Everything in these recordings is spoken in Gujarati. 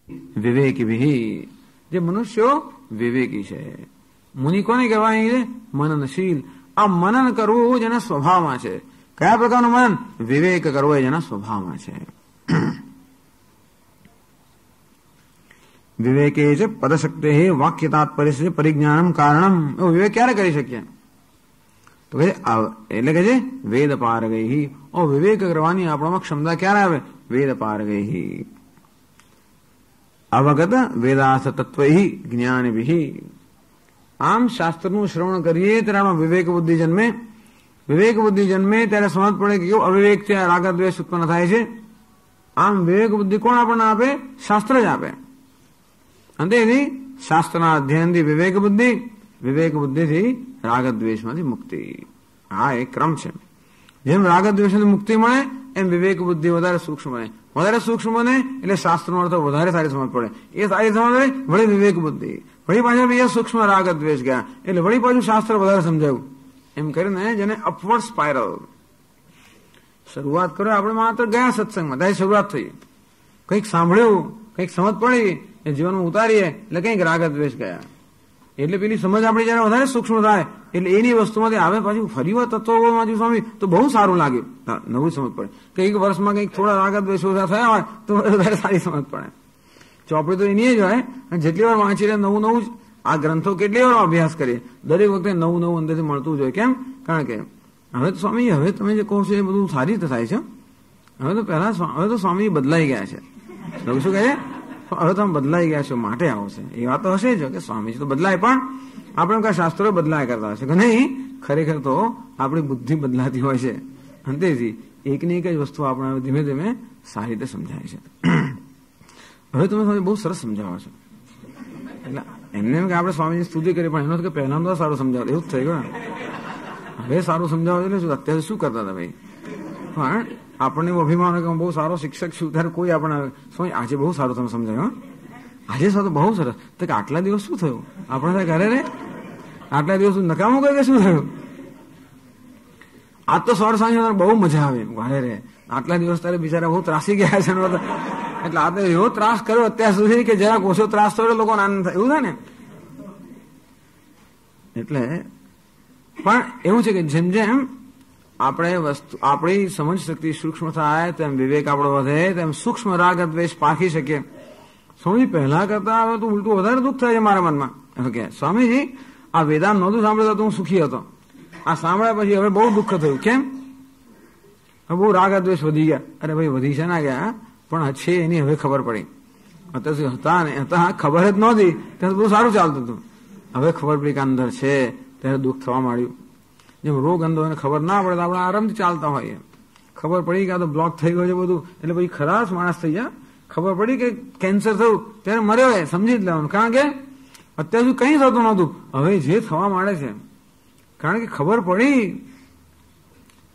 વિવેકી, જે મનુષ્યો વિવેકી છે. મુનિ કોને કહેવાય છે? મનનશીલ. આ મનન કરવું જેના સ્વભાવમાં છે. કયા પ્રકારનું મનન? વિવેક કરવો એ જેના સ્વભાવમાં છે. વિવેકે છે પદશક્તિ વાક્ય તાત્પર્ય પરિજ્ઞાનમ કારણમ. એવો વિવેક ક્યારે કરી શકીએ? તો કે એટલે કે છે વેદ પાર ગઈ. વિવેક કરવાની આપણામાં ક્ષમતા ક્યારે આવે? વેદ પાર ગઈ. અવગત વેદાર્થ તત્વ જ્ઞાન વિહિ. આમ શાસ્ત્રનું શ્રવણ કરીએ ત્યારે આમાં વિવેક બુદ્ધિ જન્મે. વિવેક બુદ્ધિ જન્મે ત્યારે સમજ પડે કે કેવું અવિવેક છે, રાગ દ્વેષ ઉત્પન્ન થાય છે. આમ વિવેક બુદ્ધિ કોણ આપણને આપે? શાસ્ત્ર જ આપે. અંતે શાસ્ત્રના અધ્યયનથી વિવેક બુદ્ધિ, વિવેક બુદ્ધિથી રાગ દ્વેષમાંથી મુક્તિ. આ એક ક્રમ છે. જેમ રાગ દ્વેષથી મુક્તિ મળે એમ વિવેક બુદ્ધિ વધારે સૂક્ષ્મ બને. વધારે સૂક્ષ્મ બને એટલે શાસ્ત્રનો અર્થ વધારે સારી સમજ પડે. એ સારી સમજ પડે વળી વિવેક બુદ્ધિ, વળી પાછા બીજા સૂક્ષ્મ રાગ દ્વેષ ગયા એટલે વળી પાછું શાસ્ત્ર વધારે સમજાયું. એમ કરીને જેને અપવર્ડ સ્પાઇરલ. શરૂઆત કરો આપણે માત્ર ગયા સત્સંગમાં, ત્યારે શરૂઆત થઈ, કંઈક સાંભળ્યું, કંઈક સમજ પડી એ જીવનમાં ઉતારીએ એટલે કંઈક રાગ દ્વેષ ગયા. એટલે પેલી સમજ આપણી જયારે વધારે સૂક્ષ્મ થાય એટલે એની વસ્તુમાંથી આવે પાછું ફરી વાર તત્વોમાંથી સ્વામી તો બહુ સારું લાગ્યું. નવું સમજ પડે. કંઈક વર્ષમાં કંઈક થોડા રાગ દ્વેષ ઓછા થયા હોય તો વધારે સારી સમજ પડે. ચોપડી તો એની જ હોય. જેટલી વાર વાંચીને નવું નવું આ ગ્રંથો કેટલી વાર અભ્યાસ કરીએ, દરેક વખતે નવું નવું અંદરથી મળતું જ હોય. કેમ? કારણ કે હવે તો સ્વામી હવે તમે જે કહો છો એ બધું સારી રીતે થાય છે. હવે તો સ્વામી બદલાઈ ગયા છે. લોકો શું કહે છે? હવે તમે બદલાઈ ગયા છો માટે આવશે. એ વાત તો હશે જ કે સ્વામીજી તો બદલાય, પણ આપણે કઈ શાસ્ત્રો બદલાય કરતા હશે કે નહીં? ખરેખર તો આપણી બુદ્ધિ બદલાતી હોય છે. અંતેથી એકની એક જ વસ્તુ આપણે ધીમે ધીમે સારી રીતે સમજાય છે. હવે તમે બહુ સરસ સમજાવો છો. એટલે એમને એમ કે આપણે સ્વામીની સ્તુતિ કરી, પણ એનો કે પહેલા તો સારું સમજાવો, એવું જ થઈ ગયું. હવે સારું સમજાવો એટલે અત્યારે શું કરતા હતા ભાઈ? પણ આપણને એવું અભિમાન કે હું બહુ સારો શિક્ષક છું, ત્યારે કોઈ આપણને સ્વામી આજે બહુ સારું તમે સમજાયું, આજે સારું બહુ સરસ. તો કે આટલા દિવસ શું થયું? આપણે ઘરે રે આટલા દિવસ નકામું કરે કે શું થયું? આજ તો સવાર સાંજે બહુ મજા આવે ઘરે રે. આટલા દિવસ તારે બિચારા બહુ ત્રાસી ગયા છે એટલે આ તો એવો ત્રાસ કર્યો અત્યાર સુધી કે જરાક ઓછો ત્રાસ થયો લોકોને આનંદ થાય, એવું થાય ને. એટલે પણ એવું છે કે જેમ જેમ આપણે વસ્તુ આપણી સમજ શક્તિ સૂક્ષ્મ થાય તેમ વિવેક આપણો વધે, તેમ સૂક્ષ્મ રાગ દ્વેષ પારખી શકીએ. સ્વામી પહેલા કરતા હવે તો ઉલટું વધારે દુઃખ થાય છે મારા મનમાં. કે સ્વામીજી આ વેદાંત નહોતું સાંભળતા તો હું સુખી હતો, આ સાંભળ્યા પછી હવે બહુ દુઃખ થયું. કેમ? બહુ રાગ દ્વેષ વધી ગયા. અરે ભાઈ વધી છે ના ગયા, પણ છે એની હવે ખબર પડી. અત્યાર સુધી હતા ને હતા ખબર જ નહોતી ત્યારે બહુ સારું ચાલતું હતું. હવે ખબર પડી કે અંદર છે ત્યારે દુઃખ થવા માંડ્યું. જેમ રોગ અંદો એને ખબર ના પડે તો આપણે આરામથી ચાલતા હોઈએ. ખબર પડી કે આ તો બ્લોક થઈ ગયો છે બધું એટલે પછી ખરાશ માણસ થઈ ગયા. ખબર પડી કે કેન્સર થયું ત્યારે મર્યો હોય સમજી જ લેવાનું. કારણ કે અત્યાર સુધી કંઈ થતું નહોતું, હવે જે થવા માંડે છે. કારણ કે ખબર પડી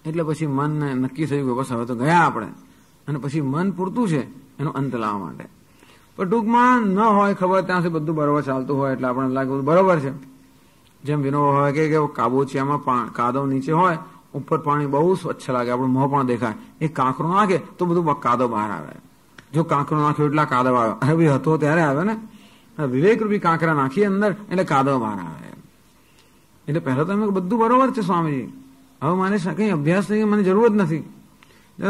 એટલે પછી મનને નક્કી થયું કે બસ હવે તો ગયા આપણે. અને પછી મન પૂરતું છે એનો અંત લાવવા માટે. પણ ટૂંકમાં ન હોય ખબર ત્યાં સુધી બધું બરોબર ચાલતું હોય એટલે આપણને લાગે બધું બરોબર છે. જેમ વિનો હોય કે કાબોચિયામાં કાદવ નીચે હોય, ઉપર પાણી બહુ સ્વચ્છ લાગે, આપણું મોં પણ દેખાય. એ કાંકરો નાખે તો બધું કાદવ બહાર આવે. જો કાંકરો નાખ્યો એટલા કાદવ આવે. અરે ભાઈ હતો ત્યારે આવે ને. વિવેક રૂપી કાંકરા નાખીએ અંદર એટલે કાદવ બહાર આવે. એટલે પહેલા તો બધું બરોબર છે સ્વામીજી, હવે મારે કઈ અભ્યાસ થઈ મને જરૂર જ નથી.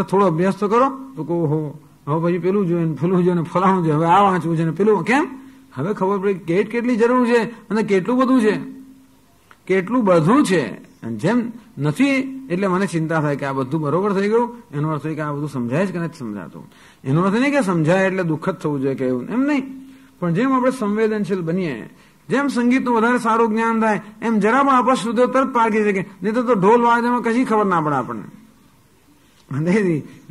થોડો અભ્યાસ તો કરો તો કહો હો હવે પછી પેલું જોઈએ ને પેલું જોઈએ ને ફલાણું જોઈએ, હવે આ વાંચવું છે ને પેલું. કેમ? હવે ખબર પડી કેટલી જરૂર છે અને કેટલું બધું છે, કેટલું બધું છે. જેમ નથી એટલે મને ચિંતા થાય કે આ બધું બરોબર થઈ ગયું. એનો અર્થ કે આ બધું સમજાય જ કે નથી સમજાતું. એનો અર્થ નહીં કે સમજાય એટલે દુઃખ જ થવું જોઈએ કે એવું, એમ નહીં. પણ જેમ આપણે સંવેદનશીલ બનીએ, જેમ સંગીતનું વધારે સારું જ્ઞાન થાય એમ જરા પણ અપશુદ્ધો તરત પારખી શકે. નહીં તો ઢોલ વાળામાં કશી ખબર ના પડે આપણને.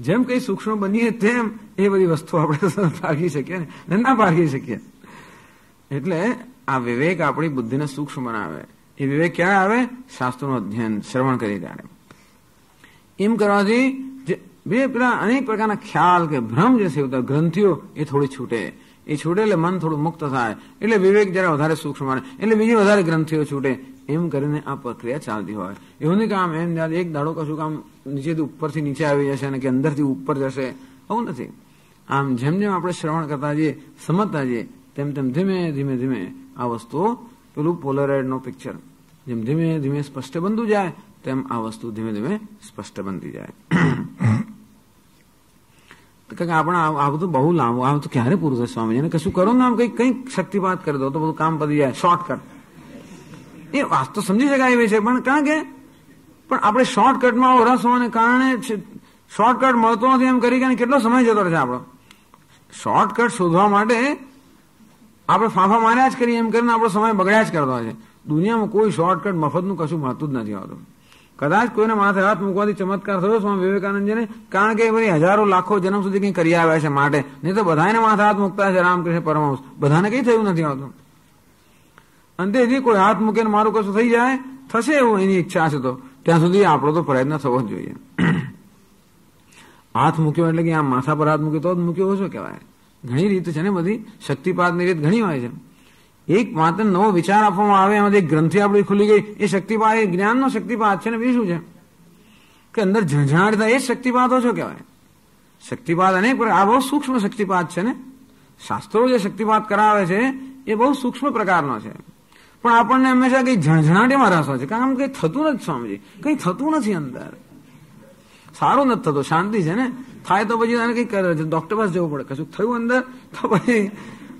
જેમ કઈ સૂક્ષ્મ બનીએ તેમ એ બધી વસ્તુ આપણે પારખી શકીએ ને ના પારખી શકીએ. એટલે આ વિવેક આપણી બુદ્ધિને સૂક્ષ્મ બનાવે. એ વિવેક ક્યારે આવે? શાસ્ત્રોનું અધ્યયન શ્રવણ કરી ત્યારે. એમ કરવાથી બે પેલા અનેક પ્રકારના ખ્યાલ કે ભ્રમ જે છે ગ્રંથિઓ એ થોડી છૂટે. એ છૂટે એટલે મન થોડું મુક્ત થાય એટલે વિવેક જરા વધારે સૂક્ષ્મ બને એટલે બીજી વધારે ગ્રંથિઓ છૂટે. એમ કરીને આ પ્રક્રિયા ચાલતી હોય. એવું નહીં કે આમ એમ એક દાડો કશું કામ નીચેથી ઉપરથી નીચે આવી જશે અને કે અંદરથી ઉપર જશે, આવું નથી. આમ જેમ જેમ આપણે શ્રવણ કરતા જઈએ, સમજતા જઈએ, તેમ તેમ ધીમે ધીમે ધીમે આ વસ્તુઓ પેલું પોલરાઇડનો પિક્ચર જેમ ધીમે ધીમે સ્પષ્ટ બનતું જાય તેમ આ વસ્તુ ધીમે ધીમે સ્પષ્ટ બનતી જાય. કારણ કે આપણે આ બધું બહુ લાંબુ, આ તો ક્યારે પૂરું થશે સ્વામી? એને કશું કરો ને, આમ કંઈક શક્તિપાત કરી દો તો બધું કામ પતી જાય. શોર્ટકટ એ વાત તો સમજી શકાય એવી છે, પણ કારણ કે પણ આપણે શોર્ટકટમાં રસ હોવાને કારણે શોર્ટકટ મળતો નથી એમ કરી કેટલો સમય જતો રહે છે આપણો. શોર્ટકટ શોધવા માટે આપણે ફાંફા માર્યા જ કરીએ એમ કરીને આપણો સમય બગડ્યા જ કરતો હોય છે. દુનિયામાં કોઈ શોર્ટકટ મફતનું કશું મળતું જ નથી આવતું. કદાચ કોઈને માથે હાથ મૂકવાથી ચમત્કાર થયો સ્વામી વિવેકાનંદજીને, કારણ કે બધી હજારો લાખો જન્મ સુધી કંઈ કરી આવ્યા છે માટે, નહીં તો બધાને માથે હાથ મૂકતા છે રામકૃષ્ણ પરમહંસ, બધાને કંઈ થયું નથી આવતું. અંતેથી કોઈ હાથ મૂકીને મારું કશું થઈ જાય, થશે એવું એની ઈચ્છા છે તો ત્યાં સુધી આપણો તો પ્રયત્ન થવો જ જોઈએ. હાથ મૂક્યો એટલે કે આમ માથા પર હાથ મૂક્યો તો જ મૂક્યો ઓછો કહેવાય. ઘણી રીત છે ને, બધી શક્તિપાતની રીત ઘણી હોય છે. એક માત્ર નવો વિચાર આપવામાં આવે, એમાંથી એક ગ્રંથિ આપણી ખુલી ગઈ, એ શક્તિપાત, એ જ્ઞાનનો શક્તિપાત છે ને. બીજું શું છે કે અંદર ઝંઝાટ થાય, એ જ શક્તિપાત ઓછો કહેવાય. શક્તિપાત અનેક આ બહુ સૂક્ષ્મ શક્તિપાત છે ને. શાસ્ત્રો જે શક્તિપાત કરાવે છે એ બહુ સૂક્ષ્મ પ્રકારનો છે, પણ આપણને હંમેશા કઈ ઝણઝણાટીમાં રસ હોય છે. કારણ કે કંઈ થતું નથી સ્વામીજી, કંઈ થતું નથી અંદર, સારું નથી થતું, શાંતિ છે ને. થાય તો પછી એને કંઈક ડોક્ટર પાસે જવું પડે, કશું થયું અંદર તો પછી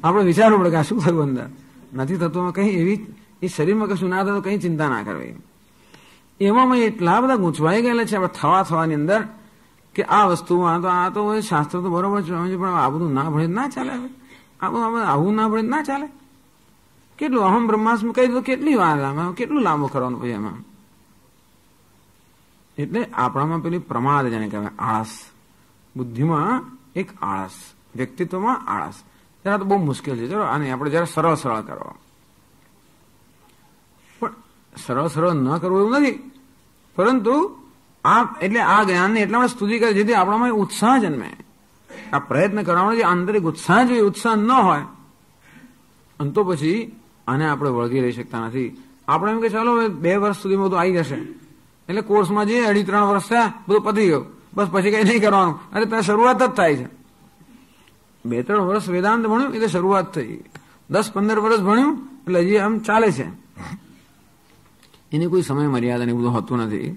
આપણે વિચારવું પડે કે આ શું થયું અંદર. નથી થતું કંઈ એવી, એ શરીરમાં કશું ના થતું કંઈ ચિંતા ના કરવી. એમાં એટલા બધા ગૂંચવાઈ ગયેલા છે આપણે થવાની અંદર કે આ વસ્તુમાં તો આ તો શાસ્ત્ર તો બરોબર છે, પણ આ બધું ના ભણે ના ચાલે. આવું ના ભણે ના ચાલે. કેટલું અહમ બ્રહ્માસ્મ કહી દો, કેટલી વાર કેટલું લાંબુ કરવાનું પછી એમાં. એટલે આપણામાં પેલી પ્રમાદ જેને કહેવાય, આળસ, બુદ્ધિમાં એક આળસ, વ્યક્તિત્વમાં આળસ, જરા તો બહુ મુશ્કેલ છે. ચલો આને આપણે જરા સરળ સરળ કરવા, પણ સરળ ન કરવું એવું નથી, પરંતુ એટલે આ જ્ઞાનને એટલા માટે સ્તુતિ કરે જેથી આપણામાં ઉત્સાહ જન્મે. આ પ્રયત્ન કરવાનો જે આંતરિક ઉત્સાહ જોઈએ, ઉત્સાહ ન હોય અને તો પછી આને આપણે વળગી રહી શકતા નથી. આપણે એમ કે ચાલો 2 વર્ષ સુધી બધું આવી જશે, એટલે કોર્સમાં જઈએ 2.5-3 વર્ષ થયા, બધું પતી ગયું, બસ પછી કઈ નહીં કરવાનું. અરે ત્યાં શરૂઆત જ થાય છે. 2-3 વર્ષ વેદાંત ભણ્યું એટલે શરૂઆત થઈ, 10-15 વર્ષ ભણ્યું એટલે હજી આમ ચાલે છે. એની કોઈ સમય મર્યાદા ને બધું હોતું નથી.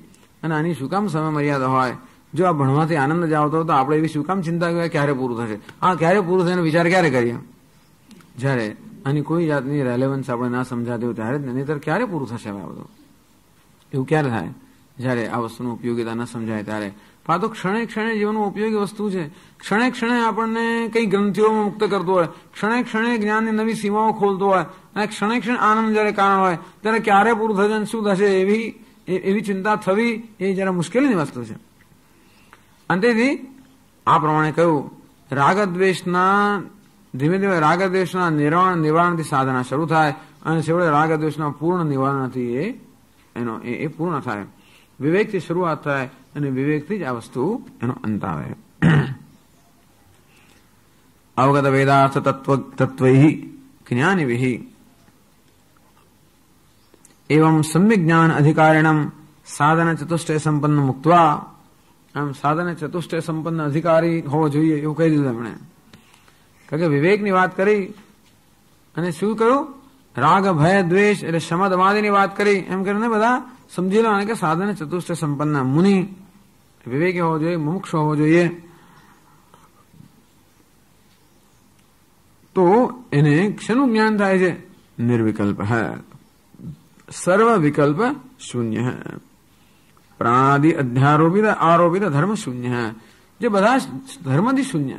અને આની શું કામ સમય મર્યાદા હોય? જો આ ભણવાથી આનંદ જ આવતો તો આપણે એવી શું કામ ચિંતા કરીએ ક્યારે પૂરું થશે? આ ક્યારે પૂરું થશે વિચાર ક્યારે કરીએ? જ્યારે આની કોઈ જાતની રેલેવન્સ આપણે ના સમજાતી હોય ત્યારે જ, નહીંતર ક્યારે પૂરું થશે આ બધું? એવું ક્યારે થાય? જ્યારે આ વસ્તુની ઉપયોગિતા ન સમજાય ત્યારે. આ તો ક્ષણે ક્ષણે જીવનનું ઉપયોગી વસ્તુ છે. ક્ષણે ક્ષણે આપણને કઈ ગ્રંથિઓમાં મુક્ત કરતો હોય, ક્ષણે ક્ષણે જ્ઞાનની નવી સીમાઓ ખોલતો હોય, અને ક્ષણે ક્ષણે આનંદ જયારે કારણ હોય ત્યારે ક્યારે પૂરું થશે અને શું થશે એવી ચિંતા થવી એ જરા મુશ્કેલીની વસ્તુ છે. અંતેથી આ પ્રમાણે કહ્યું, રાગદ્વેષના ધીમે ધીમે રાગદ્વેષના નિવારણથી સાધના શરૂ થાય અને છેવટે રાગદ્વેષના પૂર્ણ નિવારણથી એ પૂર્ણ થાય. વિવેકથી શરૂઆત થાય અને વિવેકથી જ આ વસ્તુ એનો અંત આવે. અવગત વેદાર્થ તત્વૈ જ્ઞાનિભિઃ એવં સમ્યક જ્ઞાન અધિકારિણમ સાધન ચતુષ્ટય સંપન્ન મુક્ત્વા. આમ સાધન ચતુષ્ટય સંપન્ન અધિકારી હોવો જોઈએ એવું કહી દીધું એમણે. કારણ કે વિવેકની વાત કરી અને શું કહ્યું? રાગ ભય દ્વેષ એટલે શમદમાદિની વાત કરી. એમ કરીને બધા સમજી લો કે સાધન ચતુષ્ટય સંપન્ન મુનિ વિવેકી હોવો જોઈએ, મુમુક્ષ હોવો જોઈએ. તો એને શેનું જ્ઞાન થાય છે? નિર્વિકલ્પ હૈ, સર્વ વિકલ્પ શૂન્ય હૈ, પ્રાણાદિ અધ્યારોપિત આરોપિત ધર્મ શૂન્ય હૈ. જે બધા ધર્મથી શૂન્ય,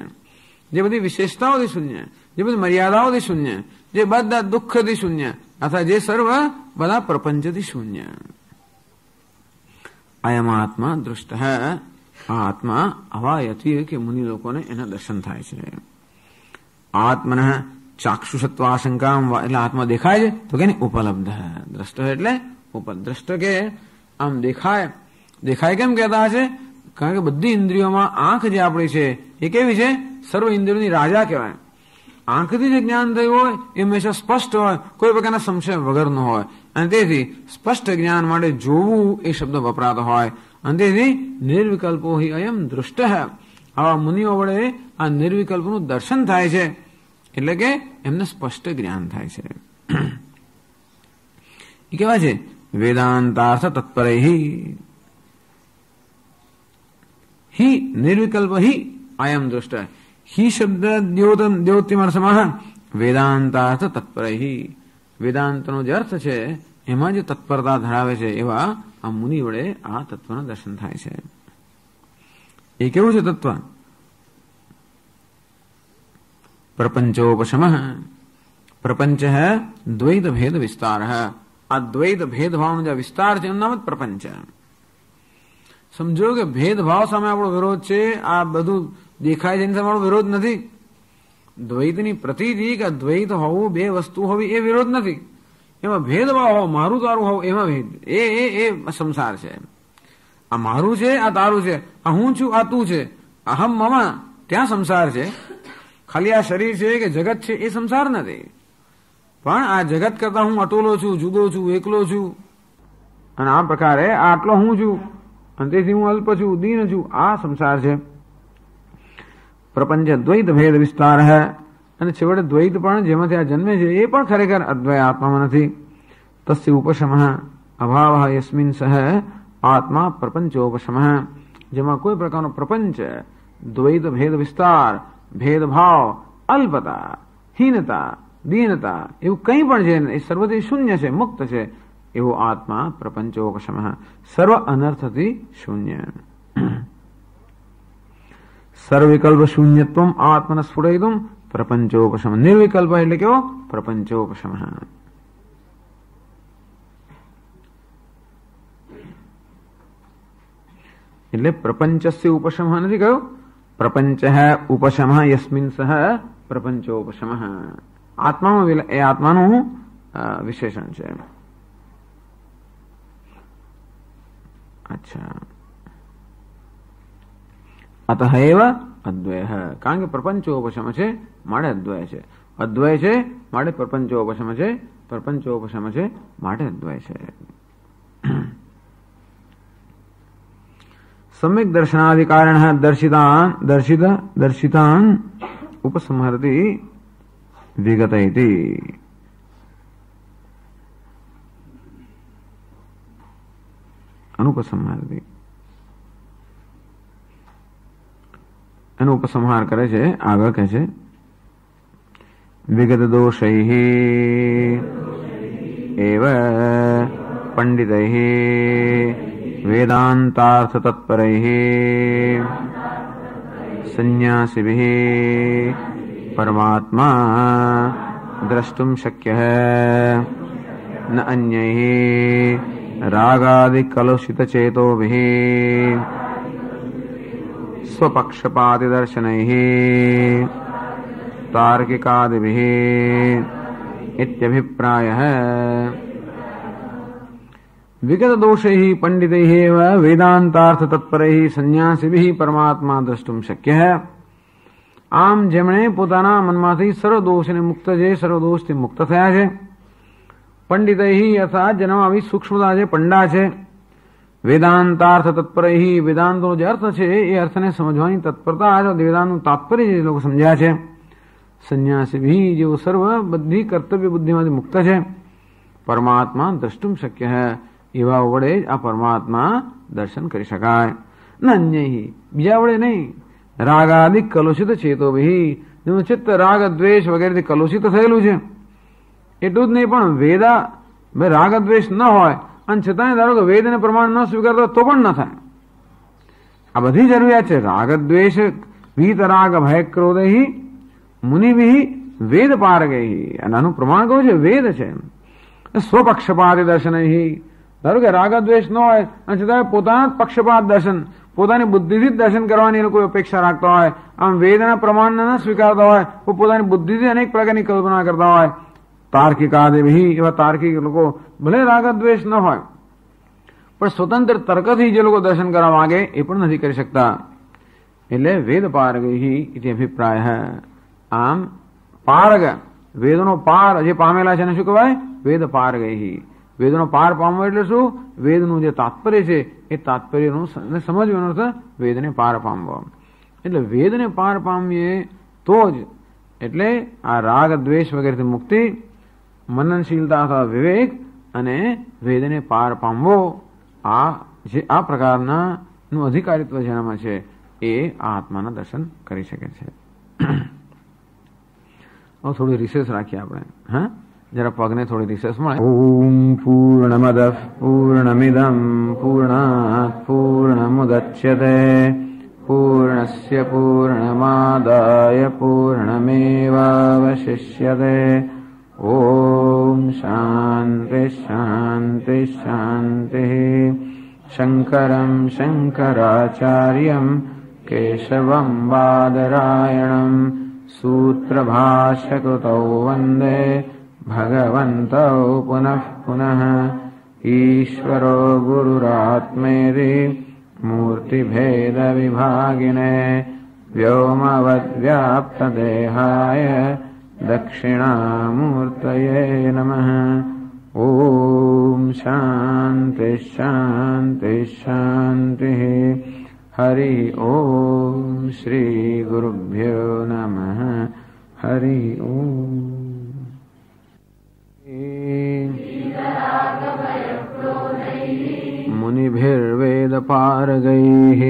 જે બધી વિશેષતાઓથી શૂન્ય, જે બધી મર્યાદાઓથી શૂન્ય, જે બધા દુઃખથી શૂન્ય, અથવા જે સર્વ બધા પ્રપંચથી શૂન્ય. અયમ આત્મા દૃષ્ટ હૈ. આ આત્મા આવા યથી કે મુનિ લોકોને એના દર્શન થાય છે. આત્મન ચાક્ષુષત્વ આશંકા એટલે આત્મા દેખાય છે તો કે ઉપલબ્ધ. દ્રષ્ટ એટલે દ્રષ્ટ કે આમ દેખાય કેમ કહેતા હશે? કારણ કે બધી ઇન્દ્રિયોમાં આંખ જે આપણી છે એ કેવી છે? સર્વ ઇન્દ્રિયોની રાજા કહેવાય. આંખથી જે જ્ઞાન થયું હોય એ હંમેશા સ્પષ્ટ હોય, કોઈ પ્રકારના સંશય વગરનો હોય. અને તેથી સ્પષ્ટ જ્ઞાન માટે જોવું એ શબ્દ વપરાતો હોય. અને તેથી નિર્વિકલ્પો હિ અયમ દૃષ્ટ. આવા મુનિઓ વડે આ નિર્વિકલ્પનું દર્શન થાય છે, એટલે કે એમને સ્પષ્ટ જ્ઞાન થાય છે. એ કેવા છે? વેદાંતાર્થ તત્પરૈ हि निर्विकल्प ही अयम दृष्ट. ही शब्द द्योतिमर्शमः वेदांतार्थ तत्पर ही. વેદાંતનો જે અર્થ છે એમાં જે તત્પરતા ધરાવે છે એવા આ મુનિ વડે આ તત્વનું દર્શન થાય છે. એ કેવું છે તત્વ? પ્રપંચોપશમ. પ્રપંચ હૈ દ્વૈત ભેદ વિસ્તાર. આ દ્વૈત ભેદભાવનો જે વિસ્તાર છે એનું નામ જ પ્રપંચ. સમજો કે ભેદભાવ સામે આપણો વિરોધ છે, આ બધું દેખાય છે એની સામે આપણો વિરોધ નથી. દ્વૈતની પ્રતીતિ કે દ્વૈત હોવું, બે વસ્તુ હોવી એ વિરોધ નથી. એમાં ભેદભાવ હોવો, મારું તારું હોવું, એમાં ભેદ એ સંસાર છે. આ મારું છે, આ તારું છે, આ હું છું, આ તું છે, અહમ મમ, ત્યાં સંસાર છે. ખાલી આ શરીર છે કે જગત છે એ સંસાર નથી. પણ આ જગત કરતા હું અટોલો છું, જુદો છું, એકલો છું, અને આ પ્રકારે આટલો હું છું અને તેથી હું અલ્પ છું, દીન છું, આ સંસાર છે. પ્રપંચ દ્વૈત ભેદ વિસ્તાર હે. અને છેવટે દ્વૈત પણ જેમાંથી આ જન્મે છે એ પણ ખરેખર અદ્વૈત આત્મામાં નથી. તસ્ય ઉપશમ અભાવ યસ્મિન સહ આત્મા પ્રપંચોપશમ. જેમાં કોઈ પ્રકારનો પ્રપંચ, દ્વૈત ભેદ વિસ્તાર, ભેદભાવ, અલ્પતા, હીનતા, દીનતા એવું કંઈ પણ છે એ સર્વથી શૂન્ય છે, મુક્ત છે એવો આત્મા પ્રપંચોપશમ, સર્વ અનર્થથી શૂન્ય. સર્વવિકલ્પ શૂન્યત્વ આત્મન સ્ફુટયિતુમ પ્રપંચોપશમ. નિર્વિકલ્પ એટલે કેવો? પ્રપંચોપશમ. એટલે પ્રપંચસ્ય ઉપશમ નથી કહ્યું, પ્રપંચ ઉપશમ યસ્મિન સહ પ્રપંચોપશમ. આત્મામાં એ આત્માનું વિશેષણ છે. અચ્છા, અતઃ એવ અદ્વય. કારણ કે પ્રપંચોપશમ છે માટે અદ્વય છે, અદ્વય છે માટે પ્રપંચોપશમ છે, પ્રપંચોપશમ છે માટે અદ્વય છે. सम्यक दर्शनादि कारण दर्शितान उपसंहरति विगत इति. अनुपसंहारति એનો ઉપસંહાર કરે છે. આગળ કહે છે વિગત દોષૈ એવ પંડિતૈ વેદાંતાર્થ તત્પરૈ સંન્યાસિભિ પરમાત્મા દ્રષ્ટુમ શક્યઃ ન અન્યૈ રાગાદિ કલુષિત ચેતોભિ स्वपक्षपाति दर्शनैः तार्किकादिभिः इत्यभिप्रायः. विगत दोषैः पंडितैः एव वेदांतार्थ तत्परैः संन्यासिभिः परमात्मा द्रष्टुम शक्य है. આમ જેમણે પોતાના મનમાંથી સર્વ દોષને મુક્ત છે, સર્વ દોષથી મુક્ત થયા છે, પંડિતૈ અર્થાત જેનામાં આવી સૂક્ષ્મતા છે, પંડા છે, વેદાંતાર્થ તત્પરૈ વેદાંતનો જે અર્થ છે એ અર્થને સમજવાની તત્પરતા, વેદાંતનું તાત્પર્ય જે લોકો સમજ્યા છે, સંન્યાસી જેઓ સર્વ બધી કર્તવ્ય બુદ્ધિમાંથી મુક્ત છે, પરમાત્મા દ્રષ્ટુમ શક્ય હે એવા વડે જ આ પરમાત્મા દર્શન કરી શકાય. ન અન્ય બીજા વડે નહીં. રાગાદિક કલુષિત ચેતો ભી, જેનું ચિત્ત રાગ દ્વેષ વગેરેથી કલુષિત થયેલું છે એટલું જ નહીં, પણ રાગ દ્વેષ ન હોય અને છતાંય ધારો કે વેદ અને પ્રમાણ ન સ્વીકારતો તો પણ ન થાય. આ બધી જરૂરિયાત છે. રાગ દ્વેષ વીત રાગ ભય ક્રોધ મુનિભિ વેદ પારગૈ. અને આનું પ્રમાણ કહું છે વેદ છે. સ્વપક્ષપાતી દર્શન, ધારો કે રાગ દ્વેષ ન હોય અને છતાં પોતાના જ પક્ષપાત દર્શન, પોતાની બુદ્ધિથી જ દર્શન કરવાની એ લોકો અપેક્ષા રાખતા હોય, આમ વેદના પ્રમાણને ન સ્વીકારતા હોય, પોતાની બુદ્ધિથી અનેક પ્રકારની કલ્પના કરતા હોય. તાર્કિકાદિભિ એવા તાર્કિક લોકો ભલે રાગ દ્વેષ ન હોય પણ સ્વતંત્ર તર્કથી જે લોકો દર્શન કરવા માંગે એ પણ નથી કરી શકતા. એટલે વેદ પારગૈ ઇતિ અભિપ્રાય. આમ પારગ, વેદનો પાર જે પામેલા છે એને શું કહેવાય? વેદ પારગૈ. વેદનો પાર પામવો એટલે શું? વેદનું જે તાત્પર્ય છે એ તાત્પર્યનું સમજવાનો અર્થ વેદને પાર પામવો. એટલે વેદને પાર પામીએ તો જ, એટલે આ રાગ દ્વેષ વગેરેથી મુક્તિ, મનનશીલતા અથવા વિવેક અને વેદને પાર પામવો, આ પ્રકારના નું અધિકારીત્વ જેનામાં છે એ આ આત્માના દર્શન કરી શકે છે. થોડી રિસેસ રાખીએ આપણે. હા, જરા પગને થોડી રિસેસ મળે. ઓમ પૂર્ણમદ પૂર્ણમિદમ પૂર્ણાત પૂર્ણમુદચ્યતે પૂર્ણસ્ય પૂર્ણમાદાય પૂર્ણમેવાવશિષ્યતે. ઓમ શાંતિ શાંતિ શાંતિ. શંકરં શંકરાચાર્યં કેશવં બાદરાયણં સૂત્રભાષ્યકૃતૌ વંદે ભગવन्तૌ પુનઃ પુનઃ. ઈશ્વરો ગુરુરાત્મેતિ મૂર્તિભેદ વિભાગિને વ્યોમવદ્વ્યાપ્તદેહાય દક્ષિણામૂર્તયે નમઃ. ઓમ શાંતિ શાંતિ શાંતિ. હરિ ઓમ શ્રી ગુરુભ્યો નમઃ. હરિ ઓમ. મુનિભિર્વેદ પારગૈઃ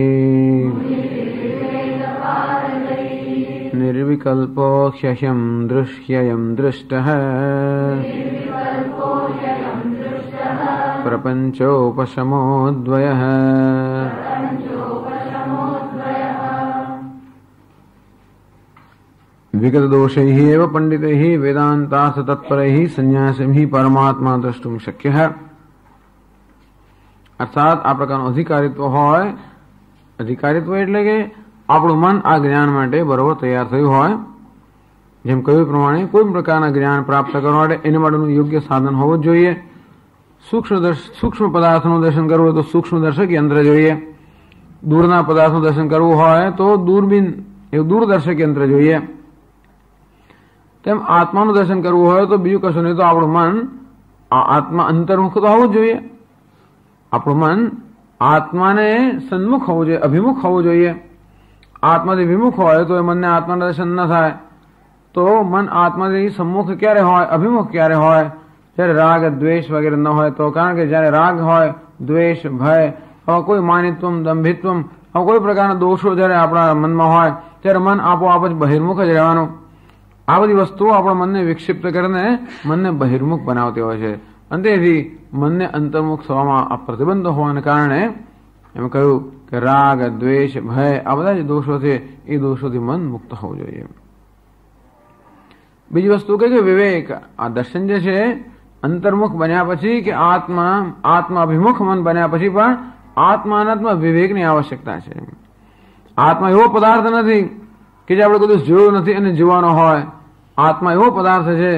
નિર્વિકલ્પો ह्यहं दृश्ययं दृष्टः प्रपञ्चोपशमोऽद्वयः. विगतदोषैः एव पंडितैः वेदान्तार्थ तत्परैः संन्यासं हि परमात्मा द्रष्टुं शक्यः. અર્થાત આ પ્રકારનું અધિકારીત્વ હોય. અધિકારીત્વ એટલે કે આપણું મન આ જ્ઞાન માટે બરોબર તૈયાર થયું હોય. જેમ કહ્યું પ્રમાણે કોઈ પ્રકારના જ્ઞાન પ્રાપ્ત કરવા માટે એના માટેનું યોગ્ય સાધન હોવું જ જોઈએ. સૂક્ષ્મ પદાર્થનું દર્શન કરવું હોય તો સૂક્ષ્મ દર્શક યંત્ર જોઈએ. દૂરના પદાર્થનું દર્શન કરવું હોય તો દૂરબીન એવું દૂરદર્શક યંત્ર જોઈએ. તેમ આત્માનું દર્શન કરવું હોય તો બીજું કશું નહીં તો આપણું મન આત્મા અંતર્મુખ તો હોવું જ જોઈએ. આપણું મન આત્માને સન્મુખ હોવું જોઈએ, અભિમુખ હોવું જોઈએ. આત્માથી વિમુખ હોય તો એ મનને આત્માના દર્શન ન થાય. તો મન આત્માથી સન્મુખ ક્યારે હોય, અભિમુખ ક્યારે હોય? જ્યારે રાગ દ્વેષ વગેરે ન હોય તો. કારણ કે જ્યારે રાગ હોય, દ્વેષ, ભય, હવે કોઈ માનિત્વમ, દંભિત્વમ, હવે કોઈ પ્રકારના દોષો જ્યારે આપણા મનમાં હોય ત્યારે મન આપોઆપ જ બહિર્મુખ જ રહેવાનું. આ બધી વસ્તુઓ આપણા મનને વિક્ષિપ્ત કરીને મનને બહિર્મુખ બનાવતી હોય છે. અને તેથી મનને અંતર્મુખ થવામાં આ પ્રતિબંધ હોવાને કારણે એમ કહ્યું કે રાગ દ્વેષ ભય આ બધા જે દોષો છે એ દોષોથી મન મુક્ત હોવું જોઈએ. બીજી વસ્તુ કે વિવેક, આ દર્શન જે છે અંતર્મુખ બન્યા પછી કે આત્માભિમુખ મન બન્યા પછી પણ આત્મા અનાત્મા વિવેકની આવશ્યકતા છે. આત્મા એવો પદાર્થ નથી કે જે આપણે કદું જોયું નથી અને જોવાનો હોય. આત્મા એવો પદાર્થ છે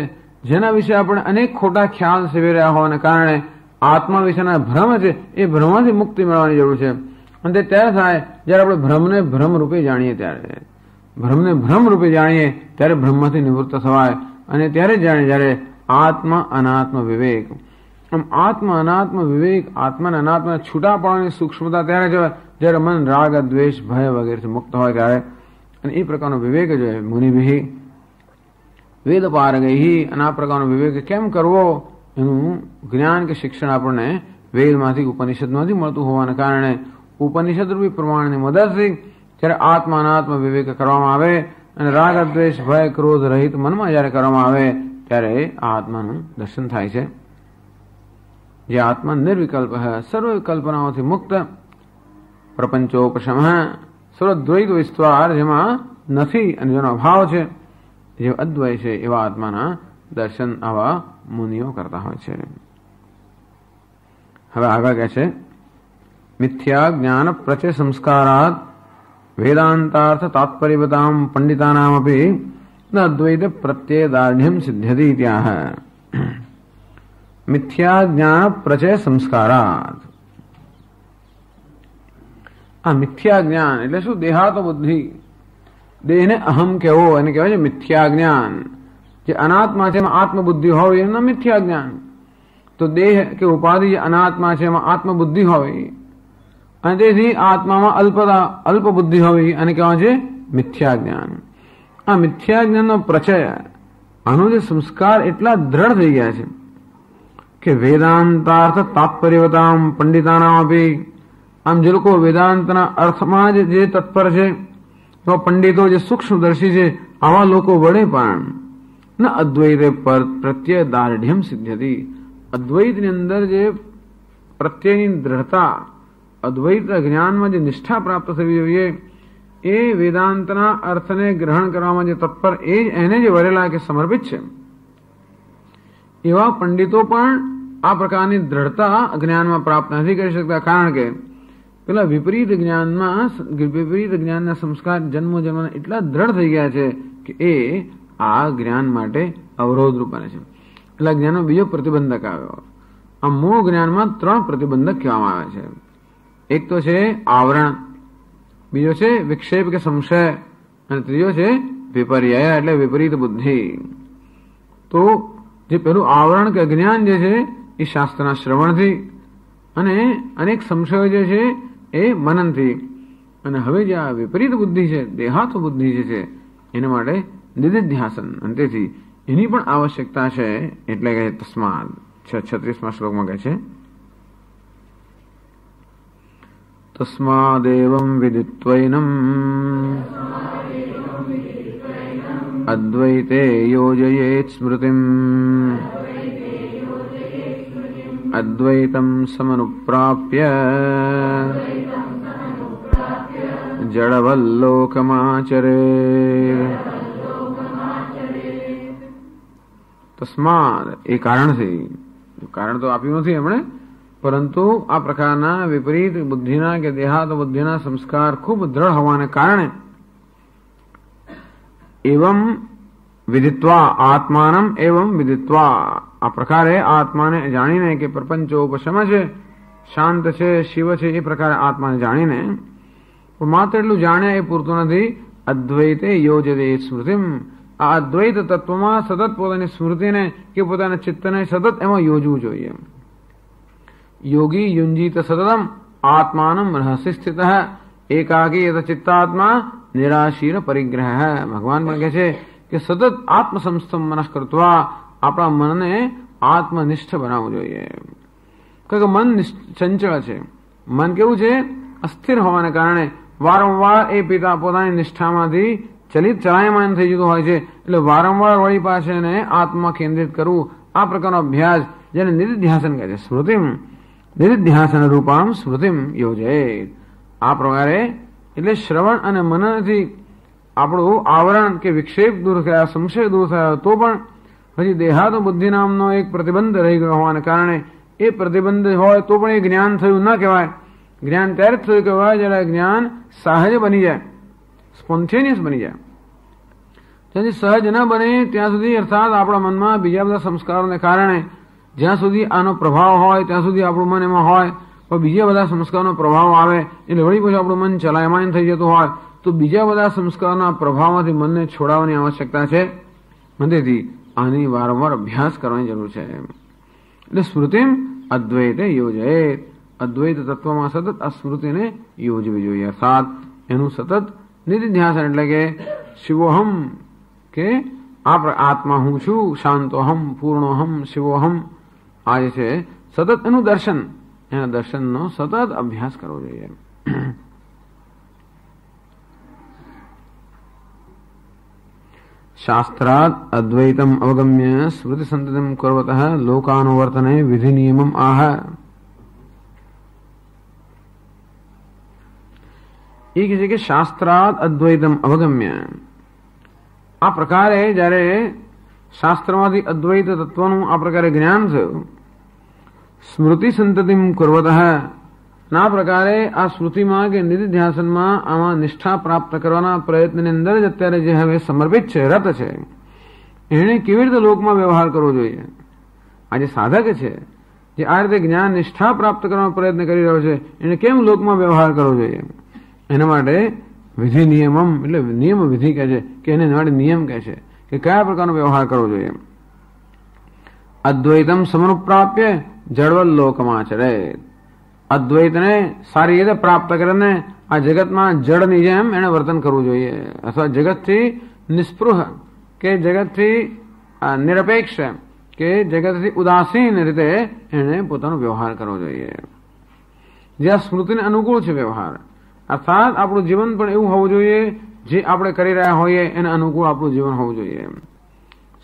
જેના વિશે આપણે અનેક ખોટા ખ્યાલ સેવી રહ્યા હોવાને કારણે આત્મા વિશેના ભ્રમ છે એ ભ્રમમાંથી મુક્તિ મેળવવાની જરૂર છે. અને તે ત્યારે થાય જ્યારે આપણે ભ્રમને ભ્રમ રૂપે જાણીએ. ત્યારે ભ્રમને ભ્રમ રૂપે જાણીએ ત્યારે ભ્રમમાંથી નિવૃત્ત થવાય. અને ત્યારે જાણીએ જ્યારે આત્મા અનાત્મ વિવેક. આમ આત્મા અનાત્મ વિવેક, આત્માના અનાત્મા છૂટા પડવાની સૂક્ષ્મતા ત્યારે જ જ્યારે મન રાગ દ્વેષ ભય વગેરેથી મુક્ત હોય ત્યારે. અને એ પ્રકારનો વિવેક જ હોય. મુનિભિ વેદ પારગૈઃ, અને આ પ્રકારનો વિવેક કેમ કરવો એનું જ્ઞાન કે શિક્ષણ આપણને વેદમાંથી ઉપનિષદમાંથી મળતું હોવાને કારણે ઉપનિષદ રૂપી પ્રમાણની મદદથી જ્યારે આત્મા અનાત્મ વિવેક કરવામાં આવે અને રાગ દ્વેષ ભય ક્રોધ રહિત મનમાં જ્યારે કરવામાં આવે ત્યારે આ આત્માનું દર્શન થાય છે. જે આત્મા નિર્વિકલ્પ સર્વ કલ્પનાઓથી મુક્ત, પ્રપંચોપશમ સર્વદ્વૈત વિસ્તવાર જેમાં નથી અને જેનો અભાવ છે, જે અદ્વય છે એવા આત્માના દર્શન આવા મુનિઓ કરતા હોય છે. હવે આગળ કહે છે મિથ્યા જ્ઞાન પ્રચય સંસ્કારાત વેદાંતાર્થ તાત્પર્યવતામ પંડિતાનામપી ન અદ્વૈત પ્રત્યય દાર્ઢ્યમ સિદ્ધ્યતિ ત્યાહ. મિથ્યા જ્ઞાન પ્રચય સંસ્કારાત. આ મિથ્યા જ્ઞાન એટલે શું? દેહાતો બુદ્ધિ, દેહને અહમ કહેવો એને કહેવાય છે મિથ્યા જ્ઞાન. જે અનાત્મા છે એમાં આત્મબુદ્ધિ હોય એમના મિથ્યા જ્ઞાન. તો દેહ કે ઉપાધિ જે અનાત્મા છે એમાં આત્મબુદ્ધિ હોય અને તેથી આત્મામાં અલ્પ બુદ્ધિ હોવી અને કહેવાય છે મિથ્યા જ્ઞાન. આ મિથ્યા જ્ઞાનનો પ્રચય, આનો જે સંસ્કાર એટલા દ્રઢ થઈ ગયા છે કે વેદાંતાર્થ તાત્પર્યવતામ પંડિતાનામ આપી, આમ જે લોકો વેદાંતના અર્થમાં જે તત્પર છે, એવા પંડિતો જે સૂક્ષ્મદર્શી છે, આવા લોકો વડે પણ ન અદ્વૈતે પ્રત્યય દાર્ઢ્યમ સિદ્ધ્યતિ, અદ્વૈતની અંદર જે પ્રત્યયની દ્રઢતા, અદ્વૈત જ્ઞાનમાં જે નિષ્ઠા પ્રાપ્ત થવી જોઈએ, એ વેદાંતના અર્થને ગ્રહણ કરવામાં જે તત્પર એને જે વરેલા કે સમર્પિત છે, એવા પંડિતો પણ આ પ્રકારની દ્રઢતા જ્ઞાનમાં પ્રાપ્ત નથી કરી શકતા. કારણ કે પેલા વિપરીત જ્ઞાનના સંસ્કાર જન્મો જન્મના એટલા દ્રઢ થઈ ગયા છે કે એ આ જ્ઞાન માટે અવરોધરૂપ બને છે. એટલે જ્ઞાનનો બીજો પ્રતિબંધક આવ્યો. આ મૂળ જ્ઞાનમાં 3 પ્રતિબંધક કહેવામાં આવે છે. એક તો છે આવરણ, બીજો છે વિક્ષેપ કે સંશય, અને ત્રીજો છે વિપર્યય એટલે વિપરીત બુદ્ધિ. તો જે પેલું આવરણ કે જ્ઞાન જે છે એ શાસ્ત્રના શ્રવણથી, અને અનેક સંશયો જે છે એ મનનથી, અને હવે જે આ વિપરીત બુદ્ધિ છે, દેહાત બુદ્ધિ જે છે, એના માટે નિધિધ્યાસન, અને તેથી એની પણ આવશ્યકતા છે. એટલે કે તસ્માદ 36મા શ્લોકમાં કહે છે તસ્માદેવં વિદિત્વૈનમ અદ્વૈતે યોજયેત સ્મૃતિમ અદ્વૈતમ સમનુપ્રાપ્ય જડવલ્લોકમાચરેત. તસ્માદ એ કારણથી, કારણ તો આપ્યું નથી એમણે, પરંતુ આ પ્રકારના વિપરીત બુદ્ધિના કે દેહાત બુદ્ધિના સંસ્કાર ખૂબ દ્રઢ હોવાને કારણે એવમ વિદિત્વા આત્માનમ એવમ વિદિત્વા, આ પ્રકારે આત્માને જાણીને કે પ્રપંચોપશમ છે, શાંત છે, શિવ છે, એ પ્રકારે આત્માને જાણીને, પણ માત્ર એટલું જાણ્યા એ પૂરતું નથી. અદ્વૈતે યોજતે સ્મૃતિમ, આ અદ્વૈત તત્વમાં સતત પોતાની સ્મૃતિને કે પોતાના ચિત્તને સતત એમાં યોજવું જોઈએ. યોગી યુંજીત સતતમ આત્માનમ રહસ્ય સ્થિત એકાકી યત ચિત્તાત્મા નિરાશીર પરિગ્રહ. ભગવાન પણ કહે છે કે સતત આત્મસંસ્થમ મનઃ કૃત્વા, આપણા મનને આત્મનિષ્ઠ બનાવવું જોઈએ. કારણ કે મન ચંચળ છે. મન કેવું છે? અસ્થિર હોવાને કારણે વારંવાર એ પિતા પોતાની નિષ્ઠામાંથી ચલાયમાન થઈ જતું હોય છે. એટલે વારંવાર વળી પાછળને આત્મા કેન્દ્રિત કરવું, આ પ્રકારનો અભ્યાસ જેને નિધિધ્યાસન કહે છે. સ્મૃતિમ નિધિધ્યાસન રૂપામ સ્મૃતિમ યોજે. આ પ્રકારે એટલે શ્રવણ અને મનનથી આપણું આવરણ કે વિક્ષેપ દૂર થયા, સંશય દૂર થયા, તો પણ હજી દેહાત બુદ્ધિ નામનો એક પ્રતિબંધ રહી ગયો હોવાને કારણે એ પ્રતિબંધ હોય તો પણ એ જ્ઞાન થયું ન કહેવાય. જ્ઞાન ત્યારે જ થયું કહેવાય જ્યારે જ્ઞાન સહજ બની જાય, સ્પોન્ટેનિયસ બની જાય. જ્યાંથી સહજ ન બને ત્યાં સુધી, અર્થાત આપણા મનમાં બીજા બધા સંસ્કારોને કારણે જ્યાં સુધી આનો પ્રભાવ હોય ત્યાં સુધી આપણું મન એમાં હોય, પણ બીજા બધા સંસ્કારનો પ્રભાવ આવે એટલે વળી પછી આપણું મન ચલાયમાન થઈ જતું હોય, તો બીજા બધા સંસ્કારના પ્રભાવમાંથી મનને છોડાવવાની આવશ્યકતા છે. તેથી આની વારંવાર અભ્યાસ કરવાની જરૂર છે. એટલે સ્મૃતિમ અદ્વૈતે યોજયેત, અદ્વૈત તત્વમાં સતત આ સ્મૃતિને યોજવી જોઈએ. અર્થાત એનું સતત નિધિધ્યાસન, એટલે કે શિવોહમ, કે આત્મા હું છું, શાંતોહમ, પૂર્ણોહમ, શિવોહમ, આ જે છે સતત એનું દર્શન, એના દર્શનનો સતત અભ્યાસ કરવો જોઈએ. શાસ્ત્રાદ અદ્વૈતમ અવગમ્ય સ્મૃતિ સંતતિમ કુર્વતઃ લોકાનુવર્તને વિધિ નિયમમ આહ. એ કહે છે કે શાસ્ત્રાદ અદ્વૈતમ અવગમ્ય, આ પ્રકારે જ્યારે શાસ્ત્રમાંથી અદ્વૈત તત્વનું આ પ્રકારે જ્ઞાન થયું, સ્મૃતિ સંતતિમ કુર્વતઃ, આ પ્રકારે આ સ્મૃતિમાં કે નિધિધ્યાસનમાં આમાં નિષ્ઠા પ્રાપ્ત કરવાના પ્રયત્નની અંદર જ અત્યારે જે હવે સમર્પિત છે, રત છે, એને કેવી રીતે લોકમાં વ્યવહાર કરવો જોઈએ. આ જે સાધક છે, જે આ રીતે જ્ઞાન નિષ્ઠા પ્રાપ્ત કરવાનો પ્રયત્ન કરી રહ્યો છે, એને કેમ લોકમાં વ્યવહાર કરવો જોઈએ. એના માટે વિધિ નિયમમ, એટલે નિયમ વિધિ કહે છે, કે એને માટે નિયમ કહે છે કે કયા પ્રકારનો વ્યવહાર કરવો જોઈએ. અદ્વૈતમ સમનુપ્રાપ્ય જડવલ્લોકમાચરે, અદ્વૈતને સારી રીતે પ્રાપ્ત કરીને આ જગતમાં જડની જેમ એને વર્તન કરવું જોઈએ, અથવા જગતથી નિસ્પૃહ કે જગતથી નિરપેક્ષ કે જગતથી ઉદાસીન રીતે એને પોતાનો વ્યવહાર કરવો જોઈએ, જે આ સ્મૃતિને અનુકૂળ છે વ્યવહાર. અર્થાત આપણું જીવન પણ એવું હોવું જોઈએ જે આપણે કરી રહ્યા હોઈએ એને અનુકૂળ આપણું જીવન હોવું જોઈએ.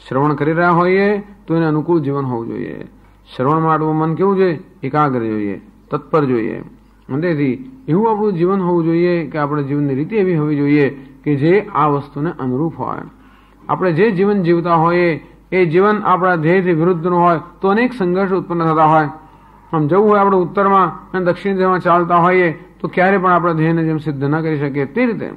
શ્રવણ કરી રહ્યા હોઈએ તો એને અનુકૂળ જીવન હોવું જોઈએ. શ્રવણમાં આપણું મન કેવું જોઈએ? એકાગ્ર જોઈએ, તત્પર જોઈએ. તેથી એવું આપણું જીવન હોવું જોઈએ કે આપણે જીવનની રીતિ એવી હોવી જોઈએ કે જે આ વસ્તુને અનુરૂપ હોય. આપણે જે જીવન જીવતા હોઈએ એ જીવન આપણા ધ્યેયથી વિરુદ્ધનું હોય તો અનેક સંઘર્ષ ઉત્પન્ન થતા હોય. આમ જવું હોય આપણે ઉત્તરમાં અને દક્ષિણ દિશામાં ચાલતા હોઈએ તો ક્યારે પણ આપણા ધ્યેયને જેમ સિદ્ધ ન કરી શકીએ. તે રીતે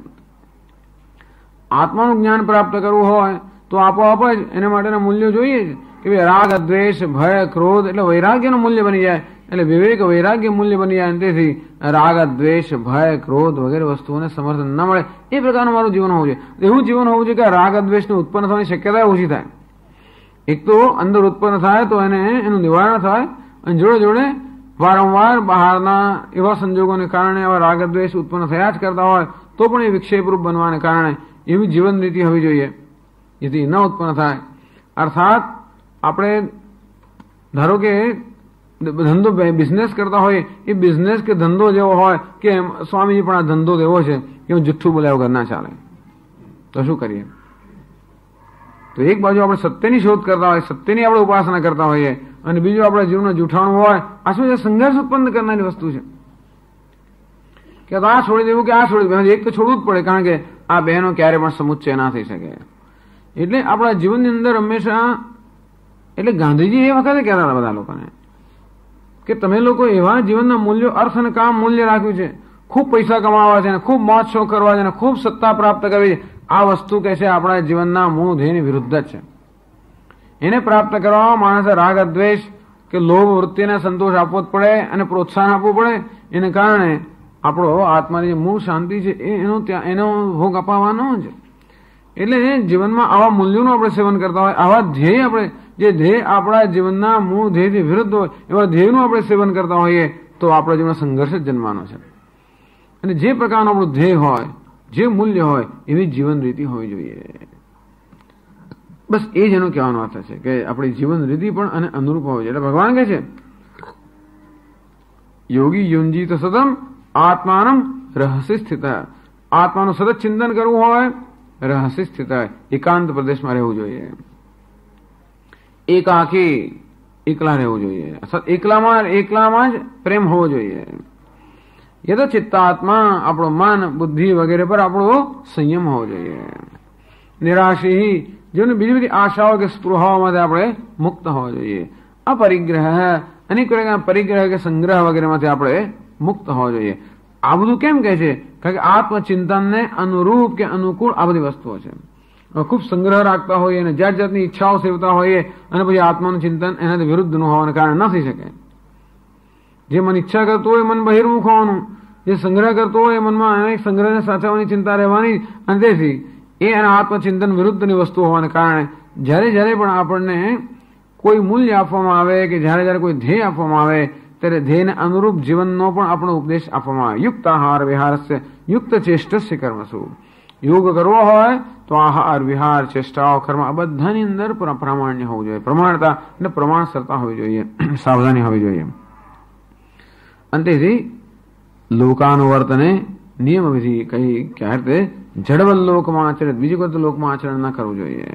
આત્માનું જ્ઞાન પ્રાપ્ત કરવું હોય તો આપોઆપ જ એના માટેના મૂલ્યો જોઈએ જ કે ભાઈ રાગ, દ્વેષ, ભય, ક્રોધ એટલે વૈરાગ્યનું મૂલ્ય બની જાય, એટલે વિવેક વૈરાગ્ય મૂલ્ય બની જાય. તેથી રાગ, દ્વેષ, ભય, ક્રોધ વગેરે વસ્તુઓને સમર્થન ન મળે એ પ્રકારનું મારું જીવન હોવું જોઈએ. એવું જીવન હોવું જોઈએ કે રાગ દ્વેષને ઉત્પન્ન થવાની શક્યતા ઓછી થાય. એક તો અંદર ઉત્પન્ન થાય તો એનું નિવારણ થાય, અને જોડે જોડે વારંવાર બહારના એવા સંજોગોને કારણે આવા રાગ દ્વેષ ઉત્પન્ન થયા જ કરતા હોય તો પણ એ વિક્ષેપરૂપ બનવાને કારણે એવી જીવન રીતિ હોવી જોઈએ જેથી ન ઉત્પન્ન થાય. અર્થાત આપણે ધારો કે ધંધો બિઝનેસ કરતા હોય, એ બિઝનેસ કે ધંધો જેવો હોય કે સ્વામીજી પણ આ ધંધો એવો છે કે હું જુઠ્ઠું બોલ્યા વગર ના ચાલે, તો શું કરીએ? તો એક બાજુ આપણે સત્યની શોધ કરતા હોય, સત્યની આપણે ઉપાસના કરતા હોઈએ, અને બીજું આપણા જીવનમાં જૂઠાણું હોય. આ શું છે? સંઘર્ષ ઉત્પન્ન કરનારી વસ્તુ છે કે આ છોડી દેવું કે આ છોડી દેવું. એક તો છોડવું જ પડે, કારણ કે આ બહેનો ક્યારે પણ સમુચ્ચય ના થઈ શકે. એટલે આપણા જીવનની અંદર હંમેશા, એટલે ગાંધીજી એ વખતે કહેતા હતા બધા લોકોને કે તમે લોકો એવા જીવનના મૂલ્યો, અર્થ અને કામ મૂલ્ય રાખ્યું છે, ખૂબ પૈસા કમાવા છે, ખૂબ મોજ શોખ કરવા છે, ખૂબ સત્તા પ્રાપ્ત કરવી છે. આ વસ્તુ કે છે આપણા જીવનના મૂળ ધ્યેયની વિરુદ્ધ જ છે. એને પ્રાપ્ત કરવામાં માણસે રાગ, દ્વેષ કે લોભ વૃત્તિને સંતોષ આપવો જ પડે અને પ્રોત્સાહન આપવું પડે. એને કારણે આપણો આત્માની જે મૂળ શાંતિ છે એનો ભોગ અપાવવાનો જ. એટલે જીવનમાં આવા મૂલ્યોનું આપણે સેવન કરતા હોય, આવા ધ્યેય આપણે, જે ધ્યેય આપણા જીવનના મૂળ ધ્યેયથી વિરુદ્ધ હોય એવા ધ્યેયનું આપણે સેવન કરતા હોઈએ તો આપણા જીવનમાં સંઘર્ષ જ જન્મવાનો છે. અને જે પ્રકારનું આપણું ધ્યેય હોય, જે મૂલ્ય હોય એવી જીવન રીતિ હોવી જોઈએ. બસ એ જ એનો કહેવાનો અર્થ છે કે આપણી જીવન રીતિ પણ અને અનુરૂપ હોવી જોઈએ. એટલે ભગવાન કહે છે યોગી યુંજીત સદમ આત્માનમ રહસ્ય સ્થિત. આત્માનું સતત ચિંતન કરવું હોય, રહસ્ય સ્થિત એકાંત પ્રદેશમાં રહેવું જોઈએ, એકાકી એકલા રહેવું જોઈએ. એકલામાં જ પ્રેમ હોવો જોઈએ. યથા ચિત્તાત્મા આપણો મન, બુદ્ધિ વગેરે પર આપણો સંયમ હોવો જોઈએ. નિરાશી જેને બીજી બધી આશાઓ કે સ્પૃહાઓમાંથી આપણે મુક્ત હોવા જોઈએ. અપરિગ્રહ, અનેક પ્રકારના પરિગ્રહ કે સંગ્રહ વગેરેમાંથી આપણે મુક્ત હોવા જોઈએ. આ બધું કેમ કહે છે? કારણ કે આત્મચિંતનને અનુરૂપ કે અનુકૂળ આ બધી વસ્તુઓ છે. ખૂબ સંગ્રહ રાખતા હોઈએ અને જાત જાતની ઈચ્છાઓ સેવતા હોઈએ અને પછી આત્માનું ચિંતન એનાથી વિરુદ્ધનું હોવાને કારણે ન થઈ શકે. જે મન ઈચ્છા કરતો હોય મન બહિર્મુખ હોવાનું, જે સંગ્રહ કરતો હોય મનમાં અનેક સંગ્રહને સાચવવાની ચિંતા રહેવાની, અને તેથી એ એના આત્મચિંતન વિરુદ્ધની વસ્તુ હોવાને કારણે જ્યારે પણ આપણને કોઈ મૂલ્ય આપવામાં આવે કે જ્યારે કોઈ ધ્યેય આપવામાં આવે ત્યારે ધ્યેયને અનુરૂપ જીવનનો પણ આપણો ઉપદેશ આપવામાં આવે. યુક્ત આહાર વિહારસ્ય યુક્ત ચેષ્ટસ્ય કર્મસુ. યોગ કરવો હોય તો આહાર, વિહાર, ચેષ્ટાઓ, કર્મ આ બધાની અંદર પ્રામાણ્ય હોવું જોઈએ, પ્રમાણતા અને પ્રમાણસરતા હોવી જોઈએ, સાવધાની હોવી જોઈએ. અંતેથી લોકાનુવર્તને નિયમ વિધિ કહી ક્યારે તે જડવલ લોકમાં આચરિત, બીજું કોઈ લોકમાં આચરણ ના કરવું જોઈએ.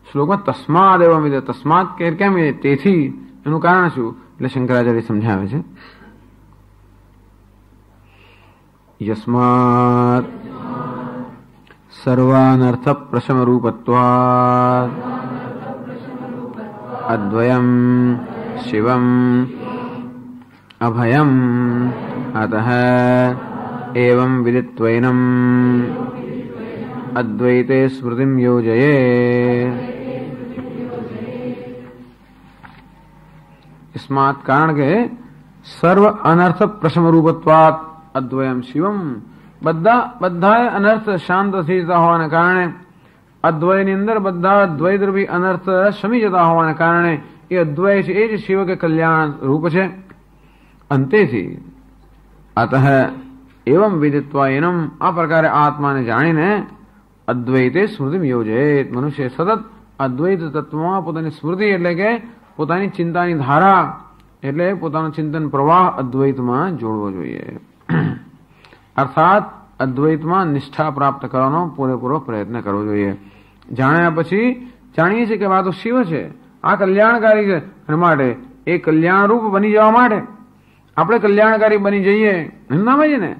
શ્લોકમાં તસ્માદ એવા વિધે, તસ્માદ કેમ તેથી એનું કારણ શું એટલે શંકરાચાર્ય સમજાવે છે. યસ્માત સર્વાનર્થ પ્રશમ રૂપત્વાદ અદ્વયમ શિવમ અભયમ અતઃ એવં વિદિત્વૈનમ અદ્વૈતે સ્મૃતિમ યોજયે. સ્માત કારણ કે સર્વ અનર્થ પ્રશમ રૂપત્વાત અદ્વયમ શિવમ, બધા અનર્થ શાંત થઈ જતા હોવાને કારણે, અદ્વયની અંદર બધા દ્વૈતરૂપી અનર્થ શમી જતા હોવાને કારણે એ અદ્વય છે, એ જ શિવ કે કલ્યાણ રૂપ છે. અંતેથી અતઃ એવમ વિદિત્વા એનમ, આ પ્રકારે આત્માને જાણીને અદ્વૈતે સ્મૃતિ યોજેત, મનુષ્ય સતત અદ્વૈત તત્વમાં પોતાની સ્મૃતિ એટલે કે પોતાની ચિંતાની ધારા એટલે પોતાનું ચિંતન પ્રવાહ અદ્વૈતમાં જોડવો જોઈએ. અર્થાત અદ્વૈતમાં નિષ્ઠા પ્રાપ્ત કરવાનો પૂરેપૂરો પ્રયત્ન કરવો જોઈએ. જાણ્યા પછી જાણીએ છીએ કે આ તો શિવ છે, આ કલ્યાણકારી છે, અને માટે એ કલ્યાણરૂપ બની જવા માટે આપણે કલ્યાણકારી બની જઈએ એમ નામ છે ને.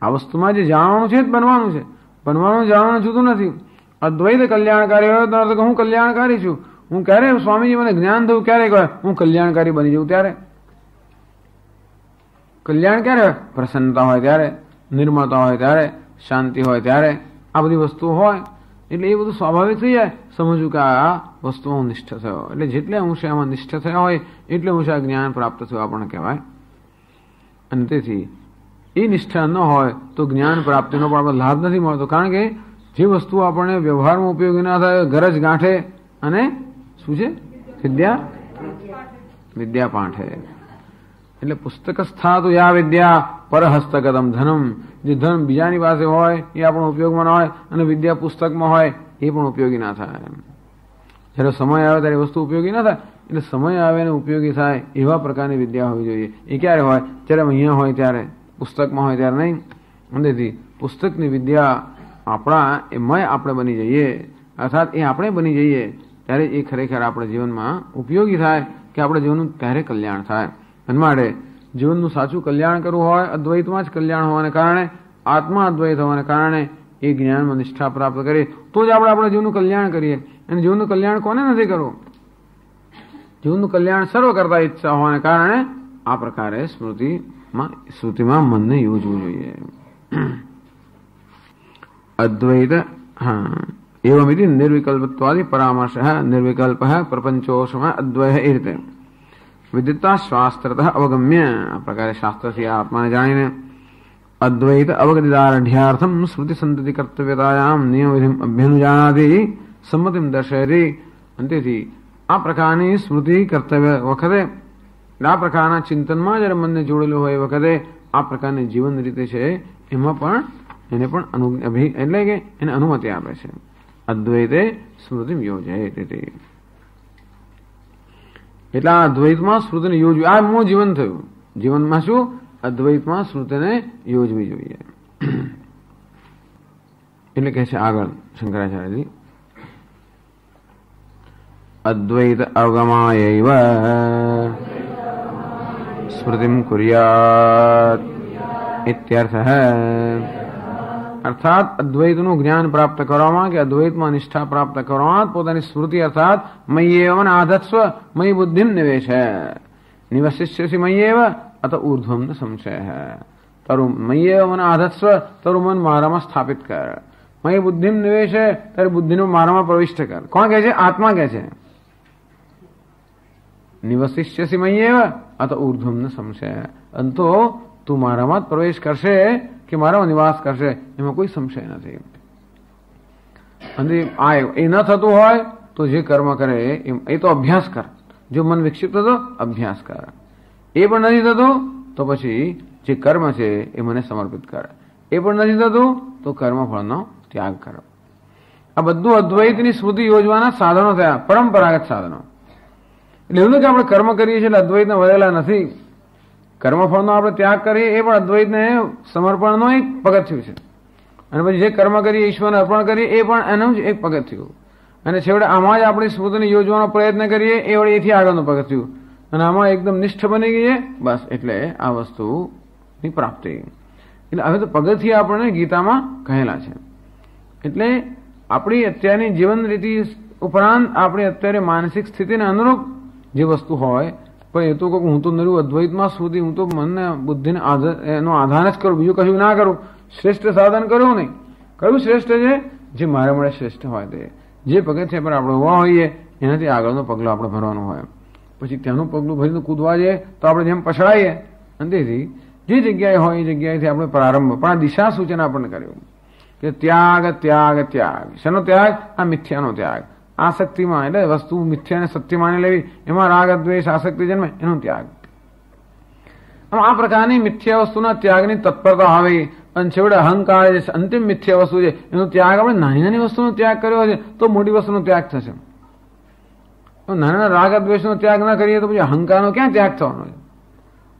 આ વસ્તુમાં જે જાણવાનું છે જ બનવાનું છે, બનવાનું જાણવાનું જુદું નથી. અદ્વૈત કલ્યાણકારી હોય તો હું કલ્યાણકારી છું. હું ક્યારે સ્વામીજી મને જ્ઞાન થયું ક્યારે કહે હું કલ્યાણકારી બની જઉં ત્યારે. કલ્યાણ ક્યારે હોય? પ્રસન્નતા હોય ત્યારે, નિર્મળતા હોય ત્યારે, શાંતિ હોય ત્યારે, આ બધી વસ્તુઓ હોય એટલે એ બધું સ્વાભાવિક થઈ જાય. સમજવું કે આ વસ્તુમાં નિષ્ઠ થયો એટલે જેટલે અંશે આમાં નિષ્ઠ થયા હોય એટલે અંશે આ જ્ઞાન પ્રાપ્ત થયું આપણને કહેવાય. અને તેથી એ નિષ્ઠા ન હોય તો જ્ઞાન પ્રાપ્તિનો પણ આપણે લાભ નથી મળતો. કારણ કે જે વસ્તુ આપણને વ્યવહારમાં ઉપયોગી ના થાય ગરજ ગાંઠે અને શું છે વિદ્યા પાઠે. એટલે પુસ્તક સ્થાતુ યા વિદ્યા પરહસ્તગતમ ધનમ, જે ધન બીજાની પાસે હોય એ આપણો ઉપયોગમાં ના હોય અને વિદ્યા પુસ્તકમાં હોય એ પણ ઉપયોગી ના થાય. જ્યારે સમય આવે ત્યારે વસ્તુ ઉપયોગી ના થાય. એટલે સમય આવે અને ઉપયોગી થાય એવા પ્રકારની વિદ્યા હોવી જોઈએ. એ ક્યારે હોય? જ્યારે અહીંયા હોય ત્યારે, પુસ્તકમાં હોય ત્યારે નહીં. તેથી પુસ્તકની વિદ્યા આપણા એમાંય આપણે બની જઈએ, અર્થાત એ આપણે બની જઈએ ત્યારે એ ખરેખર આપણા જીવનમાં ઉપયોગી થાય કે આપણા જીવનનું ત્યારે કલ્યાણ થાય. અને માટે જીવનનું સાચું કલ્યાણ કરવું હોય અદ્વૈતમાં જ કલ્યાણ હોવાને કારણે, આત્મા અદ્વૈત હોવાને કારણે એ જ્ઞાનમાં નિષ્ઠા પ્રાપ્ત કરીએ તો જ આપણે આપણા જીવનનું કલ્યાણ કરીએ. અને જીવનનું કલ્યાણ કોને નથી કરવું? જીવનનું કલ્યાણ સર્વ કરતા ઈચ્છા હોવાને કારણે આ પ્રકારે સ્મૃતિમાં મનને યોજવું જોઈએ. અદ્વૈત એવમિતિ નિર્વિકલ્પત્વાદિ પરામર્શ નિર્વિકલ્પ પ્રપંચોષમ અદ્વય એ રીતે વિદિતા શાસ્ત્રતઃ અવગમ્ય, આ પ્રકારે શાસ્ત્રથી આત્માને જાણીને અદ્વૈત અવગતિદારઢ્યાર્થમ સ્મૃતિ સંતતિ કર્તવ્યતાયામ નિયમવિધિમ અભ્યનુજાનાતિ સંમતિમ દર્શયતિ. તેથી આ પ્રકારની સ્મૃતિ કર્તવ્ય વખતે, આ પ્રકારના ચિંતનમાં જ્યારે મનને જોડેલું હોય એ વખતે આ પ્રકારની જીવન રીતે છે એમાં પણ એને પણ એટલે કે એને અનુમતિ આપે છે. અદ્વૈતે સ્મૃતિ યોજે. એટલે આ અદ્વૈતમાં સ્મૃતિને યોજવી, આ મૂળ જીવન થયું. જીવનમાં શું? અદ્વૈતમાં સ્મૃતિને યોજવી જોઈએ. એટલે કહે છે આગળ શંકરાચાર્યજી, અદ્વૈત અવગમાયૈવ સ્મૃતિમ કુર્યાત ઇત્યર્થઃ. અર્થાત અદ્વૈતનું જ્ઞાન પ્રાપ્ત કરવામાં કે અદ્વૈતમાં નિષ્ઠા પ્રાપ્ત કરવામાં પોતાની સ્મૃતિ અર્થાત મય્યેવ આધત્સ્વ મયી બુદ્ધિમ નિવેશ નિવસિષ્યસી મય્યેવ અત ઊર્ધ્વમ ન સંશય. તારું મય્યેવ આધત્સ્વ, તારું મન મારામાં સ્થાપિત કર. મયી બુદ્ધિમ નિવેશ, તારી બુદ્ધિનું મારામાં પ્રવિષ્ટ કર. કોણ કહે છે? આત્મા કહે છે. નિવસિષ્યસી મય્યેવ અત ઊર્ધ્વમ ન સંશય. અંતો તું મારામાં જ પ્રવેશ કરશે કે મારામાં નિવાસ કરશે એમાં કોઈ સંશય નથી. અને એ ન થતું હોય તો જે કર્મ કરે એ તો અભ્યાસ કર. જો મન વિક્ષિપ્ત થતો અભ્યાસ કર. એ પણ નથી થતું તો પછી જે કર્મ છે એ મને સમર્પિત કર. એ પણ નથી થતું તો કર્મફળનો ત્યાગ કરો. આ બધું અદ્વૈતની સ્મૃતિ યોજવાના સાધનો થયા, પરંપરાગત સાધનો. એટલે એવું કે આપણે કર્મ કરીએ છીએ એટલે અદ્વૈતને વળેલા નથી. કર્મફળનો આપણે ત્યાગ કરીએ એ પણ અદ્વૈતને સમર્પણનો એક પગથિયું છે. અને પછી જે કર્મ કરીએ ઈશ્વરને અર્પણ કરીએ એ પણ એનું જ એક પગથિયું. અને છેવટે આમાં જ આપણી સ્મૃતિને યોજવાનો પ્રયત્ન કરીએ એ વળી એથી આગળનું પગથિયું. અને આમાં એકદમ નિષ્ઠ બની ગઈએ બસ એટલે આ વસ્તુની પ્રાપ્તિ. એટલે હવે તો પગથિયા આપણને ગીતામાં કહેલા છે. એટલે આપણી અત્યારની જીવન રીતિ ઉપરાંત આપણી અત્યારે માનસિક સ્થિતિને અનુરૂપ જે વસ્તુ હોય, પણ એ તો કહું હું તો નરું અદ્વૈતમાં સુધી હું તો મનને બુદ્ધિને એનો આધાર જ કરું, બીજું કશું ના કરું. શ્રેષ્ઠ સાધન કર્યું નહીં. કયું શ્રેષ્ઠ છે? જે મારા મળે શ્રેષ્ઠ હોય તે. જે પગથિયા પર આપણે હોવા હોઈએ એનાથી આગળનો પગલો આપણે ભરવાનું હોય. પછી ત્યાંનું પગલું ભરીને કૂદવા જઈએ તો આપણે જેમ પછડાઈએ. અને તેથી જે જગ્યાએ હોય એ જગ્યાએથી આપણે પ્રારંભ, પણ આ દિશા સૂચન આપણને કર્યું કે ત્યાગ ત્યાગ ત્યાગ. શેનો ત્યાગ? આ મિથ્યાનો ત્યાગ. આસક્તિમાં એટલે વસ્તુ મિથ્યાને સત્ય માની લેવી, એમાં રાગ દ્વેષ આસક્તિ જન્મે એનો ત્યાગ. આ પ્રકારની મિથ્યા વસ્તુના ત્યાગની તત્પરતા આવે અને છેવટે અહંકાર જે અંતિમ મિથ્યા વસ્તુ છે એનો ત્યાગ આપણે નાની નાની વસ્તુનો ત્યાગ કર્યો છે તો મોટી વસ્તુનો ત્યાગ થશે. નાના રાગ દ્વેષનો ત્યાગ ના કરીએ તો પછી અહંકારનો ક્યાં ત્યાગ થવાનો છે?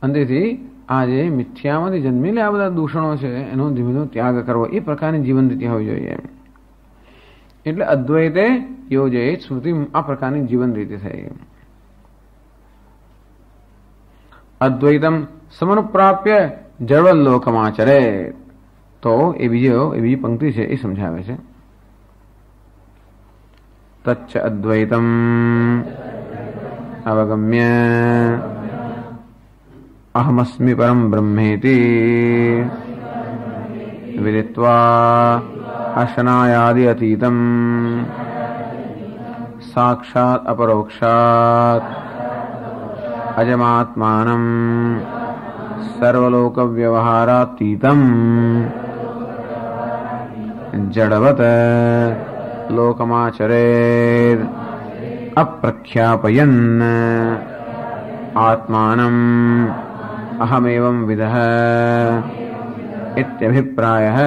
અંતેથી આ જે મિથ્યામાંથી જન્મેલા આ બધા દૂષણો છે એનો ધીમે ધીમે ત્યાગ કરવો એ પ્રકારની જીવન રીતિ હોવી જોઈએ. એટલે અદ્વૈતે યોજે સ્મૃતિ આ પ્રકારની જીવન રીતિ થઈ. અદ્વૈતમ સમનુપ્રાપ્ય જળવલ્લોકમાચરે. તો એ બીજી પંક્તિ છે એ સમજાવે છે. તચ્ચ અદ્વૈતમ અવગમ્ય અહમસ્મિ પરમ બ્રહ્મેતિ વિદિત્વા અશનાયાદિ અતીતમ સાક્ષાત અપરોક્ષાત અજમાત્માનમ સર્વલોક વ્યવહારાતીતમ જડવત લોકમાચરેદ અપ્રખ્યાપયન આત્માનમ અહમેવં વિદઃ ઇત્યભિપ્રાયઃ.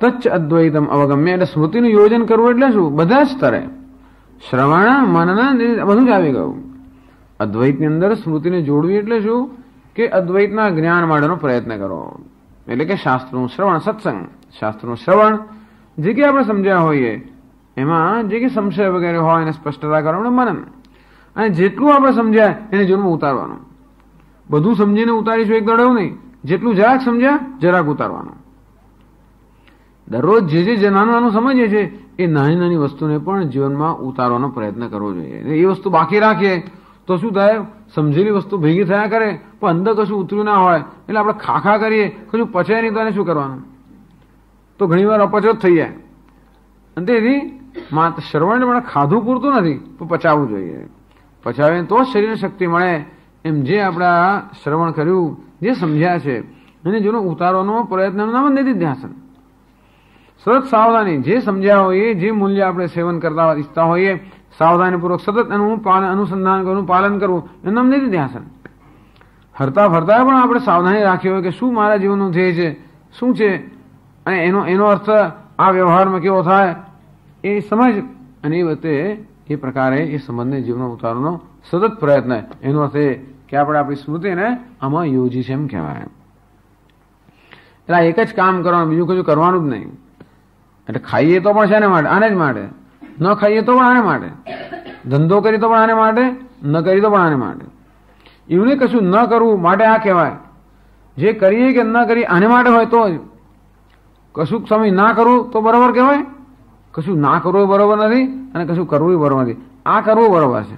તચ્ચ અદ્વૈતમ અવગમ્ય એટલે સ્મૃતિનું યોજન કરવું એટલે શું? બધા સ્તરે શ્રવણ મનન બધું જ આવી ગયું. અદ્વૈતની અંદર સ્મૃતિને જોડવી એટલે શું? કે અદ્વૈતના જ્ઞાન માટેનો પ્રયત્ન કરો. એટલે કે શાસ્ત્રનું શ્રવણ, સત્સંગ, શાસ્ત્રનું શ્રવણ, જે કે આપણે સમજ્યા હોઈએ એમાં જે કે સંશય વગેરે હોય એને સ્પષ્ટતા કરવાનું મનન, અને જેટલું આપણે સમજ્યા એને જીવનમાં ઉતારવાનું. બધું સમજીને ઉતારીશું એક દડો નહીં, જેટલું જરાક સમજ્યા જરાક ઉતારવાનું. દરરોજ જે નાનું સમજીએ છીએ એ નાની નાની વસ્તુને પણ જીવનમાં ઉતારવાનો પ્રયત્ન કરવો જોઈએ. એ વસ્તુ બાકી રાખીએ તો શું થાય? સમજેલી વસ્તુ ભેગી થયા કરે પણ અંદર કશું ઉતર્યું ના હોય એટલે આપણે ખાખા કરીએ, કશું પચે નહીં તો એને શું કરવાનું? તો ઘણી વાર અપચો જ થઈ જાય. અને તેથી માત્ર શ્રવણ પણ ખાધું પૂરતું નથી તો પચાવવું જોઈએ. પચાવીને તો શરીરને શક્તિ મળે. એમ જે આપણા શ્રવણ કર્યું, જે સમજ્યા છે એને જેનો ઉતારવાનો પ્રયત્ન નામ નિધિધ્યાસન. સતત સાવધાની, જે સમજ્યા હોઈએ, જે મૂલ્ય આપણે સેવન કરતા ઈચ્છતા હોઈએ, સાવધાનીપૂર્વક સતત એનું અનુસંધાન કરવું, પાલન કરવું, એનું નામ નિધિધ્યાસન. હરતા ફરતા પણ આપણે સાવધાની રાખી હોય કે શું મારા જીવનનું ધ્યેય છે, શું છે, અને એનો અર્થ આ વ્યવહારમાં કેવો થાય એ સમજ, અને એ વખતે એ પ્રકારે એ સંબંધને જીવનમાં ઉતારવાનો સતત પ્રયત્ન. એનો અર્થ એ કે આપણે આપણી સ્મૃતિને આમાં યોજી છે એમ કહેવાય. એટલે એક જ કામ કરવાનું, બીજું કશું કરવાનું જ નહીં. એટલે ખાઈએ તો પણ શેને માટે? આને જ માટે. ન ખાઈએ તો પણ આને માટે. ધંધો કરી તો પણ આને માટે, ન કરી તો પણ આને માટે. એવું કશું ન કરવું માટે આ કહેવાય. જે કરીએ કે ન કરીએ આને માટે હોય તો જ. કશું સમય ના કરવું તો બરાબર કહેવાય, કશું ના કરવું બરાબર નથી, અને કશું કરવું બરાબર નથી. આ કરવું બરાબર છે.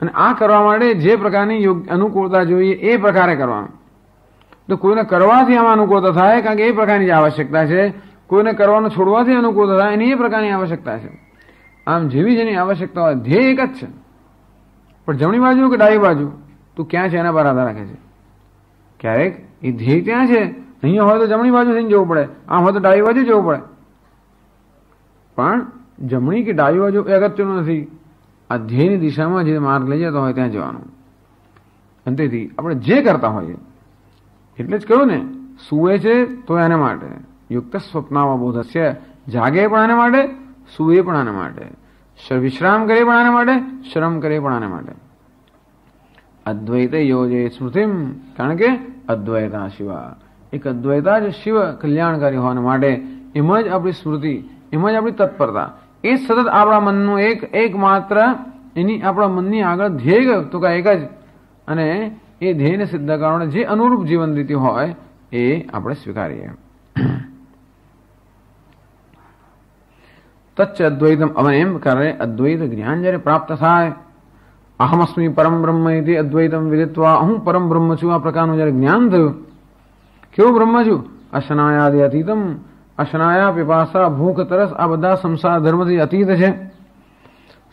અને આ કરવા માટે જે પ્રકારની અનુકૂળતા જોઈએ એ પ્રકારે કરવાનું. તો કોઈને કરવાથી આમાં અનુકૂળતા થાય, કારણ કે એ પ્રકારની જ આવશ્યકતા છે. કોઈને કરવાનું છોડવાથી અનુકૂળતા થાય એની એ પ્રકારની આવશ્યકતા છે. આમ જેવી જેની આવશ્યકતા હોય, ધ્યેય એક જ છે. પણ જમણી બાજુ કે ડાબી બાજુ તું ક્યાં છે એના પર આધાર રાખે છે. ક્યારેક એ ધ્યેય ત્યાં છે, અહીંયા હોય તો જમણી બાજુ થઈને જવું પડે, આમ હોય તો ડાબી બાજુ જવું પડે. પણ જમણી કે ડાબી બાજુ એ અગત્યનું નથી. આ ધ્યેયની દિશામાં જે માર્ગ લઈ જતો હોય ત્યાં જવાનું. અને તેથી આપણે જે કરતા હોઈએ, એટલે જ કહ્યું ને, સુવે છે તો એને માટે, યુક્ત સ્વપ્નાવબોધ છે, જાગે પણ આને માટે, સુવે પણ આને માટે, વિશ્રામ કરે પણ આને માટે, શ્રમ કરે પણ આને માટે. અદ્વૈતે યોજે સ્મૃતિમ, કારણ કે અદ્વૈતા શિવા, એક અદ્વૈતા જ શિવ કલ્યાણકારી હોવાને માટે એમાં જ આપણી સ્મૃતિ, એમાં જ આપણી તત્પરતા, એ સતત આપણા મનનું એકમાત્ર એની આપણા મનની આગળ ધ્યેય તો કાંઈ એક જ, અને એ ધ્યેયને સિદ્ધ કરવા જે અનુરૂપ જીવન રીતિ હોય એ આપણે સ્વીકારીએ. તચ્ચ અદ્વૈતમ, હવે એમ કરે અદ્વૈત જ્ઞાન જયારે પ્રાપ્ત થાય, અહમસ્મી પરમ બ્રહ્મ ઇતિ અદ્વૈતમ વિદિત્વા, હું પરમ બ્રહ્મ છું આ પ્રકારનું જયારે જ્ઞાન થયું. કેવું બ્રહ્મ છું? અશનાયાદિ અતીતમ, અશનાયા, પીપાસા, ભૂખ, તરસ આ બધા સંસાર ધર્મથી અતીત છે.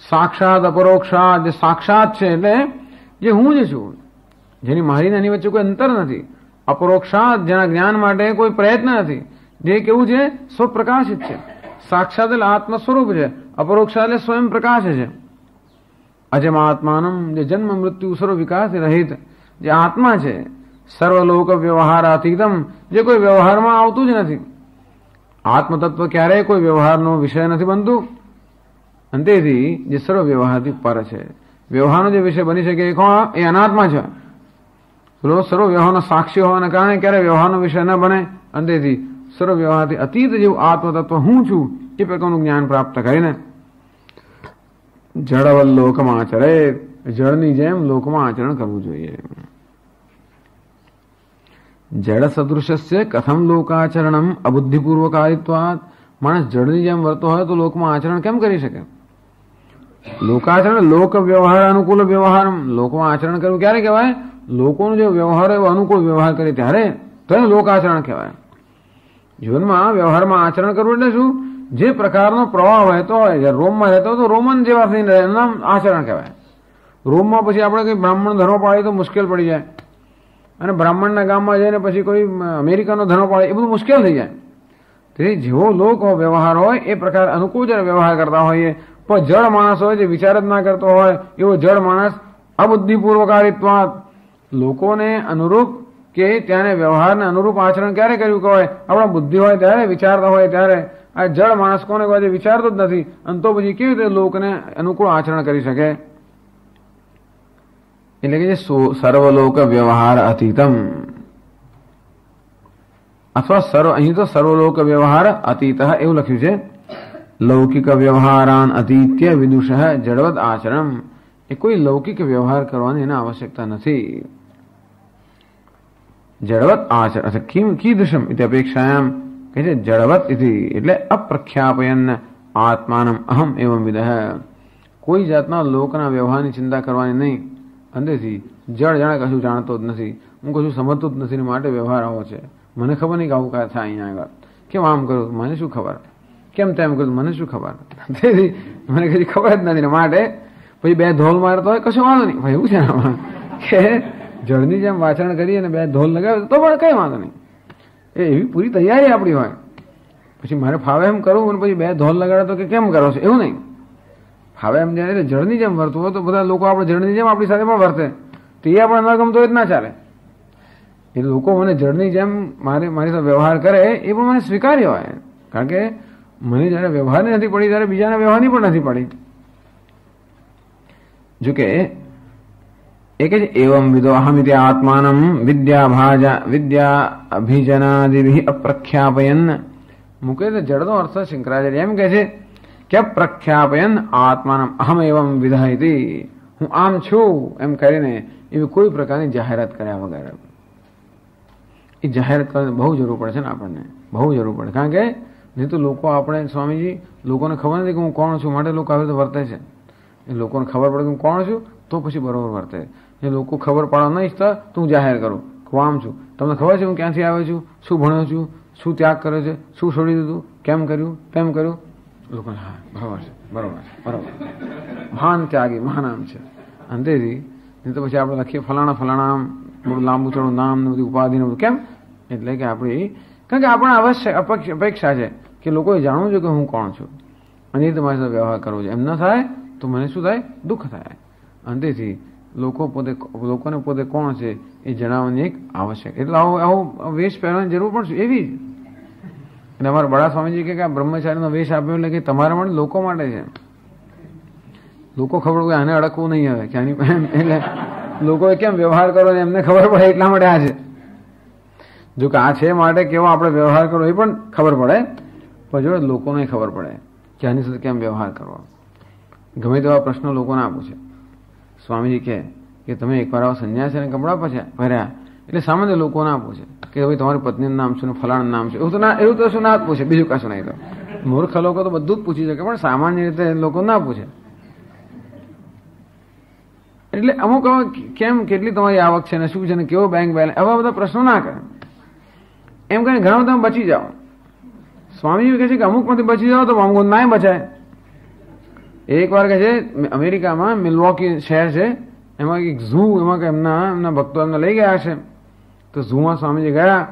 સાક્ષાત અપરોક્ષાત, જે સાક્ષાત છે એટલે જે હું જ છું, જેની મારી એની વચ્ચે કોઈ અંતર નથી. અપરોક્ષાત, જેના જ્ઞાન માટે કોઈ પ્રયત્ન નથી, જે કેવું છે? સ્વપ્રકાશિત છે. સાક્ષાત એટલે આત્મ સ્વરૂપ છે, અપરોક્ષાત એટલે સ્વયં પ્રકાશ છે. અજમાત્માનમ, જે જન્મ મૃત્યુ સર્વ વિકાસ રહિત જે આત્મા છે, સર્વલોક વ્યવહાર અતીતમ, જે કોઈ વ્યવહારમાં આવતું જ નથી. આત્મતત્વ ક્યારેય કોઈ વ્યવહારનો વિષય નથી બનતું, અને તેથી જે સર્વ વ્યવહારથી પર છે. વ્યવહારનો જે વિષય બની શકે એ કોણ? એ અનાત્મા છે. સર્વ વ્યવહારનો સાક્ષી હોવાના કારણે ક્યારે વ્યવહારનો વિષય ન બને, અને તેથી સર્વ વ્યવહારથી અતીત જેવું આત્મતત્વ હું છું એ પ્રકારનું જ્ઞાન પ્રાપ્ત કરીને જળવલ લોકમાં આચરે, જળની જેમ લોકમાં આચરણ કરવું જોઈએ. જળ સદૃશ્ય કથમ લોકાચરણમ અબુદ્ધિપૂર્વકારિત્વાત, માણસ જળની જેમ વર્તો હોય તો લોકમાં આચરણ કેમ કરી શકે? લોકાચરણ લોક વ્યવહાર અનુકૂળ વ્યવહાર, લોકમાં આચરણ કરવું ક્યારે કહેવાય? લોકોનો જે વ્યવહાર એવો અનુકૂળ વ્યવહાર કરે ત્યારે તો એને લોકાચરણ કહેવાય. જીવનમાં વ્યવહારમાં આચરણ કરવું એટલે શું? જે પ્રકારનો પ્રવાહ વહેતો હોય, રોમમાં રહેતો હોય તો રોમન જેવા થઈને રહે, એનું નામ આચરણ કહેવાય. રોમમાં પછી આપણે કંઈ બ્રાહ્મણ ધર્મ પાડીએ તો મુશ્કેલ પડી જાય, અને બ્રાહ્મણના ગામમાં જઈને પછી કોઈ અમેરિકાનો ધર્મ પાડે એ બધું મુશ્કેલ થઈ જાય. તેથી જેવો લોક વ્યવહાર હોય એ પ્રકાર અનુકૂળ જ્યારે વ્યવહાર કરતા હોઈએ, પણ જળ માણસ હોય જે વિચાર જ ના કરતો હોય એવો જળ માણસ અબુદ્ધિપૂર્વકારિત્વાત, લોકોને અનુરૂપ કે ત્યારે વ્યવહારને અનુરૂપ આચરણ ક્યારે કર્યું કહેવાય? આપણા બુદ્ધિ હોય ત્યારે, વિચારતા હોય ત્યારે. આ જળ માણસ કોને કહે? વિચારતો જ નથી, અને તો પછી કેવી રીતે લોકને અનુકૂળ આચરણ કરી શકે? એટલે કે જે સર્વલોક વ્યવહાર અતીતમ, અથવા અહીં તો સર્વલોક વ્યવહાર અતીત એવું લખ્યું છે. લૌકિક વ્યવહારાન અતીત્ય વિદુષ જડવદ આચરણ, એ કોઈ લૌકિક વ્યવહાર કરવાની એને આવશ્યકતા નથી. જડવત આચરણ કીદૃશમ ઇતિ અપેક્ષાયામ, કહે છે જડવત ઇતિ એટલે અપ્રખ્યાપયન આત્માનમ અહમ એવં વિદઃ, કોઈ જાતના લોકના વ્યવહારની ચિંતા કરવાની નહીં. અંદરથી જળ જાણે કશું જાણતો જ નથી, હું કશું સમજતો જ નથી, માટે વ્યવહાર આવો છે. મને ખબર નહીં કે આવું કાંઈ થાય અહીંયા આગળ, કેમ આમ કરું મને શું ખબર, કેમ તેમ કરું મને શું ખબર, તેથી મને કદી ખબર જ નથી. માટે પછી બે ધોલ મારતો હોય કશું વાંધો નહીં ભાઈ, એવું છે આમાં કે જળની જેમ વાચરણ કરી અને બે ધોલ લગાવે તો પણ કઈ વાંધો નહીં, એ એવી પૂરી તૈયારી આપણી હોય. પછી મારે ફાવે એમ કરવું અને પછી બે ધોલ લગાડે તો કે કેમ કરો છો, એવું નહીં. ફાવે એમ જ્યારે જળની જેમ વર્તવું હોય તો બધા લોકો આપણે જળની જેમ આપણી સાથે પણ વર્તે, તો એ આપણે ન ગમતો હોય જ ના ચાલે. એ લોકો મને જળની જેમ મારી સાથે વ્યવહાર કરે એ પણ મને સ્વીકાર્ય હોય, કારણ કે મને જ્યારે વ્યવહારની નથી પડી ત્યારે બીજાના વ્યવહારની પણ નથી પડી. જોકે એ કહે છે એવમ વિદો અહમિતિ આત્માનમ વિદ્યા અભિજનાદિભિ અપ્રખ્યાપયન, મૂકે તો જળનો અર્થ શંકરાચાર્ય એમ કહે છે કે અપ્રખ્યાપયન આત્માનમ અહમ એવમ વિધાયતિ, હું આમ છું એમ કરીને એવી કોઈ પ્રકારની જાહેરાત કર્યા વગર. એ જાહેરાત કરવાની બહુ જરૂર પડે છે ને આપણને, બહુ જરૂર પડે. કારણ કે નહીં તો લોકો આપણે સ્વામીજી લોકોને ખબર નથી કે હું કોણ છું, માટે લોકો આવી રીતે વર્તે છે. એ લોકોને ખબર પડે કે હું કોણ છું તો પછી બરોબર વર્તે. એ લોકો ખબર પાડવા નહીં ઈચ્છતા તો હું જાહેર કરું હું આમ છું. તમને ખબર છે હું ક્યાંથી આવ્યો છું, શું ભણ્યો છું, શું ત્યાગ કર્યો છે, શું છોડી દીધું, કેમ કર્યું, તેમ કર્યું. લોકોને હા બરાબર છે, બરાબર છે, બરાબર, મહાન ત્યાગી મહાન આમ છે. અંતેથી નહીં તો પછી આપણે લખીએ ફલાણા ફલાણા આમ બહુ લાંબુ ચડું નામ ને બધી ઉપાધિ ને બધું. કેમ? એટલે કે આપણી, કારણ કે આપણે આવશ્યક અપેક્ષા છે કે લોકોએ જાણવું જોઈએ કે હું કોણ છું, અને એ તમારી સાથે વ્યવહાર કરવો છે. એમ ન થાય તો મને શું થાય? દુઃખ થાય. અંતેથી લોકોને પોતે કોણ છે એ જણાવવાની એક આવશ્યક, એટલે આવો વેશ પહેરવાની જરૂર પણ છે એવી જ. અને અમારા બડા સ્વામીજી કે આ બ્રહ્મચારીનો વેશ આપ્યો એટલે કે તમારા માટે લોકો માટે છે. લોકો ખબર પડે આને અડકવું નહીં આવે કે આની, એટલે લોકોએ કેમ વ્યવહાર કરો એમને ખબર પડે એટલા માટે આ છે. જો કે આ છે માટે કેવો આપણે વ્યવહાર કરવો એ પણ ખબર પડે, પણ જો લોકોને ખબર પડે કે આની સાથે કેમ વ્યવહાર કરવો. ગમે તેવા પ્રશ્નો લોકોને આપું છે. સ્વામીજી કહે કે તમે એકવાર આવા સંન્યાસી અને કપડાં પહેર્યા એટલે સામાન્ય લોકોને આપું છે કે ભાઈ તમારી પત્નીનું નામ શું, ફલાણું નામ છે, એવું તો શું ના જ પૂછે, બીજું કશું નહીં. તો મૂર્ખ લોકો તો બધું જ પૂછી શકે, પણ સામાન્ય રીતે લોકો ના પૂછે. એટલે અમુક કેમ કેટલી તમારી આવક છે ને શું છે ને કેવો બેંક બેલેન્સ, આવા બધા પ્રશ્નો ના કરે. એમ કહીને ઘણા બધા બચી જાઓ. સ્વામીજી કહે છે કે અમુકમાંથી બચી જાઓ તો અમુક ના બચાય. એક વાર કહે છે અમેરિકામાં મિલ્વોકી શહેર છે, એમાં એક ઝૂ, એમાં કે એમના ભક્તો એમને લઈ ગયા હશે. તો ઝૂમાં સ્વામીજી ગયા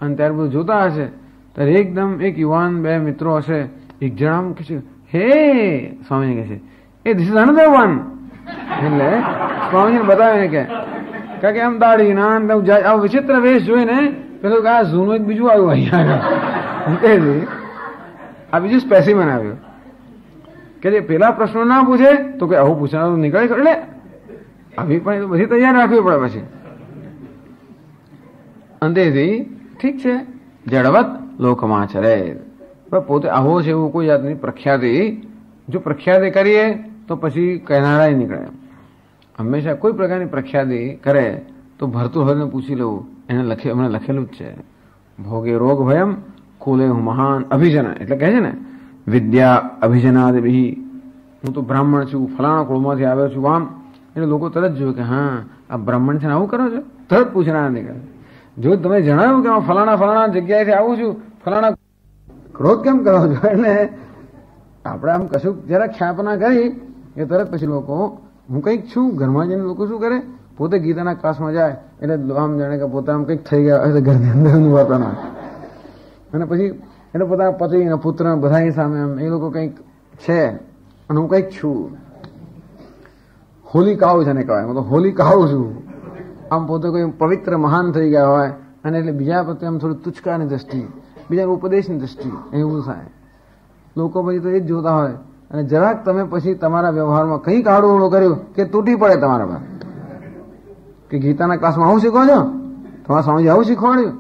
અને ત્યારે બધું જોતા હશે, ત્યારે એકદમ એક યુવાન બે મિત્રો હશે, એક જણા કહે છે હે સ્વામીજી કહે છે એ ધીસ ઇઝ અનધર વન. એટલે સ્વામીજીને બતાવીને કે આમ દાઢી ના વિચિત્ર વેશ જોઈને પેલું આ જૂનું એક બીજું આવ્યું અહીંયા આ બીજું સ્પેસિમેન આવ્યું કે જે પેલા પ્રશ્નો ના પૂછે તો કે આવું પૂછવાનું નીકળે એટલે આવી પણ બધી તૈયાર રાખવી પડે પછી અંતેથી ઠીક છે જડવત લોકમાં ચરે પોતે આવો છે એવું કોઈ જાતની પ્રખ્યાતિ જો પ્રખ્યાતિ કરીએ તો પછી કહેનારા નીકળે હંમેશા કોઈ પ્રકારની પ્રખ્યાતિ કરે તો ભરતું હરને પૂછી લેવું એને હમણાં લખેલું જ છે ભોગે રોગ ભયમ કુલે હું મહાન અભિજન એટલે કહે છે ને વિદ્યા અભિજનાદિ હું તો બ્રાહ્મણ છું ફલાણા કુળમાંથી આવ્યો છું આમ એટલે લોકો તરત જોયું કે હા આ બ્રાહ્મણ છે ને આવું કરો છો તરત પૂછનારા નીકળે જો તમે જણાવ્યું કે હું ફલાણા જગ્યાએથી આવું છું ફલાણા ક્રોધ કેમ કરો છો એટલે આપણે આમ કશું જરા ખ્યાપના કરી એ તરત પછી લોકો હું કંઈક છું ઘરમાં જઈને લોકો શું કરે પોતે ગીતાના ક્લાસમાં જાય એટલે આમ જાણે કે પોતા આમ કંઈક થઈ ગયા એટલે ઘરની અંદર વાતાના અને પછી એટલે પોતાના પતિ પુત્ર બધાની સામે આમ એ લોકો કંઈક છે અને હું કંઈક છું હોલી કાવ છે ને કહેવાય હું તો હોલી કાવ છું આમ પોતે કોઈ પવિત્ર મહાન થઈ ગયા હોય અને એટલે બીજા પ્રત્યે આમ થોડું તુચકાની દ્રષ્ટિ બીજા ઉપદેશની દ્રષ્ટિ એવું થાય લોકો પછી તો એ જ જોતા હોય અને જરાક તમે પછી તમારા વ્યવહારમાં કંઈક આડું કર્યું કે તૂટી પડે તમારા પર કે ગીતાના ક્લાસમાં આવું શીખો છો તમારા સ્વામીજી આવું શીખવાડ્યું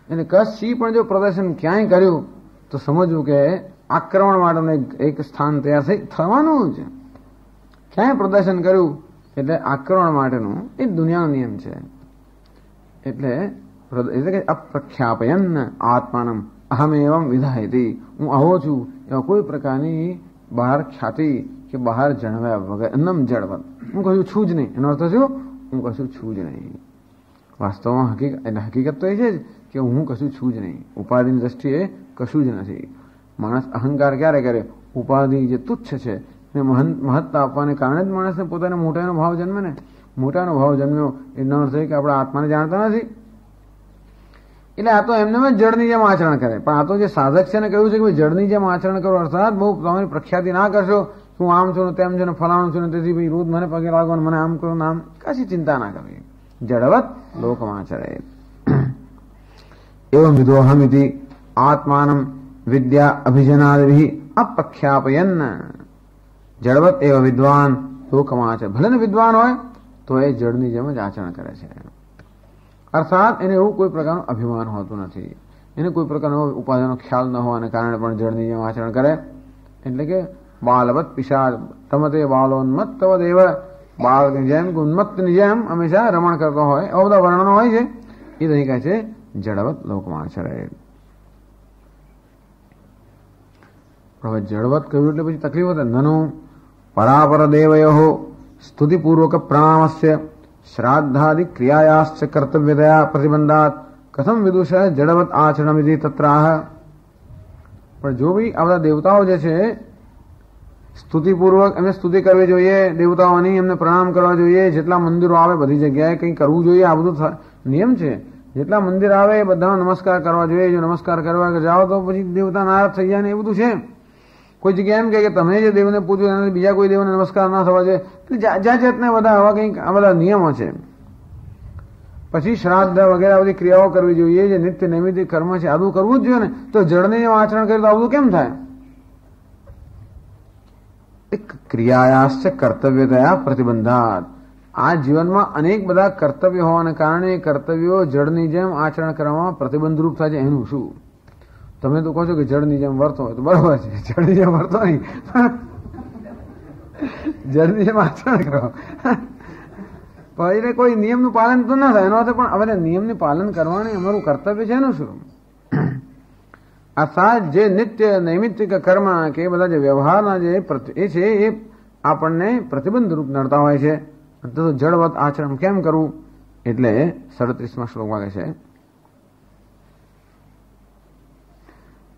એટલે કશી પણ જો પ્રદર્શન ક્યાંય કર્યું તો સમજવું કે આક્રમણ માટેનું એક સ્થાન તૈયાર થવાનું છે ક્યાંય પ્રદર્શન કર્યું એટલે આક્રમણ માટેનું એ દુનિયાનો નિયમ છે એટલે કે અપ્રખ્યાપયન આત્માનમ અહમ એવમ વિધાયતી હું આવો છું એવા કોઈ પ્રકારની બહાર ખ્યાતિ કે બહાર જણાવ્યા વગર નમ જળવત હું કશું છું જ નહીં એનો અર્થ શું હું કશું છું જ નહીં વાસ્તવમાં હકીકત તો એ છે જ કે હું કશું છું જ નહીં ઉપાધિની દ્રષ્ટિએ કશું જ નથી માણસ અહંકાર ક્યારે કરે ઉપાધિ જે તુચ્છ છે ને મહત્તા આપવાને કારણે જ માણસને પોતાને મોટાનો ભાવ જન્મે ને મોટાનો ભાવ જન્મ્યો એનો અર્થ એ કે આપણે આત્માને જાણતા નથી એટલે આ તો એમને જળની જેમ આચરણ કરે પણ આ તો જે સાધક છે ને કહ્યું છે કે જળની જેમ આચરણ કરો અર્થાત બહુ તમારી પ્રખ્યાતિ ના કરશો હું આમ છું ને તેમ છું ને ફલાણું છું ને તેથી ભાઈ રોજ મને પગે લાગો મને આમ કરો આમ કશી ચિંતા ના કરવી જડવત લોકમાચરે એવં વિદોહમિતિ આત્માનમ વિદ્યા અભિજનાદિ અપ્રખ્યાપયન જડવત એવ વિદ્વાન લોકમાચર ભલે ને વિદ્વાન હોય તો એ જળની જેમ જ આચરણ કરે છે અર્થાત એને એવું કોઈ પ્રકારનું અભિમાન હોતું નથી એને કોઈ પ્રકારનો ઉપાધિનો ખ્યાલ ન હોવાને કારણે પણ જળની જેમ આચરણ કરે એટલે કે બાલવત પિશાચ રમતે બાલોન્મત્ત તવદેવ બાળકની જેમ ઉન્મત્તની જેમ હંમેશા રમણ કરતો હોય એવા બધા વર્ણનો હોય છે એ અહીં કહે છે જડવત લોકમાચરે હવે જડવત કહ્યું એટલે પછી તકલીફ હતી નનુ પરાપર દેવયો સ્તુતિપૂર્વક પ્રણામસ્ય શ્રાદ્ધાદિ ક્રિયાયાશ્ચ કર્તવ્યતયા પ્રતિબંધાત કથમ વિદુષ જડવત આચરણમિતિ તત્રાહ પણ જો ભાઈ આ બધા દેવતાઓ જે છે સ્તુતિપૂર્વક એમને સ્તુતિ કરવી જોઈએ દેવતાઓની એમને પ્રણામ કરવા જોઈએ જેટલા મંદિરો આવે બધી જગ્યાએ કંઈ કરવું જોઈએ આ બધું નિયમ છે જેટલા મંદિર આવે એ બધાનો નમસ્કાર કરવા જોઈએ જો નમસ્કાર કરવા જાઓ તો પછી દેવતા નારાજ થઈ જાય ને એ બધું છે કોઈ જગ્યાએ એમ કે તમે જે દેવને પૂછ્યું એનાથી બીજા કોઈ દેવને નમસ્કાર ના થવા જોઈએ જાત જાતના બધા આવા કંઈક આ બધા નિયમો છે પછી શ્રાદ્ધ વગેરે બધી ક્રિયાઓ કરવી જોઈએ જે નિત્ય નૈમિત્તિક કર્મ છે આ બધું કરવું જ જોઈએ ને તો જળને જેમ આચરણ કરીએ તો આ બધું કેમ થાય ક્રિયાયાશ્ચ કર્તવ્યતયા પ્રતિબંધાત આ જીવનમાં અનેક બધા કર્તવ્ય હોવાને કારણે કર્તવ્યો જળની જેમ આચરણ કરવામાં પ્રતિબંધરૂપ થાય છે એનું શું તમે તો કહો છો કે જળની જેમ વર્તો હોય તો બરોબર છે જળની જેમ વર્તો નહીં જળની જેમ આચરણ કરો એટલે કોઈ નિયમનું પાલન તો ના થાય એનો અર્થ પણ હવે નિયમનું પાલન કરવાનું અમારું કર્તવ્ય છે એનું શું અર્થાત જે નિત્ય નૈમિત્તિક કર્મ કે બધા જે વ્યવહારના જે એ છે એ આપણને પ્રતિબંધ રૂપ નડતા હોય છે તો જળવત આચરણ કેમ કરવું એટલે 37મા શ્લોકમાં કહે છે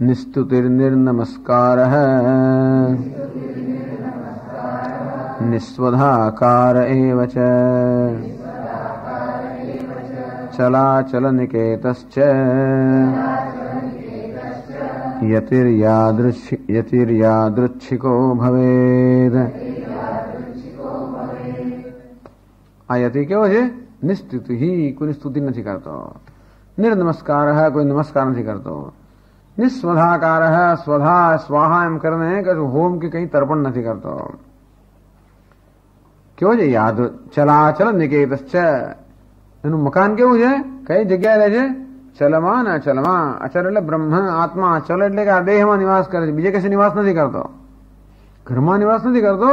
નિસ્તુતિર્નિર્નમસ્કાર નિસ્વધાકાર એવ ચ ચલાચલ નિકેતશ્ચ યતિર્યાદૃચ્છિકો ભવેદ આ યતિ કેવો છે? નિસ્તુતિ, કોઈની સ્તુતિ નથી કરતો. નિર્નમસ્કાર, કોઈ નમસ્કાર નથી કરતો. નિસ્વધાકાર, સ્વધા સ્વાહા એમ કરીને કશું હોમ કે કઈ તર્પણ નથી કરતો. કેવો છે? યાદ ચલાચલ નિકેતશ્ચ, એનું મકાન કેવું છે? કઈ જગ્યાએ રહે છે? ચલમાં ને અચલમાં. અચલ એટલે બ્રહ્મ આત્મા, ચલ એટલે કે આ દેહમાં નિવાસ કરે છે, બીજે કશે નિવાસ નથી કરતો. ઘરમાં નિવાસ નથી કરતો,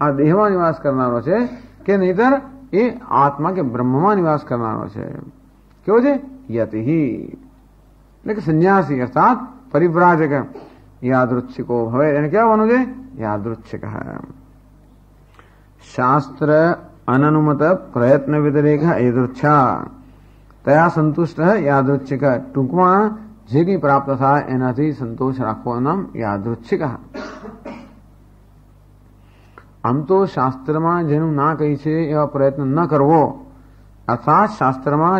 આ દેહમાં નિવાસ કરનારો છે, કે નહીતર એ આત્મા કે બ્રહ્મમાં નિવાસ કરનારો છે. કેવો છે? યતિ, એટલે કે સંન્યાસી અર્થાત પરિવ્રાજક. યાદૃચ્છિકો, હવે એને કહેવાનું છે? યાદૃચ્છિક. શાસ્ત્ર અનનુમત પ્રયત્ન વ્યતિરેક યદૃચ્છા તયા સંતુષ્ટ યાદૃચ્છિક. ટૂંકમાં જે કંઈ પ્રાપ્ત થાય એનાથી સંતોષ રાખવાનું નામ યાદૃચ્છિક. આમ તો શાસ્ત્રમાં જેનું ના કહી છે એવા પ્રયત્ન ન કરવો, અર્થાત શાસ્ત્રમાં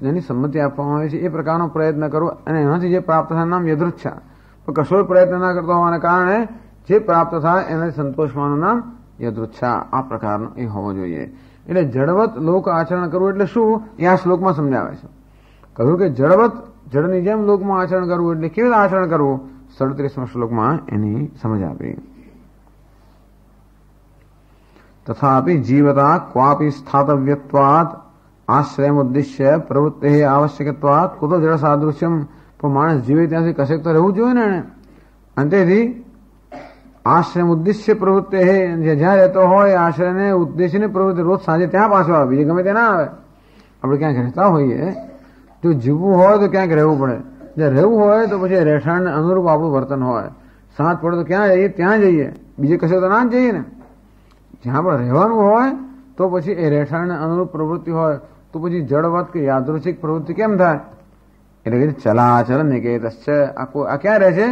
જેની સંમતિ આપવામાં આવે છે એ પ્રકારનો પ્રયત્ન કરવો, અને એનાથી જે પ્રાપ્ત થાય નામ યદૃચ્છા. પણ કશો પ્રયત્ન ન કરતો હોવાને કારણે જે પ્રાપ્ત થાય એનાથી સંતોષ માનું નામ યદૃચ્છા. આ પ્રકારનો એ હોવો જોઈએ. એટલે જડવત લોક આચરણ કરવું એટલે શું એ આ શ્લોકમાં સમજાવે છે. કહ્યું કે જડની જેમ લોકમાં આચરણ કરવું એટલે કેવી રીતે આચરણ કરવું, 37મા શ્લોકમાં એની સમજ આપી. તથાપિ જીવતા ક્વાપી સ્થાતવ્યત્વાત આશ્રયમુદ્દિશ્ય પ્રવૃત્તિ આવશ્યકત્વાત કુતો જળ સાદૃશ્યમ. પણ માણસ જીવે ત્યાંથી કશેક તો રહેવું જોઈએ ને એને. અંતેથી આશ્રય ઉદ્દેશ્ય પ્રવૃત્તિ જ્યાં રહેતો હોય આશ્રયને ઉદ્દેશીને પ્રવૃત્તિ રોજ સાંજે ત્યાં પાછો આવે, બીજે ગમે ત્યાં ના આવે. આપણે ક્યાંક રહેતા હોઈએ, જો જીવવું હોય તો ક્યાંક રહેવું પડે. જ્યાં રહેવું હોય તો પછી રહેઠાણને અનુરૂપ આપણું વર્તન હોય. સાંજ પડે તો ક્યાં જઈએ? ત્યાં જઈએ, બીજે કશે તો ના જ જઈએ ને. જ્યાં પણ રહેવાનું હોય તો પછી એ રહેઠાણને અનુરૂપ પ્રવૃત્તિ હોય તો પછી જળવત કે યાદૃચ્છિક પ્રવૃત્તિ કેમ થાય? એટલે કે ચલાચલ નિકેતશ્ચ. આ ક્યાં રહે છે?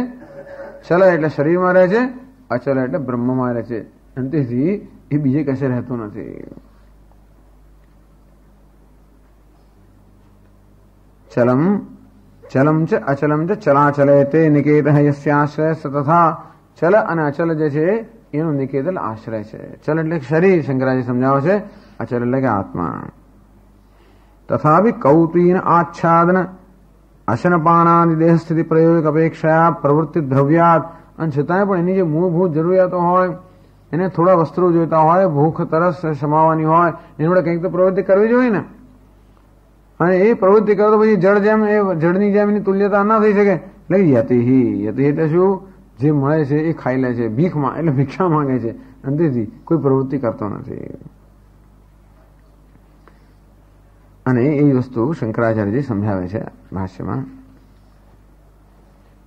ચલ એટલે શરીરમાં રહે છે, અચલ એટલે બ્રહ્મમાં રહે છે. અંતેથી એ બીજે કશે રહેતું નથી. ચલમ ચ અચલમ ચ ચલાચલે તે નિકેત યસ્યાશ્રય તથા ચલ અને અચલ જે છે એનું નિકેત એટલે આશ્રય છે. ચલ એટલે શરીર, શંકરાજી સમજાવે છે. અચલ એટલે કે આત્મા. તથાપિ કૌતુન આચ્છાદન અશનપાણાદિ દેહ સ્થિતિ પ્રયોગ અપેક્ષા પ્રવૃત્તિ દ્રવ્યાત. અને છતાંય પણ એની જે મૂળભૂત જરૂરિયાતો હોય, એને થોડા વસ્ત્રો જોઈતા હોય, ભૂખ તરસ સમાવવાની હોય, એની વડે કંઈક તો પ્રવૃત્તિ કરવી જોઈએ ને. અને એ પ્રવૃત્તિ કરો તો પછી જળની જેમ એની તુલ્યતા ના થઈ શકે. એટલે યતિ એટલે શું? જે મળે છે એ ખાઈ લે છે, ભીખમાં એટલે ભિક્ષા માંગે છે. અંતેથી કોઈ પ્રવૃત્તિ કરતો નથી. અને એ વસ્તુ શંકરાચાર્યજી સમજાવે છે ભાષ્યમાં.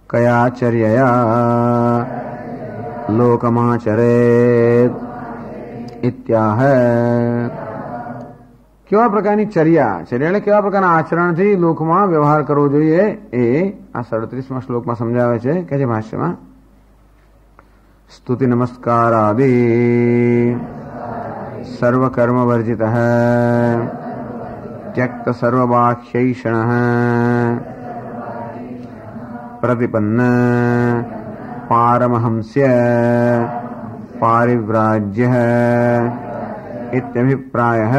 કયા ચર્યયા લોકમાચરેત ઇત્યાહ. કેવા પ્રકારની ચર્યા એટલે કેવા પ્રકારના આચરણથી લોકમાં વ્યવહાર કરવો જોઈએ એ આ 37મા શ્લોકમાં સમજાવે છે. કે છે ભાષ્યમાં સ્તુતિ નમસ્કારાદિ સર્વકર્મ વર્જિત त्यक्त सर्वबाह्यैषण प्रतिपन्न पारमहंस्य पारिव्राज्य इत्यभिप्रायः.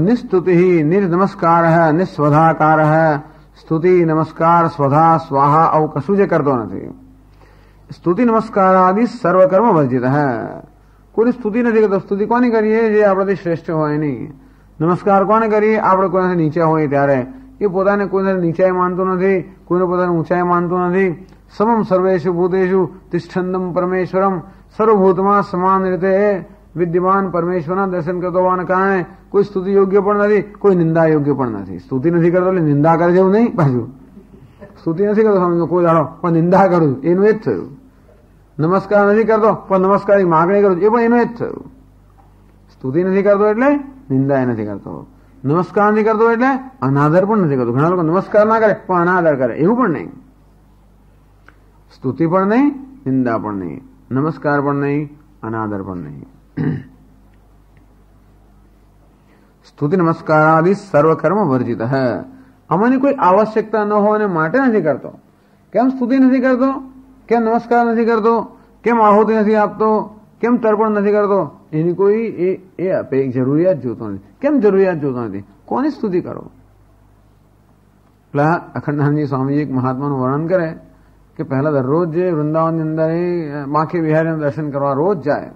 निस्तुति निर्नमस्कार निस्वधाकार स्तुति नमस्कार स्वधा स्वाहा आવું કશું જ કરતો નથી. સ્તુતિ નમસ્કાર આદિ સર્વકર્મ વર્જિત કોઈની સ્તુતિ નથી કરતો. સ્તુતિ કોની કરીએ? જે આપણાથી શ્રેષ્ઠ હોય નહીં. નમસ્કાર કોને કરીએ? આપણે કોઈનાથી નીચે હોય ત્યારે. એ પોતાને કોઈનાથી નીચાઈ માનતું નથી, કોઈને પોતાને ઊંચાઈ માનતું નથી. સમમ સર્વેષુ ભૂતેષુ તિષ્ઠંતમ પરમેશ્વરમ. સર્વભૂતમાં સમાન રીતે વિદ્યમાન પરમેશ્વરના દર્શન કરતો હોવાને કારણે કોઈ સ્તુતિ યોગ્ય પણ નથી, કોઈ નિંદા યોગ્ય પણ નથી. સ્તુતિ નથી કરતો એટલે નિંદા કરે જેવું નહીં. પાછું સ્તુતિ નથી કરતો સમજો કોઈ દાડો, પણ નિંદા કરું એનું એ જ થયું. નમસ્કાર નથી કરતો પણ નમસ્કાર માગણી કરું એ પણ એનું જ થયું. સ્તુતિ નથી કરતો એટલે નિંદા નથી કરતો. નમસ્કાર નથી કરતો એટલે અનાદર પણ નથી કરતો. ઘણા લોકો નમસ્કાર ના કરે પણ અનાદર કરે, એવું પણ નહીં. સ્તુતિ પણ નહીં, નિંદા પણ નહીં, નમસ્કાર પણ નહીં, અનાદર પણ નહીં. સ્તુતિ નમસ્કાર આદિ સર્વકર્મ વર્જિત આમાંની કોઈ આવશ્યકતા ન હોવાને માટે નથી કરતો. કેમ સ્તુતિ નથી કરતો? કેમ નમસ્કાર નથી કરતો? કેમ આહુતિ નથી આપતો? કેમ તર્પણ નથી કરતો? એની કોઈ એ જરૂરિયાત જોતો નથી. કેમ જરૂરિયાત જોતો નથી? કોની સ્તુતિ કરો? પેલા અખંડાનંદજી સ્વામીજી એક મહાત્માનું વર્ણન કરે કે પહેલા દરરોજ જે વૃંદાવનની અંદર બાંકે બિહારીનું દર્શન કરવા રોજ જાય,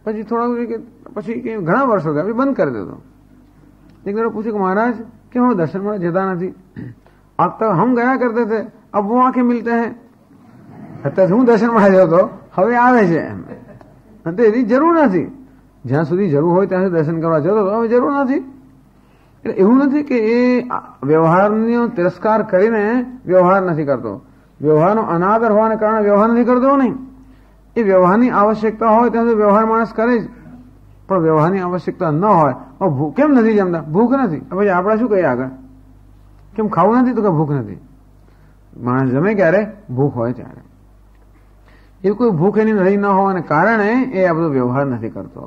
પછી પછી ઘણા વર્ષો ગયા, બંધ કરી દેતો. एक बार पूछे कि महाराज क्यों हम दर्शन में जता नहीं? अब तक हम गया करते थे, अब वो आके मिलते हैं. અત્યારે હું દર્શન માં જતો, હવે આવે છે. એની જરૂર નથી. જ્યાં સુધી જરૂર હોય ત્યાં સુધી દર્શન કરવા જતો, હવે જરૂર નથી. એટલે એવું નથી કે એ વ્યવહારનો તિરસ્કાર કરીને વ્યવહાર નથી કરતો. વ્યવહારનો અનાદર હોવાને કારણે વ્યવહાર નથી કરતો નહીં. એ વ્યવહારની આવશ્યકતા હોય ત્યાં સુધી વ્યવહાર માણસ કરે જ. પણ વ્યવહારની આવશ્યકતા ન હોય, કેમ નથી જમતા? ભૂખ નથી. પછી આપણે શું કહીએ આગળ? કેમ ખાવું નથી? તો કે ભૂખ નથી. માણસ જમે ક્યારે? ભૂખ હોય ત્યારે. એ કોઈ ભૂખ એની રહી ન હોવાને કારણે એ આ બધો વ્યવહાર નથી કરતો.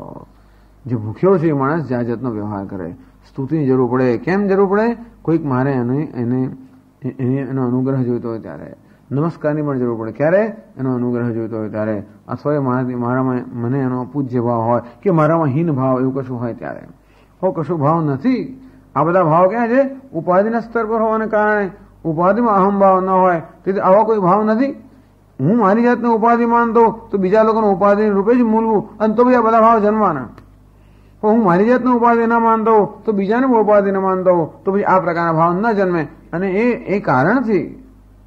જે ભૂખ્યો છે એ માણસ જાત જાતનો વ્યવહાર કરે. સ્તુતિની જરૂર પડે. કેમ જરૂર પડે? કોઈક મારે એનો અનુગ્રહ જોઈતો હોય ત્યારે. નમસ્કારની પણ જરૂર પડે. ક્યારે? એનો અનુગ્રહ જોઈતો હોય ત્યારે. અથવા મારામાં મને એનો પૂજ્ય ભાવ હોય કે મારામાં હીન ભાવ એવું કશું હોય ત્યારે. કશું ભાવ નથી. આ બધા ભાવ ક્યાં છે? ઉપાધિના સ્તર પર હોવાને કારણે. ઉપાધિમાં અહમ ભાવ ન હોય તેથી આવા કોઈ ભાવ નથી. હું મારી જાતને ઉપાધિ માનતો તો બીજા લોકોને ઉપાધિ રૂપે જ મૂલવું, અને તો બી આ બધા ભાવ જન્મવાના. પણ હું મારી જાતને ઉપાધિ ન માનતો તો બીજાને ઉપાધિ ન માનતો તો પછી આ પ્રકારના ભાવ ન જન્મે. અને એ કારણથી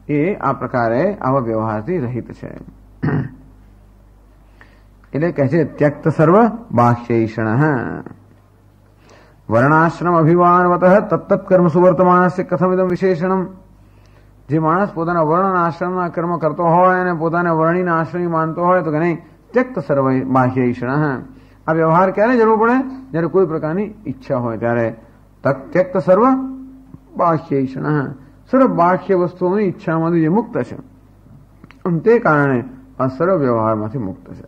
એ આ પ્રકારે આવા વ્યવહારથી રહિત છે. એટલે કહે છે ત્યક્ત સર્વ બાહ્યૈષણ વર્ણાશ્રમ અભિમાનવત તત્તત કર્મ સુવર્તમાનસ્ય કથમિદમ વિશેષણમ. જે માણસ પોતાના વર્ણ આશ્રમના કર્મ કરતો હોય અને પોતાને વર્ણીના આશ્રમી માનતો હોય તો કે નહીં, ત્યક્ત સર્વ બાહ્યૈષણ. આ વ્યવહાર ક્યારે જરૂર પડે? જયારે કોઈ પ્રકારની ઈચ્છા હોય ત્યારે. ત્યક્ત સર્વ બાહ્યૈષણ. સર્વ બાહ્ય વસ્તુઓની ઈચ્છામાંથી જે મુક્ત છે, તે કારણે આ સર્વ વ્યવહારમાંથી મુક્ત છે.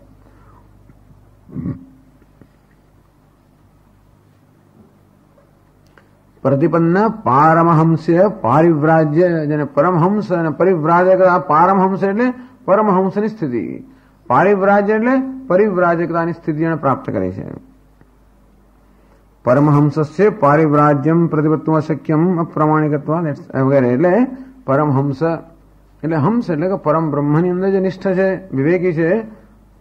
પ્રતિપન્ન પારમહંસ્ય પારિવ્રાજ્ય, જેને પરમહંસ અને પરિવ્રાજક. આ પારમહંસ એટલે પરમહંસની સ્થિતિ, પારિવ્રાજ્ય એટલે પરિવ્રાજકતાની સ્થિતિ એને પ્રાપ્ત કરે છે. પરમહંસસ્ય પારિવ્રાજ્યમ પ્રતિપત્વ અશક્યમ અપ્રમાણિકત્વ વગેરે. એટલે પરમહંસ એટલે હંસ એટલે કે પરમ બ્રહ્મની અંદર જે નિષ્ઠ છે, વિવેકી છે.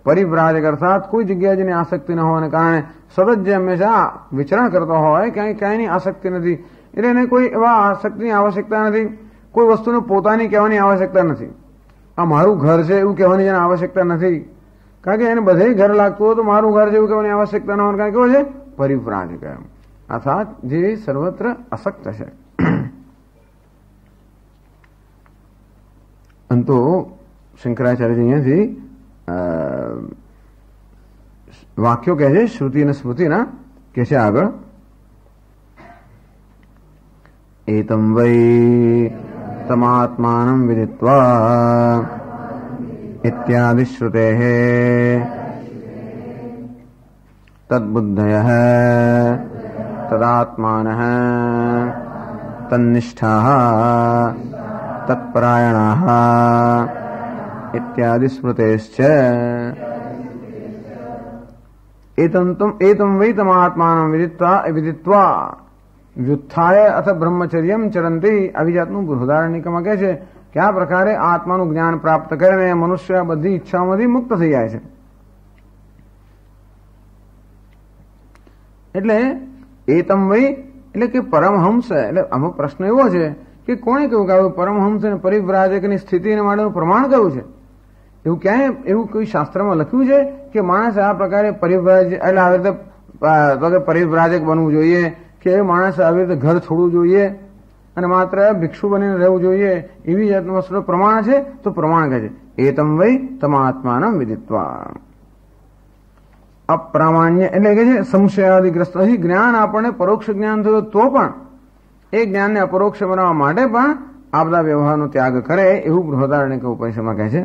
પરિવ્રાજક અર્થાત કોઈ જગ્યાએ જેની આસક્તિ ન હોવાને કારણે સતત જે હંમેશા વિચરણ કરતો હોય, ક્યાંયની આસક્તિ નથી. એટલે એને કોઈ એવા આસક્તિની આવશ્યકતા નથી. કોઈ વસ્તુને પોતાની કહેવાની આવશ્યકતા નથી. આ મારું ઘર છે એવું કહેવાની જેને આવશ્યકતા નથી. કારણ કે એને બધે ઘર લાગતું હોય તો મારું ઘર છે એવું કહેવાની આવશ્યકતા ન હોય. કારણ કેવો છે? પરિવ્રાજક, અર્થાત જે સર્વત્ર અસક્ત છે. અંતો શંકરાચાર્યજી અહીંયાથી વાક્યો કહે છે શ્રુતિ અને સ્મૃતિના. કે છે આગળ એતમ વૈ તમાત્માનં વિદિત્વા ઇત્યાદિ શ્રુતેઃ તદ્બુદ્ધયઃ તદાત્માનઃ તન્નિષ્ઠાઃ તત્પરાયણાઃ इत्यादि स्मृतेश्च एतम वै तमात्मानं विदित्वा व्युत्थाय अथ ब्रह्मचर्यम चरन्ति. આવી જાતનું બૃહદારણ્યકમાં કહે છે કે આ પ્રકારે આત્માનું જ્ઞાન પ્રાપ્ત કરીને મનુષ્ય બધી ઈચ્છાઓમાંથી મુક્ત થઈ જાય છે. એટલે એતમ વૈ એટલે કે પરમહંસ. એટલે અમુક પ્રશ્ન એવો છે કે કોણે કહ્યું કે પરમહંસ અને પરિવ્રાજકની સ્થિતિને માટેનું પ્રમાણ કયું છે? એવું ક્યાંય એવું કોઈ શાસ્ત્રમાં લખ્યું છે કે માણસ આ પ્રકારે પરિવ્રાજક એટલે આવી રીતે પરિવ્રાજક બનવું જોઈએ, કે માણસ આવી રીતે ઘર છોડવું જોઈએ અને માત્ર ભિક્ષુ બનીને રહેવું જોઈએ? એવી જાતનું વસ્તુ પ્રમાણ છે? તો પ્રમાણ કહે છે એતમ વૈ તમાત્માનં વિદિત્વા. અપ્રામાણ્ય એટલે કે છે સંશયાદિગ્રસ્ત. હજી જ્ઞાન આપણને પરોક્ષ જ્ઞાન થયું તો પણ એ જ્ઞાનને અપરોક્ષ બનાવવા માટે પણ આ બધા વ્યવહારનો ત્યાગ કરે, એવું બૃહદારણ્યક ઉપનિષદમાં કહે છે.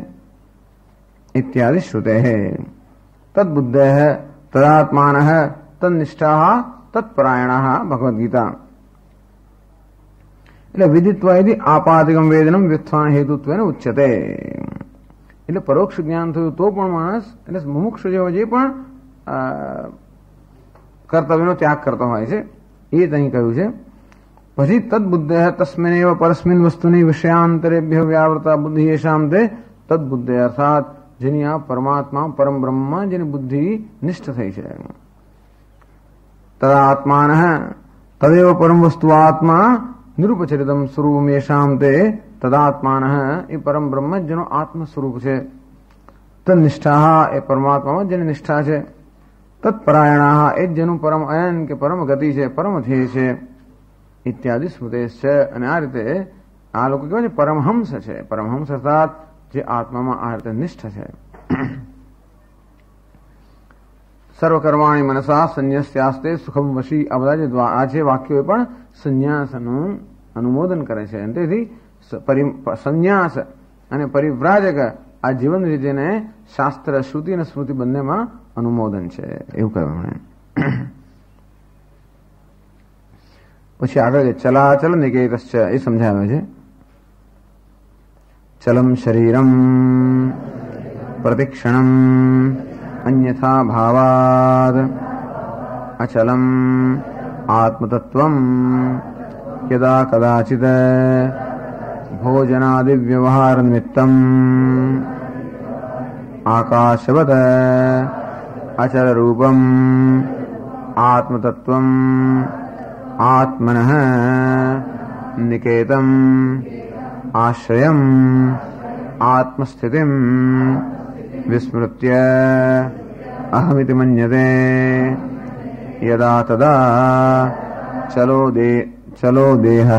इत्यादि श्रुतेः तद्बुद्धयः तदात्मानः तन्निष्ठाः तत्परायणाः. भगवद गीता. એટલે વિદિત્વા यदि आपादिकं वेदनं व्युत्थान हेतुत्वेन उच्यते. એટલે પરોક્ષ જ્ઞાન થયું તો પણ માણસ એટલે મુમુક્ષ જે હોય, જે પણ કર્તવ્યનો ત્યાગ કરતો હોય છે, એ અહીં કહ્યું છે. પછી તદબુદ્ધય તસ્મિનેવ પરસ્મિન વસ્તુની વિષયાંતરેભ્ય વ્યાવૃતા બુદ્ધિ યેષામ તે તદબુદ્ધય, અર્થાત જેની આ પરમાત્મા પરમ બ્રહ્મમાં જેની બુદ્ધિ નિષ્ઠ થઈ છે. તદા આત્માન તદેવ પરમ વસ્તુ આત્મા નિરૂપચરિતમ સ્વરૂપમ યેષામ તે તદાત્માન, એ પરમ બ્રહ્મ જેનો આત્મ સ્વરૂપ છે. તદનિષ્ઠા, એ પરમાત્મામાં જેની નિષ્ઠા છે. તત્પરાયણા, એ જેનું પરમ અયન કે પરમ ગતિ છે, પરમ ધ્યેય છે. ઇત્યાદિ સ્મૃતેશ છે. અને આ રીતે આ લોકો કહેવાય છે પરમહંસ છે. પરમહંસ અર્થાત જે આત્મામાં આ રીતે નિષ્ઠ છે. સર્વકર્માણી મનસા સંન્યસ્યાસ્તે સુખમ વશી, આ બધા જે આ છે વાક્યો પણ સંન્યાસનું અનુમોદન કરે છે. અને તેથી સંન્યાસ અને પરિવ્રાજક આ જીવન રીતિને શાસ્ત્ર, શ્રુતિ અને સ્મૃતિ બંનેમાં અનુમોદન છે, એવું કહ્યું એમણે. પછી આગળ ચલાચલ નિકેતશ્ચ, એ સમજાવે છે. ચલમ શરીરમ પ્રતિક્ષણમ અન્યથા ભાવાદ અચલમ આત્મતત્વમ યદા કદાચિત ભોજનાદિ વ્યવહાર નિમિત્તમ આકાશવત અચલ રૂપમ આત્મતત્વમ આત્મનઃ નિકેતમ આશ્રયમ આત્મસ્થિતિમ વિસ્મૃત્ય અહમિતિ મન્યતે યદા તદા ચલો દેહ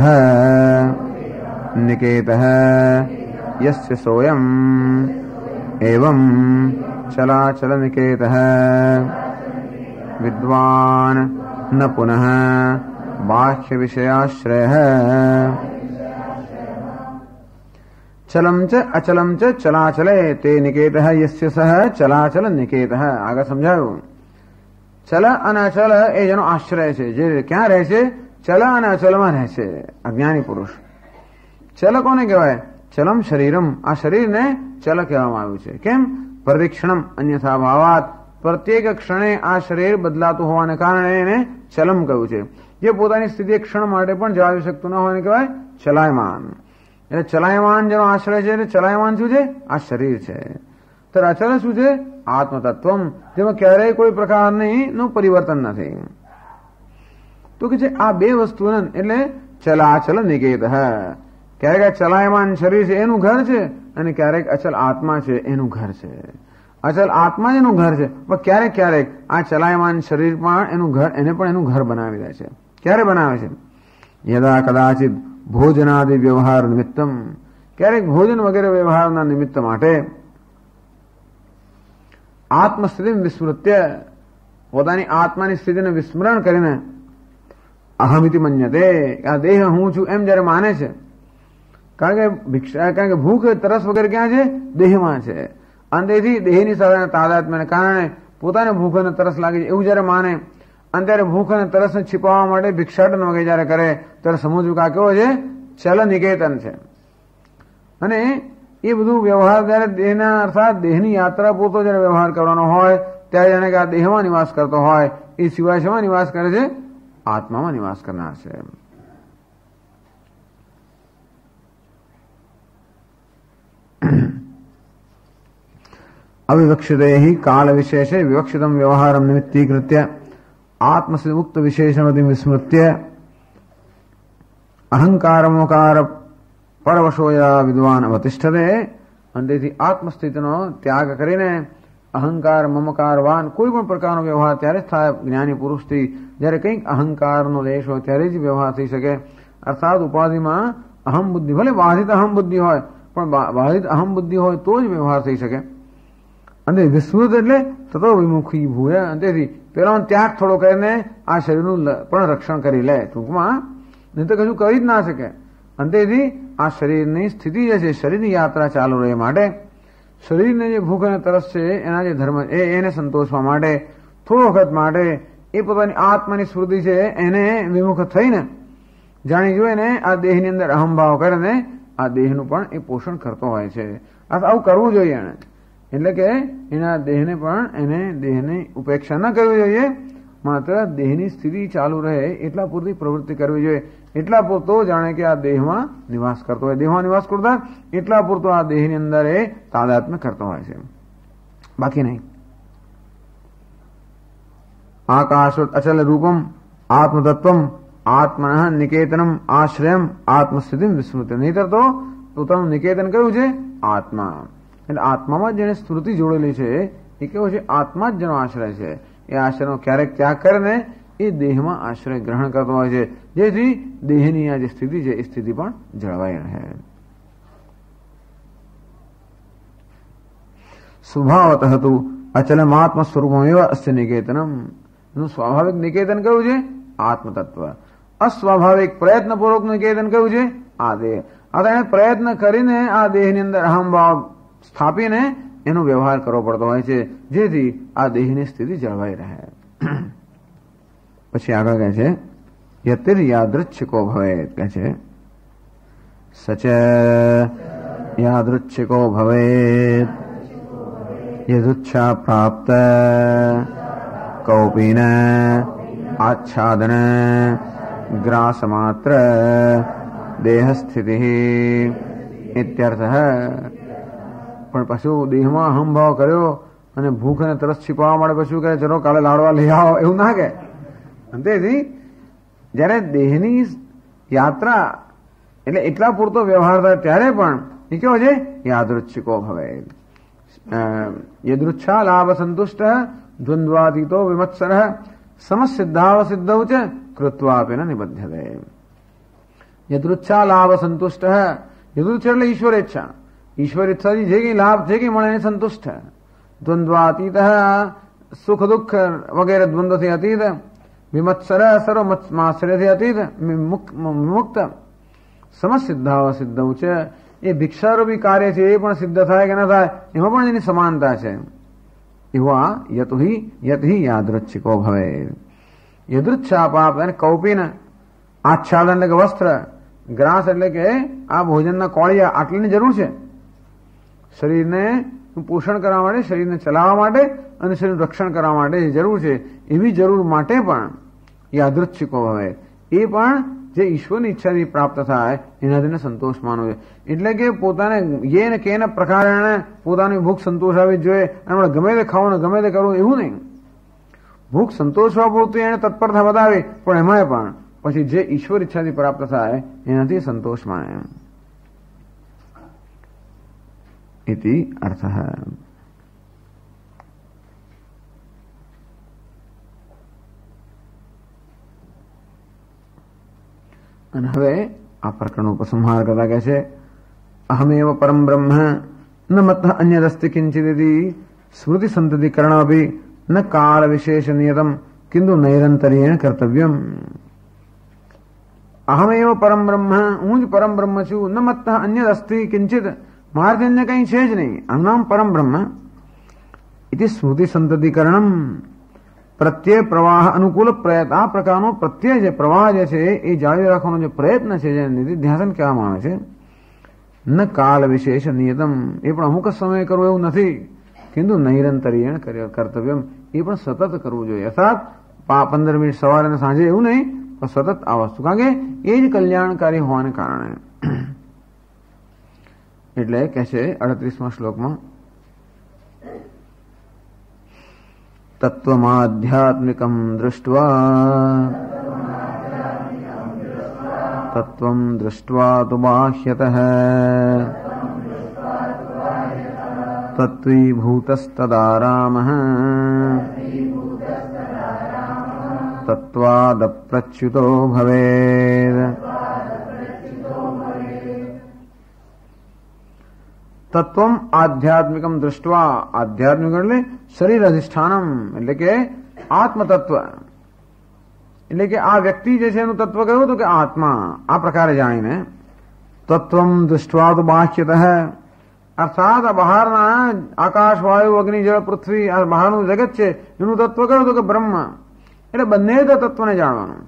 નિકેતઃ યસ્ય સોયમ એવં ચલાચલ નિકેતઃ વિદ્વાન ન પુનઃ બાહ્ય વિષયાશ્રયઃ. ચલમ ચ અચલમ ચ ચલાચલે તે નિકેતઃ યસ્ય સહ ચલાચલ નિકેતઃ. આગળ સમજાયું. ચલ અને અચલ એ જેનો આશ્રય છે, જે ક્યાં રહે છે? ચલ અને અચલમાં રહે છે અજ્ઞાની પુરુષ. ચલ કોને કહેવાય? ચલમ શરીરમ, આ શરીરને ચલ કહેવામાં આવ્યું છે. કેમ? પ્રતિક્ષણમ અન્યથા ભાવાત, પ્રત્યેક ક્ષણે આ શરીર બદલાતું હોવાને કારણે એને ચલમ કહ્યું છે. જે પોતાની સ્થિતિ એક ક્ષણ માટે પણ જાળવી શકતું ન હોય એને કહેવાય ચલાયમાન. એટલે ચલાયમાન જેનો આશ્રય છે, એટલે ચલાયમાન શું છે? આ શરીર છે. તો અચલ શું છે? આત્મતત્વમ, જેમાં ક્યારેય કોઈ પ્રકારનું પરિવર્તન નથી. તો કે છે આ બે વસ્તુઓ એટલે ચલાચલ નિકેત. ક્યારેક આ ચલાયમાન શરીર છે એનું ઘર છે, અને ક્યારેક અચલ આત્મા છે એનું ઘર છે. અચલ આત્મા જ એનું ઘર છે, પણ ક્યારેક ક્યારેક આ ચલાયમાન શરીર પણ એનું ઘર, એને પણ એનું ઘર બનાવી દે છે. ક્યારે બનાવે છે? યદા કદાચિત ભોજનાદિ વ્યવહાર નિમિત્તમ, ક્યારેક ભોજન વગેરે વ્યવહારના નિમિત્ત માટે આત્મસ્થિતિ વિસ્મૃત્ય, પોતાની આત્માની સ્થિતિને વિસ્મરણ કરીને અહમિતિ મન્યતે, આ દેહ હું છું એમ જયારે માને છે. કારણ કે ભૂખ તરસ વગેરે ક્યાં છે? દેહમાં છે. અને તેથી દેહની સાથે તાદાત્મ્યને કારણે પોતાને ભૂખ અને તરસ લાગી એવું જયારે માને, અને ત્યારે ભૂખ અને તરસને छिपाવવા માટે ભિક્ષાટન વગેરે જયારે કરે, ત્યારે સમજવું કે આ કેવો છે? ચલ નિકેતન છે. અને એ બધું વ્યવહાર જયારે દેહના અર્થાત દેહની યાત્રા પૂરતો જયારે વ્યવહાર કરવાનો હોય ત્યારે જાણે કે આ દેહમાં નિવાસ કરતો હોય, એ સિવાય શેમાં નિવાસ કરે છે? આત્મામાં નિવાસ કરનાર છે. અવિવક્ષિતે હિ કાળ વિશેષે વિવક્ષિતમ વ્યવહારમ નિમિત્તીકૃત્ય આત્મસ્થિતિ મુક્ત વિશેષમતિ વિસ્મૃત્ય અહંકારમોકાર પરવશોયા વિદ્વાન અવતિષ્ઠતે. અને તેથી આત્મસ્થિતિનો ત્યાગ કરીને અહંકાર મમકારવાન કોઈ પણ પ્રકારનો વ્યવહાર ત્યારે જ થાય જ્ઞાની પુરુષથી, જ્યારે કંઈક અહંકારનો દેશ હોય ત્યારે જ વ્યવહાર થઈ શકે. અર્થાત ઉપાધિમાં અહમ બુદ્ધિ, ભલે બાધિત અહમ બુદ્ધિ હોય, પણ બાધિત અહમ બુદ્ધિ હોય તો જ વ્યવહાર થઈ શકે. અને વિસ્મૃત એટલે તતો વિમુખી ભૂય. તેથી પેલા ત્યાગ થોડો કરીને આ શરીરનું પણ રક્ષણ કરી લે ટૂંકમાં, નહીં તો કશું કરી જ ના શકે. અને તેથી આ શરીરની સ્થિતિ જે છે, શરીરની યાત્રા ચાલુ રહે માટે શરીરને જે ભૂખ અને તરસ છે એના જે ધર્મ એને સંતોષવા માટે થોડો વખત માટે એ પોતાની આત્માની સ્મૃતિ છે એને વિમુખ થઈને જાણી જોઈને આ દેહની અંદર અહંભાવ કરીને આ દેહનું પણ એ પોષણ કરતો હોય છે. આવું કરવું જોઈએ એને, એટલે કે એના દેહને પણ એને દેહની ઉપેક્ષા ન કરવી જોઈએ, માત્ર દેહની સ્થિતિ ચાલુ રહે એટલા પૂરતી પ્રવૃત્તિ કરવી જોઈએ. એટલા પૂરતો જાણે કે આ દેહમાં નિવાસ કરતો હોય, દેહમાં નિવાસ કરતા એટલા પૂરતો આ દેહની અંદર એ તાદાત્મ્ય કરતો હોય છે, બાકી નહીં. આકાશ અચલ રૂપમ આત્મતત્વમ આત્મન નિકેતનમ આશ્રયમ આત્મસ્થિતિ વિસ્મૃતિ. નહીતર તો પોતાનું નિકેતન કયું છે? આત્મા. એટલે આત્મામાં જેને સ્મૃતિ જોડેલી છે એ કેવો છે? આત્મા જ જેનો આશ્રય છે. એ આશ્રયનો ક્યારેક ત્યાગ કરીને એ દેહમાં આશ્રય ગ્રહણ કરતો હોય છે, જેથી દેહની આ જે સ્થિતિ છે એ સ્થિતિ પણ જળવાઈ રહે. સ્વભાવત હતું અચલમાત્મ સ્વરૂપમ એવા અસ્ય નિકેતનમ. એનું સ્વાભાવિક નિકેતન કયું છે? આત્મતત્વ. અસ્વાભાવિક પ્રયત્નપૂર્વક નિકેતન કયું છે? આ દેહ. આ એને પ્રયત્ન કરીને આ દેહની અંદર અહમભાવ સ્થાપીને એનો વ્યવહાર કરવો પડતો હોય છે, જેથી આ દેહની સ્થિતિ જળવાઈ રહે. પછી આગળ કહે છે યતિર યાદૃચ્છિકો ભવેત. કહે છે સચ યાદૃચ્છિકો ભવેત યદુચ્છા પ્રાપ્ત કૌપીન આચ્છાદન ગ્રાસમાત્ર દેહસ્થિતિ ઇત્યર્થ. પણ પશુ દેહમાં અહમભાવ કર્યો અને ભૂખ અને તરસ छिपाવવા માટે પશુ કહે ચલો કાલે લાડવા લઈ આવો, એવું ના કહે. તેથી જયારે દેહની યાત્રા એટલે એટલા પૂરતો વ્યવહાર થાય ત્યારે પણ એ કેવો છે? યાદૃચ્છિકો ભવે. યદૃચ્છા લાભ સંતુષ્ટ દ્વંદ્વાતીતો વિમત્સર સમસિદ્ધાવસિદ્ધૌ ચ કૃત્વાપેન નિબધ્યતે. યદૃચ્છા લાભ સંતુષ્ટ. યદૃચ્છા એટલે ઈશ્વરેચ્છા. ઈશ્વર ઈચ્છાથી જે કઈ લાભ જે કઈ મળે એને સંતુષ્ટ. દ્વંદ્વાતીત સુખ દુઃખ વગેરે દ્વંદ્વથી અતીત. વિમત્સર સર્વમાશ્રયથી અતીત મુક્ત. સમસિદ્ધાવસિદ્ધૌ છે. એ ભિક્ષારૂપી કાર્ય છે એ પણ સિદ્ધ થાય કે ન થાય એમાં પણ એની સમાનતા છે. એવા યતહિ યાદૃચ્છિકો ભવે. યદૃચ્છા પાપ અને કૌપીન આચ્છાદન એટલે કે વસ્ત્ર, ગ્રાસ એટલે કે આ ભોજનના કોળિયા આટલીની જરૂર છે શરીરને પોષણ કરવા માટે, શરીરને ચલાવવા માટે અને શરીરનું રક્ષણ કરવા માટે જે જરૂર છે એવી જરૂર માટે પણ યાદૃચ્છિકો ભવે. એ પણ જે ઈશ્વરની ઈચ્છાથી પ્રાપ્ત થાય એનાથી સંતોષ માનવો છે. એટલે કે પોતાને યેન કેન પ્રકારે પોતાની ભૂખ સંતોષાવી જ જોઈએ અને ગમે તે ખાવાનું ગમે તે કરવું એવું નહીં. ભૂખ સંતોષવા પૂરતી એને તત્પરતા બતાવી, પણ એમાંય પણ પછી જે ઈશ્વર ઈચ્છાથી પ્રાપ્ત થાય એનાથી સંતોષ માને. ઇતિ અર્થ. અને હવે આ પ્રકરણનો ઉપસંહાર કરતા કહે છે અહમેવ પરમ બ્રહ્મ ન મત અન્યદસ્તિ કિંચિદિતિ સ્મૃતિ સંતતિકરણ અભી ન કાળ વિશેષ નિયતમ કિંતુ નૈરંતર્યેણ કર્તવ્યમ. અહમેવ પરમ બ્રહ્મ, હું જ પરમ બ્રહ્મ છું. ન મત અન્યદસ્તિ કિંચિત, મારાથી અન્ય કંઈ છે જ નહીં. આનું નામ પરમ બ્રહ્મ. ઇતિ સ્મૃતિ સંતતિકરણમ પ્રત્યય પ્રવાહ અનુકૂળ પ્રયત્ન. આ પ્રકારનો પ્રત્યય જે પ્રવાહ જે છે એ જાળવી રાખવાનો જે પ્રયત્ન છે જેને નિધિધ્યાસન કહેવામાં આવે છે. ન કાળ વિશેષ નિયતમ, એ પણ અમુક જ સમય કરવું એવું નથી. કિંતુ નૈરંતર્યેણ કર્તવ્યમ, એ પણ સતત કરવું જોઈએ. અર્થાત 15 મિનિટ સવારે અને સાંજે એવું નહીં, પણ સતત આ વસ્તુ, કારણ કે એ જ કલ્યાણકારી હોવાને કારણે. એટલે કહે છે 38મા શ્લોકમાં તત્વમાધ્યાત્મિકમ દૃષ્ટ્વા તત્વમ દૃષ્ટ્વા તુ બાહ્યતઃ તત્વીભૂતસ્તદારામઃ તત્વાદપ્રચ્યુતો ભવેદ. તત્વમ આધ્યાત્મિકમ દૃષ્ટવા, આધ્યાત્મિક એટલે શરીર અધિષ્ઠાનમ એટલે કે આત્મતત્વ. એટલે કે આ વ્યક્તિ જે છે એનું તત્વ કયું હતું કે આત્મા. આ પ્રકારે જાણીને તત્વમ દૃષ્ટવા તો બાહ્યતઃ, અર્થાત આ બહારના આકાશ વાયુ અગ્નિ જળ પૃથ્વી આ બહારનું જગત છે એનું તત્વ કયું હતું કે બ્રહ્મ. એટલે બંને તત્વને જાણવાનું,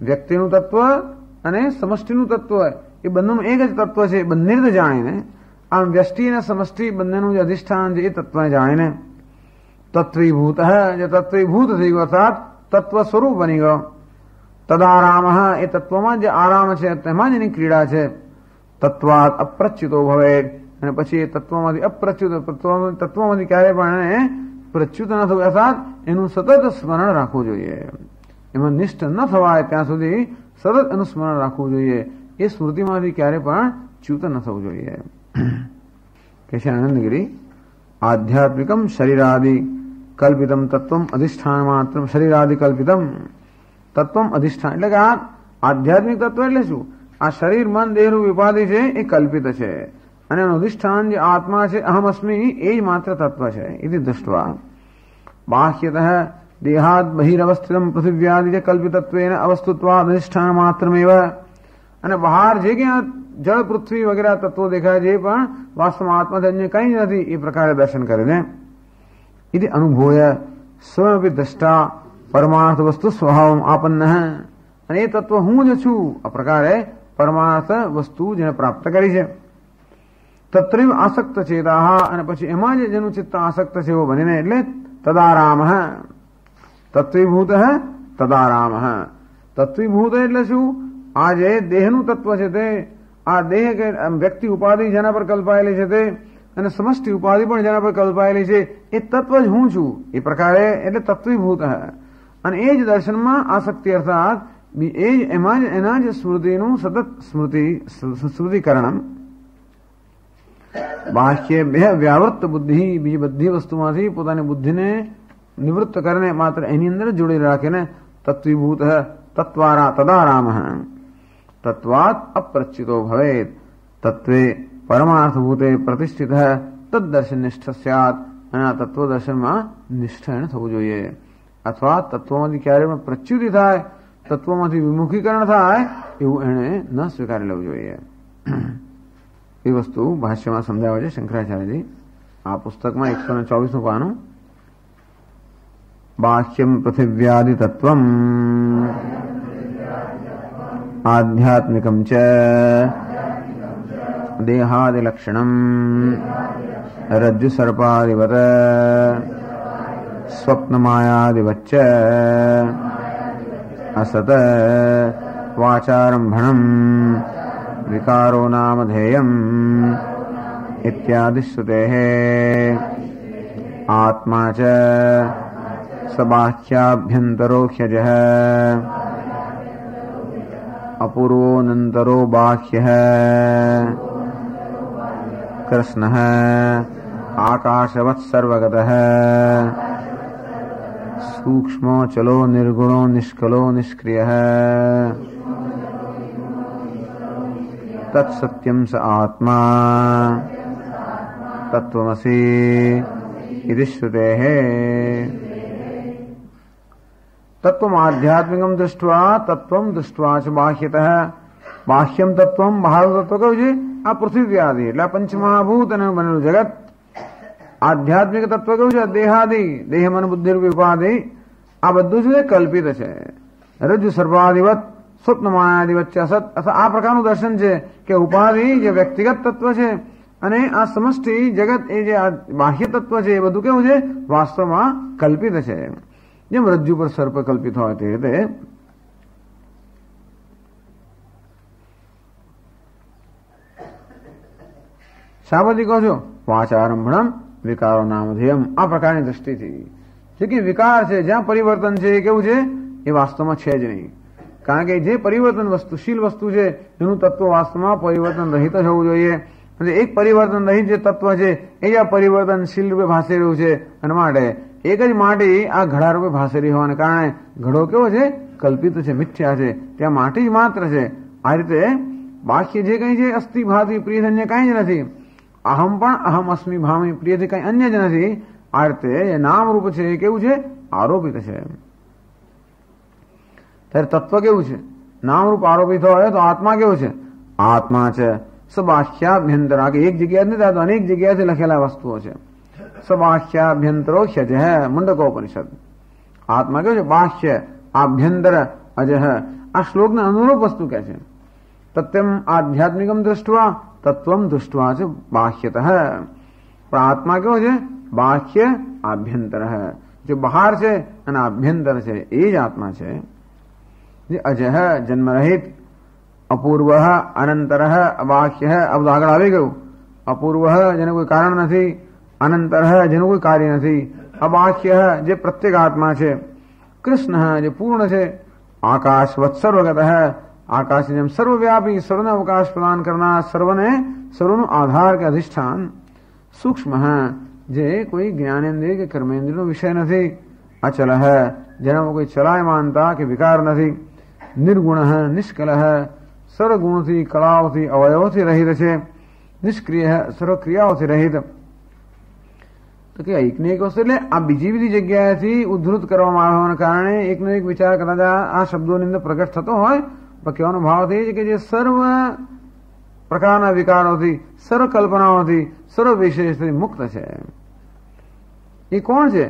વ્યક્તિનું તત્વ અને સમષ્ટિનું તત્વ એ બંનેનું એક જ તત્વ છે. બંને રીતે જાણીને આમ વ્યષ્ટિ અને સમષ્ટિ બંનેનું જે અધિષ્ઠાન છે એ તત્વને જાણીને તત્વીભૂત જે તત્વીભૂત થઈ ગયો અર્થાત તત્વ સ્વરૂપ બની ગયો. તદારામ એ તત્વમાં જે આરામ છે તેમાં જ એની ક્રીડા છે. તત્વાત અપ્રચ્યુતો ભવે અને પછી એ તત્વમાંથી અપ્રચ્યુત તત્વમાંથી ક્યારે પણ એને પ્રચ્યુત ન થવું અર્થાત એનું સતત સ્મરણ રાખવું જોઈએ. એમાં નિષ્ઠ ન થવાય ત્યાં સુધી સતત એનું સ્મરણ રાખવું જોઈએ. એ સ્મૃતિમાંથી ક્યારે પણ ચ્યુત ન થવું જોઈએ. કે છે આનંદગીરી આધ્યાત્મિકમ શરીરાદિ કલ્પિતમ તત્વમ અધિષ્ઠાન માત્ર શરીરાદિ કલ્પિતમ તત્વમ અધિષ્ઠાન એટલે કે આ આધ્યાત્મિક તત્વ એટલે શું? આ શરીર મન દેહરૂપ ઉપાધિ છે એ કલ્પિત છે અને એનું અધિષ્ઠાન જે આત્મા છે અહમ અસ્મિ એ જ માત્ર તત્વ છે. ઇતિ દૃષ્ટવા બાહ્યતઃ દેહાદ બહિરવસ્થિતમ પૃથિવ્યાદિ જે કલ્પિતત્વેન અવસ્તુત્વાદ અધિષ્ઠાન માત્રમેવ અને બહાર જે ક્યાં જળ પૃથ્વી વગેરે તત્વો દેખાય છે પણ વાસ્તવમાં આત્માથી અન્ય કંઈ જ નથી એ પ્રકારે દર્શન કરીને ઇતિ અનુભૂય સ્વયંપી દ્રષ્ટા પરમાર્થ વસ્તુ સ્વભાવ આપન્ન અને એ તત્વ હું જ છું આ પ્રકારે પરમાર્થ વસ્તુ જેને પ્રાપ્ત કરી છે. તત્રીવ આસક્ત ચેતા અને પછી એમાં જ જેનું ચિત્ત આસક્ત છે એવો બનીને એટલે તદારામ તત્વીભૂત તદારામ તત્વીભૂત એટલે શું? આ જે દેહનું તત્વ છે તે આ દેહ કે વ્યક્તિ ઉપાધિ જેના પર કલ્પાયેલી છે તે અને સમષ્ટિ ઉપાધિ પણ જેના પર કલ્પાયેલી છે એ તત્વ જ હું છું એ પ્રકારે એટલે તત્વીભૂત અને એ જ દર્શનમાં આસક્તિ અર્થાત એ જ એમાં જ એના જ સ્મૃતિનું સતત સ્મૃતિકરણ બાહ્ય વ્યાવૃત્ત બુદ્ધિ બીજી બધી વસ્તુમાંથી પોતાની બુદ્ધિને નિવૃત્ત કરીને માત્ર એની અંદર જોડી રાખીને તત્વીભૂત તત્વારા તદારામ તત્વાત અપ્રચ્યુતો ભવેત તત્વે પરમાર્થભૂતે પ્રતિષ્ઠિત તદ્દર્શન નિષ્ઠ સ્યાત અને આ તત્વ દર્શનમાં નિષ્ઠ એને થવું જોઈએ. અથવા તત્વમાંથી ક્યારે પણ પ્રચ્યુતિ થાય તત્વમાંથી વિમુખીકરણ થાય એવું એને ન સ્વીકારી લેવું જોઈએ. એ વસ્તુ ભાષ્યમાં સમજાવે છે શંકરાચાર્યજી આ પુસ્તકમાં 124 પાનું. બાહ્યમ પૃથિવ્યાદિ તત્વમ આધ્યાત્મિકમ ચ દેહાદિ લક્ષણમ રજ્જુ સર્પાદિવત સ્વપ્નમાયાદિવચ્ચ અસત વાચારંભણમ વિકારો નામધેયમ ઇત્યાદિ શ્રુતેઃ આત્મા ચ સબાહ્યાભ્યંતરો ह्यजः અપૂર્વોનંતરો બાહ્યઃ કૃષ્ણઃ આકાશવत् સર્વગતઃ સૂક્ષ્મો ચલો નિર્ગુણો નિષ્કલો નિષ્ક્રિયઃ તત્સત્યમ સ આત્મા તત્વમસી ઇતિ શ્રુતેઃ તત્વમ આધ્યાત્મિકમ દૃષ્ટવા તત્વમ દૃષ્ટવા ચ બાહ્યતઃ બાહ્યમ તત્વમ બહાર તત્વ કયું છે? આ પૃથ્વી આદિ એટલે પંચમહાભૂત અને બનેલું જગત. આધ્યાત્મિક તત્વ કયું છે? દેહાદિ દેહ મન બુદ્ધિ રૂપી ઉપાધિ આ બધું છે કલ્પિત છે. રજ્જુ સર્પાદિવત સ્વપ્ન માયાદિ વચ્ચે અસત આ પ્રકારનું દર્શન છે કે ઉપાધિ જે વ્યક્તિગત તત્વ છે અને આ સમષ્ટિ જગત એ જે બાહ્ય તત્વ છે એ બધું કેવું છે? વાસ્તવમાં કલ્પિત છે. જેમ રજ્જુ પર સર્પ કલ્પિત હોય તે રીતે શા બધી કહો છો? વાચારંભણમ વિકારો નામધેયમ આ પ્રકારની દ્રષ્ટિથી જે કે વિકાર છે જ્યાં પરિવર્તન છે એ કેવું છે? એ વાસ્તવમાં છે જ નહીં. કારણ કે જે પરિવર્તન વસ્તુશીલ વસ્તુ છે એનું તત્વ વાસ્તવમાં પરિવર્તન રહિત જ હોવું જોઈએ. અને એક પરિવર્તન રહિત જે તત્વ છે એ જ આ પરિવર્તનશીલ રૂપે ભાસી રહ્યું છે અને માટે એક જ માટી આ ઘડા રૂપે ભાસી રહી હોવાને કારણે ઘડો કેવો છે? કલ્પિત છે, મિથ્યા છે, ત્યાં માટી જ માત્ર છે. આ રીતે બાહ્ય જે કંઈ છે અસ્થિ ભાતિ પ્રિય અન્ય કાંઈ જ નથી. અહમ પણ અહમ અસ્મિ ભામી પ્રિયથી કંઈ અન્ય જ નથી. આ રીતે એ નામરૂપ છે એ કેવું છે? આરોપિત છે. ત્યારે તત્વ કેવું છે? નામરૂપ આરોપિત હોય તો આત્મા કેવું છે? આત્મા છે સબાહ્યાભ્યંતર આ એક જગ્યાએ નથી થતું અનેક જગ્યાએથી લખેલા વસ્તુઓ છે. સબાહ્યાભ્યંતરો ह्यजः મુંડકોપનિષદ. આત્મા કેવું છે? બાહ્ય આભ્યંતર અજહ આ શ્લોકને અનુરૂપ વસ્તુ કહે છે. तत्वम आध्यात्मिकम दृष्टवा तत्वम दृष्टवा च बाह्यतः। પણ આત્મા કેવો છે? બાહ્ય આભ્યંતર. જો બહાર છે અને આભ્યંતર છે એ જ આત્મા છે. જે અજહ જન્મરહિત, અપૂર્વ, અનંતર, અબાહ્ય. આ બધું આગળ આવી ગયું. અપૂર્વ જેનું કોઈ કારણ નથી, અનંતર જેનું કોઈ કાર્ય નથી, અબાહ્ય જે પ્રત્યેક આત્મા છે, કૃષ્ણ જે પૂર્ણ છે, આકાશવત સર્વગત આકાશ જેમ સર્વવ્યાપી, સર્વને અવકાશ પ્રદાન કરનાર, સર્વનો આધાર કે અધિષ્ઠાન, સૂક્ષ્મ જે કોઈ જ્ઞાનેન્દ્રિય કે કર્મેન્દ્રિયનો વિષય નથી, અચલ જેનામાં કોઈ ચલાયમાનતા કે વિકાર નથી, નિર્ગુણ નિષ્કલ સર્વગુણથી, કળાઓથી, અવયવોથી રહિત છે, નિષ્ક્રિય સર્વ ક્રિયાઓથી રહિત. તો કે એકને એક વસ્તુ એટલે આ બીજી બધી જગ્યાએથી ઉદ્ધૃત કરવામાં આવવાના કારણે એકનો એક વિચાર કદાચ આ શબ્દોની અંદર પ્રગટ થતો હોય, પણ કહેવાનો ભાવ એ છે કે જે સર્વ પ્રકારના વિકારોથી, સર્વ કલ્પનાઓથી, સર્વ વિશેષથી મુક્ત છે. એ કોણ છે?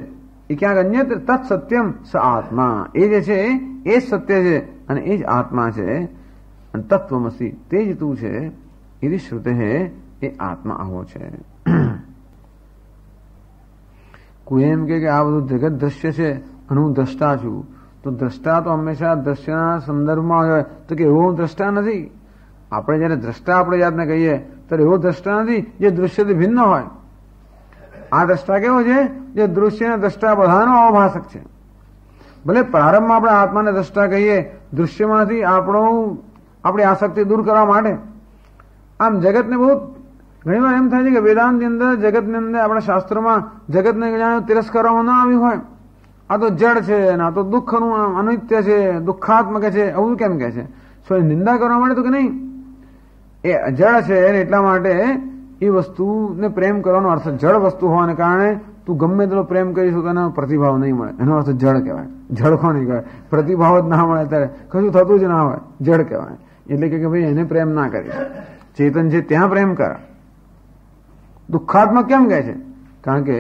એ ક્યાંક અન્યત્ર તત્સત્યમ સ આત્મા. એ જે છે એ જ સત્ય છે અને એ જ આત્મા છે. અને તત્વમસી તે જ તું છે. એ શ્રુતે એ આત્મા આવો છે. કોઈ એમ કે આ બધું જગત દ્રશ્ય છે અને હું દ્રષ્ટા છું, તો દ્રષ્ટા તો હંમેશા દ્રશ્યના સંદર્ભમાં હોય. તો કે એવો હું દ્રષ્ટા નથી. આપણે જયારે દ્રષ્ટા આપણે જાતને કહીએ ત્યારે એવો દ્રષ્ટા નથી જે દૃશ્યથી ભિન્ન હોય. આ દ્રષ્ટા કેવો છે? જે દૃશ્યના દ્રષ્ટા બધાનો અવભાષક છે. ભલે પ્રારંભમાં આપણે આત્માને દ્રષ્ટા કહીએ, દૃશ્યમાંથી આપણી આસક્તિ દૂર કરવા માટે. આમ જગતને બહુ ઘણીવાર એમ થાય છે કે વેદાંતની અંદર, જગતની અંદર, આપણા શાસ્ત્રોમાં જગતને જાણે તિરસ્કારવામાં ના આવ્યું હોય. આ તો જડ છે, આ તો દુઃખનું અનિત્ય છે, દુઃખાત્મક છે, આવું કેમ કે છે? શું નિંદા કરવા માટે? તો કે નહીં, એ જડ છે અને એટલા માટે એ વસ્તુને પ્રેમ કરવાનો અર્થ જડ વસ્તુ હોવાને કારણે તું ગમે તેટલો પ્રેમ કરીશું તો એનો પ્રતિભાવ નહીં મળે. એનો અર્થ જડ કહેવાય. જડ કોને કહેવાય? પ્રતિભાવ જ ના મળે ત્યારે કશું થતું જ ના હોય, જડ કહેવાય. એટલે કે ભાઈ એને પ્રેમ ના કરીશ. ચેતન છે ત્યાં પ્રેમ કર. દુઃખાત્મક કેમ કહે છે? કારણ કે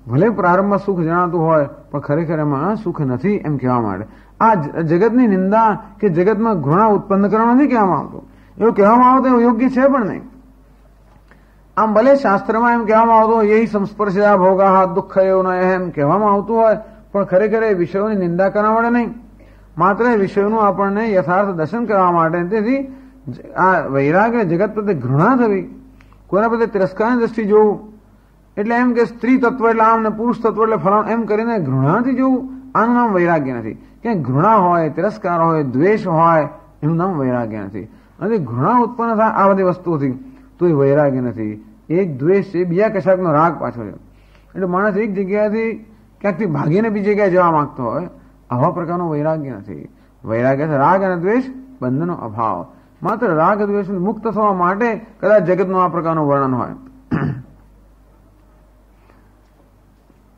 ભલે પ્રારંભમાં સુખ જણાતું હોય પણ ખરેખર એમાં સુખ નથી એમ કહેવા માટે. આ જગતની નિંદા કે જગતમાં ઘૃણા ઉત્પન્ન કરવા નથી કહેવામાં આવતું. એવું કહેવામાં આવતું એવું યોગ્ય છે પણ નહીં. આમ ભલે શાસ્ત્રમાં એમ કહેવામાં આવતું યહી સંસ્પર્શા ભોગા દુઃખ એવું એમ કહેવામાં આવતું હોય, પણ ખરેખર એ વિષયોની નિંદા કરવા માટે નહીં, માત્ર એ વિષયોનું આપણને યથાર્થ દર્શન કરવા માટે. તેથી આ વૈરાગ્ય જગત પ્રત્યે ઘૃણા થવી, કોઈના પ્રત્યે તિરસ્કારની દ્રષ્ટિ જોવું, એટલે એમ કે સ્ત્રી તત્વ એટલે આમ ને પુરુષ તત્વ એટલે ફલાણ એમ કરીને ઘૃણાથી જોવું, આનું નામ વૈરાગ્ય નથી. ક્યાંય ઘૃણા હોય, તિરસ્કાર હોય, દ્વેષ હોય, એનું નામ વૈરાગ્ય નથી. અને ઘૃણા ઉત્પન્ન થાય આ બધી વસ્તુઓથી તો એ વૈરાગ્ય નથી. એક દ્વેષ છે, બીજા કશાકનો રાગ પાછો છે. એટલે માણસ એક જગ્યાએથી ક્યાંકથી ભાગીને બીજી જગ્યાએ જવા માંગતો હોય, આવા પ્રકારનું વૈરાગ્ય નથી. વૈરાગ્ય છે રાગ અને દ્વેષ બંધનો અભાવ. માત્ર રાગ દ્વેષ મુક્ત થવા માટે કદાચ જગતનું આ પ્રકારનું વર્ણન હોય.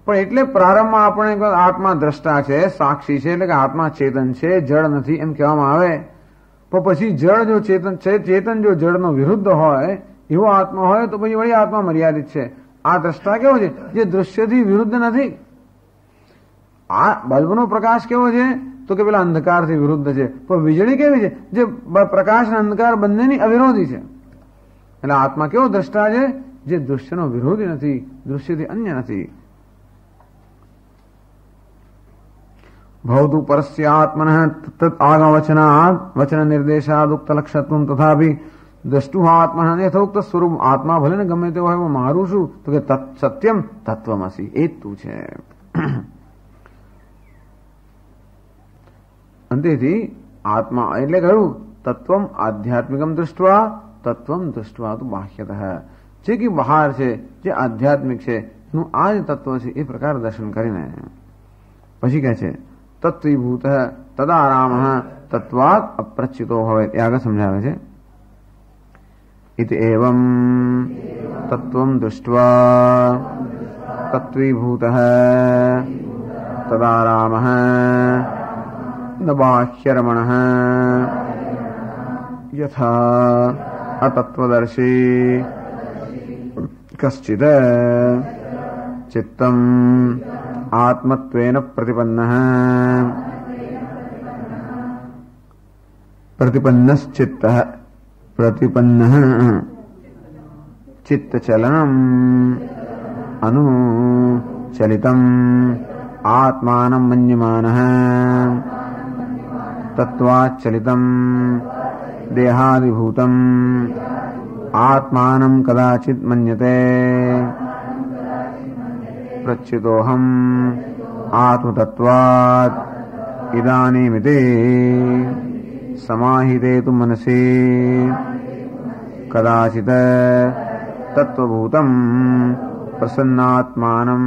પણ એટલે પ્રારંભમાં આપણે આત્મા દ્રષ્ટા છે, સાક્ષી છે, એટલે કે આત્મા ચેતન છે, જળ નથી એમ કહેવામાં આવે. પણ પછી જળ જો ચેતન છે, ચેતન જો જળનો વિરુદ્ધ હોય એવો આત્મા હોય તો પછી વળી આત્મા મર્યાદિત છે. આ દ્રષ્ટા કેવો છે? જે દૃશ્યથી વિરુદ્ધ નથી. આ બલ્બનો પ્રકાશ કેવો છે? તો કે પેલા અંધકારથી વિરુદ્ધ છે. પણ વીજળી કેવી છે? જે પ્રકાશ અને અંધકાર બંનેની અવિરોધી છે. એટલે આત્મા કેવો દ્રષ્ટા છે? જે દૃશ્યનો વિરોધી નથી, દૃશ્યથી અન્ય નથી. ભવતુ પરસ્યાત્મન તત આગમવચનાદ વચન નિર્દેશાદ ઉક્ત લક્ષત્વમ તથાપી દ્રષ્ટુ આત્મન યથોક્ત સ્વરૂપ. આત્મા ભલે ને ગમે તે હોય, મારું શું? તો કે સત્યમ તત્વમસી, એ જ તું છે. અંતેથી આત્મા એટલે કહ્યું તત્વમ આધ્યાત્મિકમ દૃષ્ટવા તત્વમ દૃષ્ટવા તો બાહ્યતઃ. જે કે બહાર છે, જે આધ્યાત્મિક છે, નું આ જ તત્વ છે એ પ્રકાર દર્શન કરીને પછી કહે છે તત્વીભૂત તદારામ તત્વાત અપ્રચ્યુતો ભવે. એ આગળ સમજાવે છે. ઇતિ એવમ તત્વમ દૃષ્ટવા તત્વીભૂત તદારામ ન બાહ્યરમણ યથા અતત્વદર્શી કશ્ચિદ ચિત્તમ આત્મત્વેન પ્રતિપન્નશ્ચિત્તઃ प्रतिपन्नः चित्तचलनम् अनुचलितम् आत्मानं मन्यमानः तत्त्वाच्चलितम् देहादिभूतम् आत्मानं कदाचित् मन्यते प्रच्युतोऽहम् आत्मतत्त्वात् इदानीमिति समाहिते तु मनसि कदाचित् तत्त्वभूतम् प्रसन्नात्मानं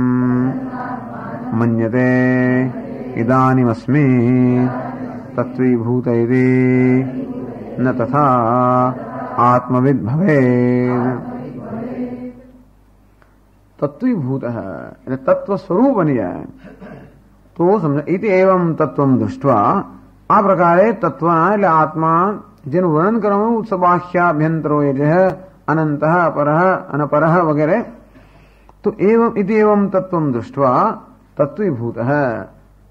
मन्यते इदानीमस्मि तत्त्वीभूत इति न तथा आत्मविद् भवेत्। तत्त्वीभूत है तत्व स्वरूप बन जाए तो समझ इति एवं तत्वं दृष्ट्वा आ प्रकारे तत्व એટલે આત્મા જેનું વર્ણન કરવાનું ઉત્સબાહ્યાભ્યંતરો એ જે અનંતઃ પરઃ અનપરઃ વગેરે તો એવं इति एवं तत्वं दृष्ट्वा तत्त्वीभूत है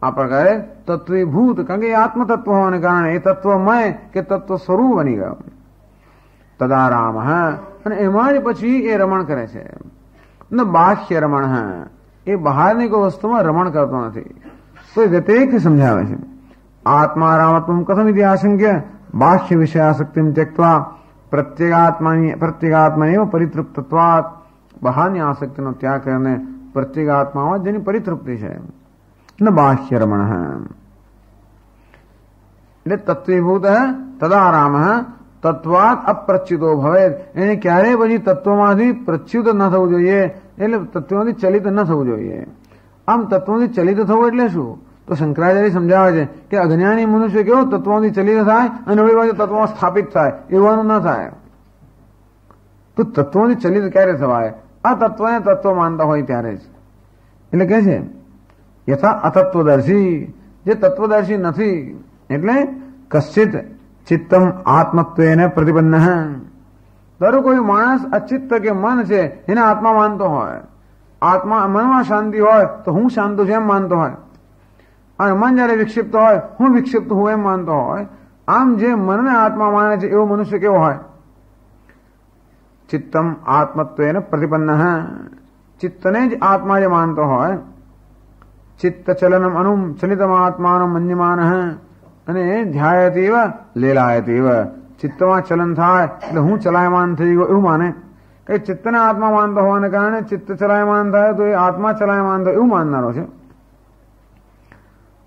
आ प्रकारे तत्त्वीभूत કારણ કે આત્મ તત્વ હોવાને કારણે એ તત્વમય કે તત્વ સ્વરૂપ બની ગયો તદારામ અને એમાં જ પછી એ રમણ કરે છે ન બાહ્ય રમણ એ બહારની કોઈ વસ્તુમાં રમણ કરતો નથી તો વ્યતિરેક સમજાવે છે आत्मारामत्वं कथमिति आशंक्य बाह्य विषयासक्तिं त्यक्त्वा प्रत्येगात्मनेव परितृप्तत्वात् बहाરની આસક્તિનો ત્યાગ કરીને પ્રત્યેગાત્મામાં જેની પરિતૃપ્તિ છે ન બાહ્ય રમણ એટલે તત્વીભૂત તદારામ તત્વાત અપ્રચ્યુતો ભવે એને ક્યારેય પછી તત્વમાંથી પ્રચ્યુત ન થવું જોઈએ એટલે તત્વમાંથી ચલિત ન થવું જોઈએ આમ તત્વમાંથી ચલિત થવું એટલે શું તો શંકરાચાર્ય સમજાવે છે કે અજ્ઞાની મનુષ્ય કેવો તત્વોથી ચલિત થાય અને વળી બાજુ તત્વમાં સ્થાપિત થાય એવાનું ન થાય તો તત્વોથી ચલિત ક્યારે થવાય આ તત્વને તત્વ માનતા હોય ત્યારે જ એટલે કે છે યથા અતત્વદર્શી જે તત્વદર્શી નથી એટલે કશ્ચિત ચિત્તમ આત્મત્વેને પ્રતિપન્ન ધારો કોઈ માણસ અચિત્ત કે મન છે એને આત્મા માનતો હોય આત્મા મનમાં શાંતિ હોય તો હું શાંત છું એમ માનતો હોય અને મન જયારે વિક્ષિપ્ત હોય હું વિક્ષિપ્ત હું એમ માનતો હોય આમ જે મનને આત્મા માને છે એવો મનુષ્ય કેવો હોય ચિત્તમ આત્મત્વેન પ્રતિપન્ન ચિત્તને જ આત્મા જે માનતો હોય ચિત્ત ચલનમ અનુમ ચલિતમ આત્માનમ મન્યમાન અને ધ્યાયતીવ લેલાયતીવ ચિત્તમાં ચલન થાય એટલે હું ચલાયમાન થઈ ગયો એવું માને કે ચિત્તને આત્મા માનતો હોવાને કારણે ચિત્ત ચલાયમાન થાય તો એ આત્મા ચલાયમાન થાય એવું માનનારો છે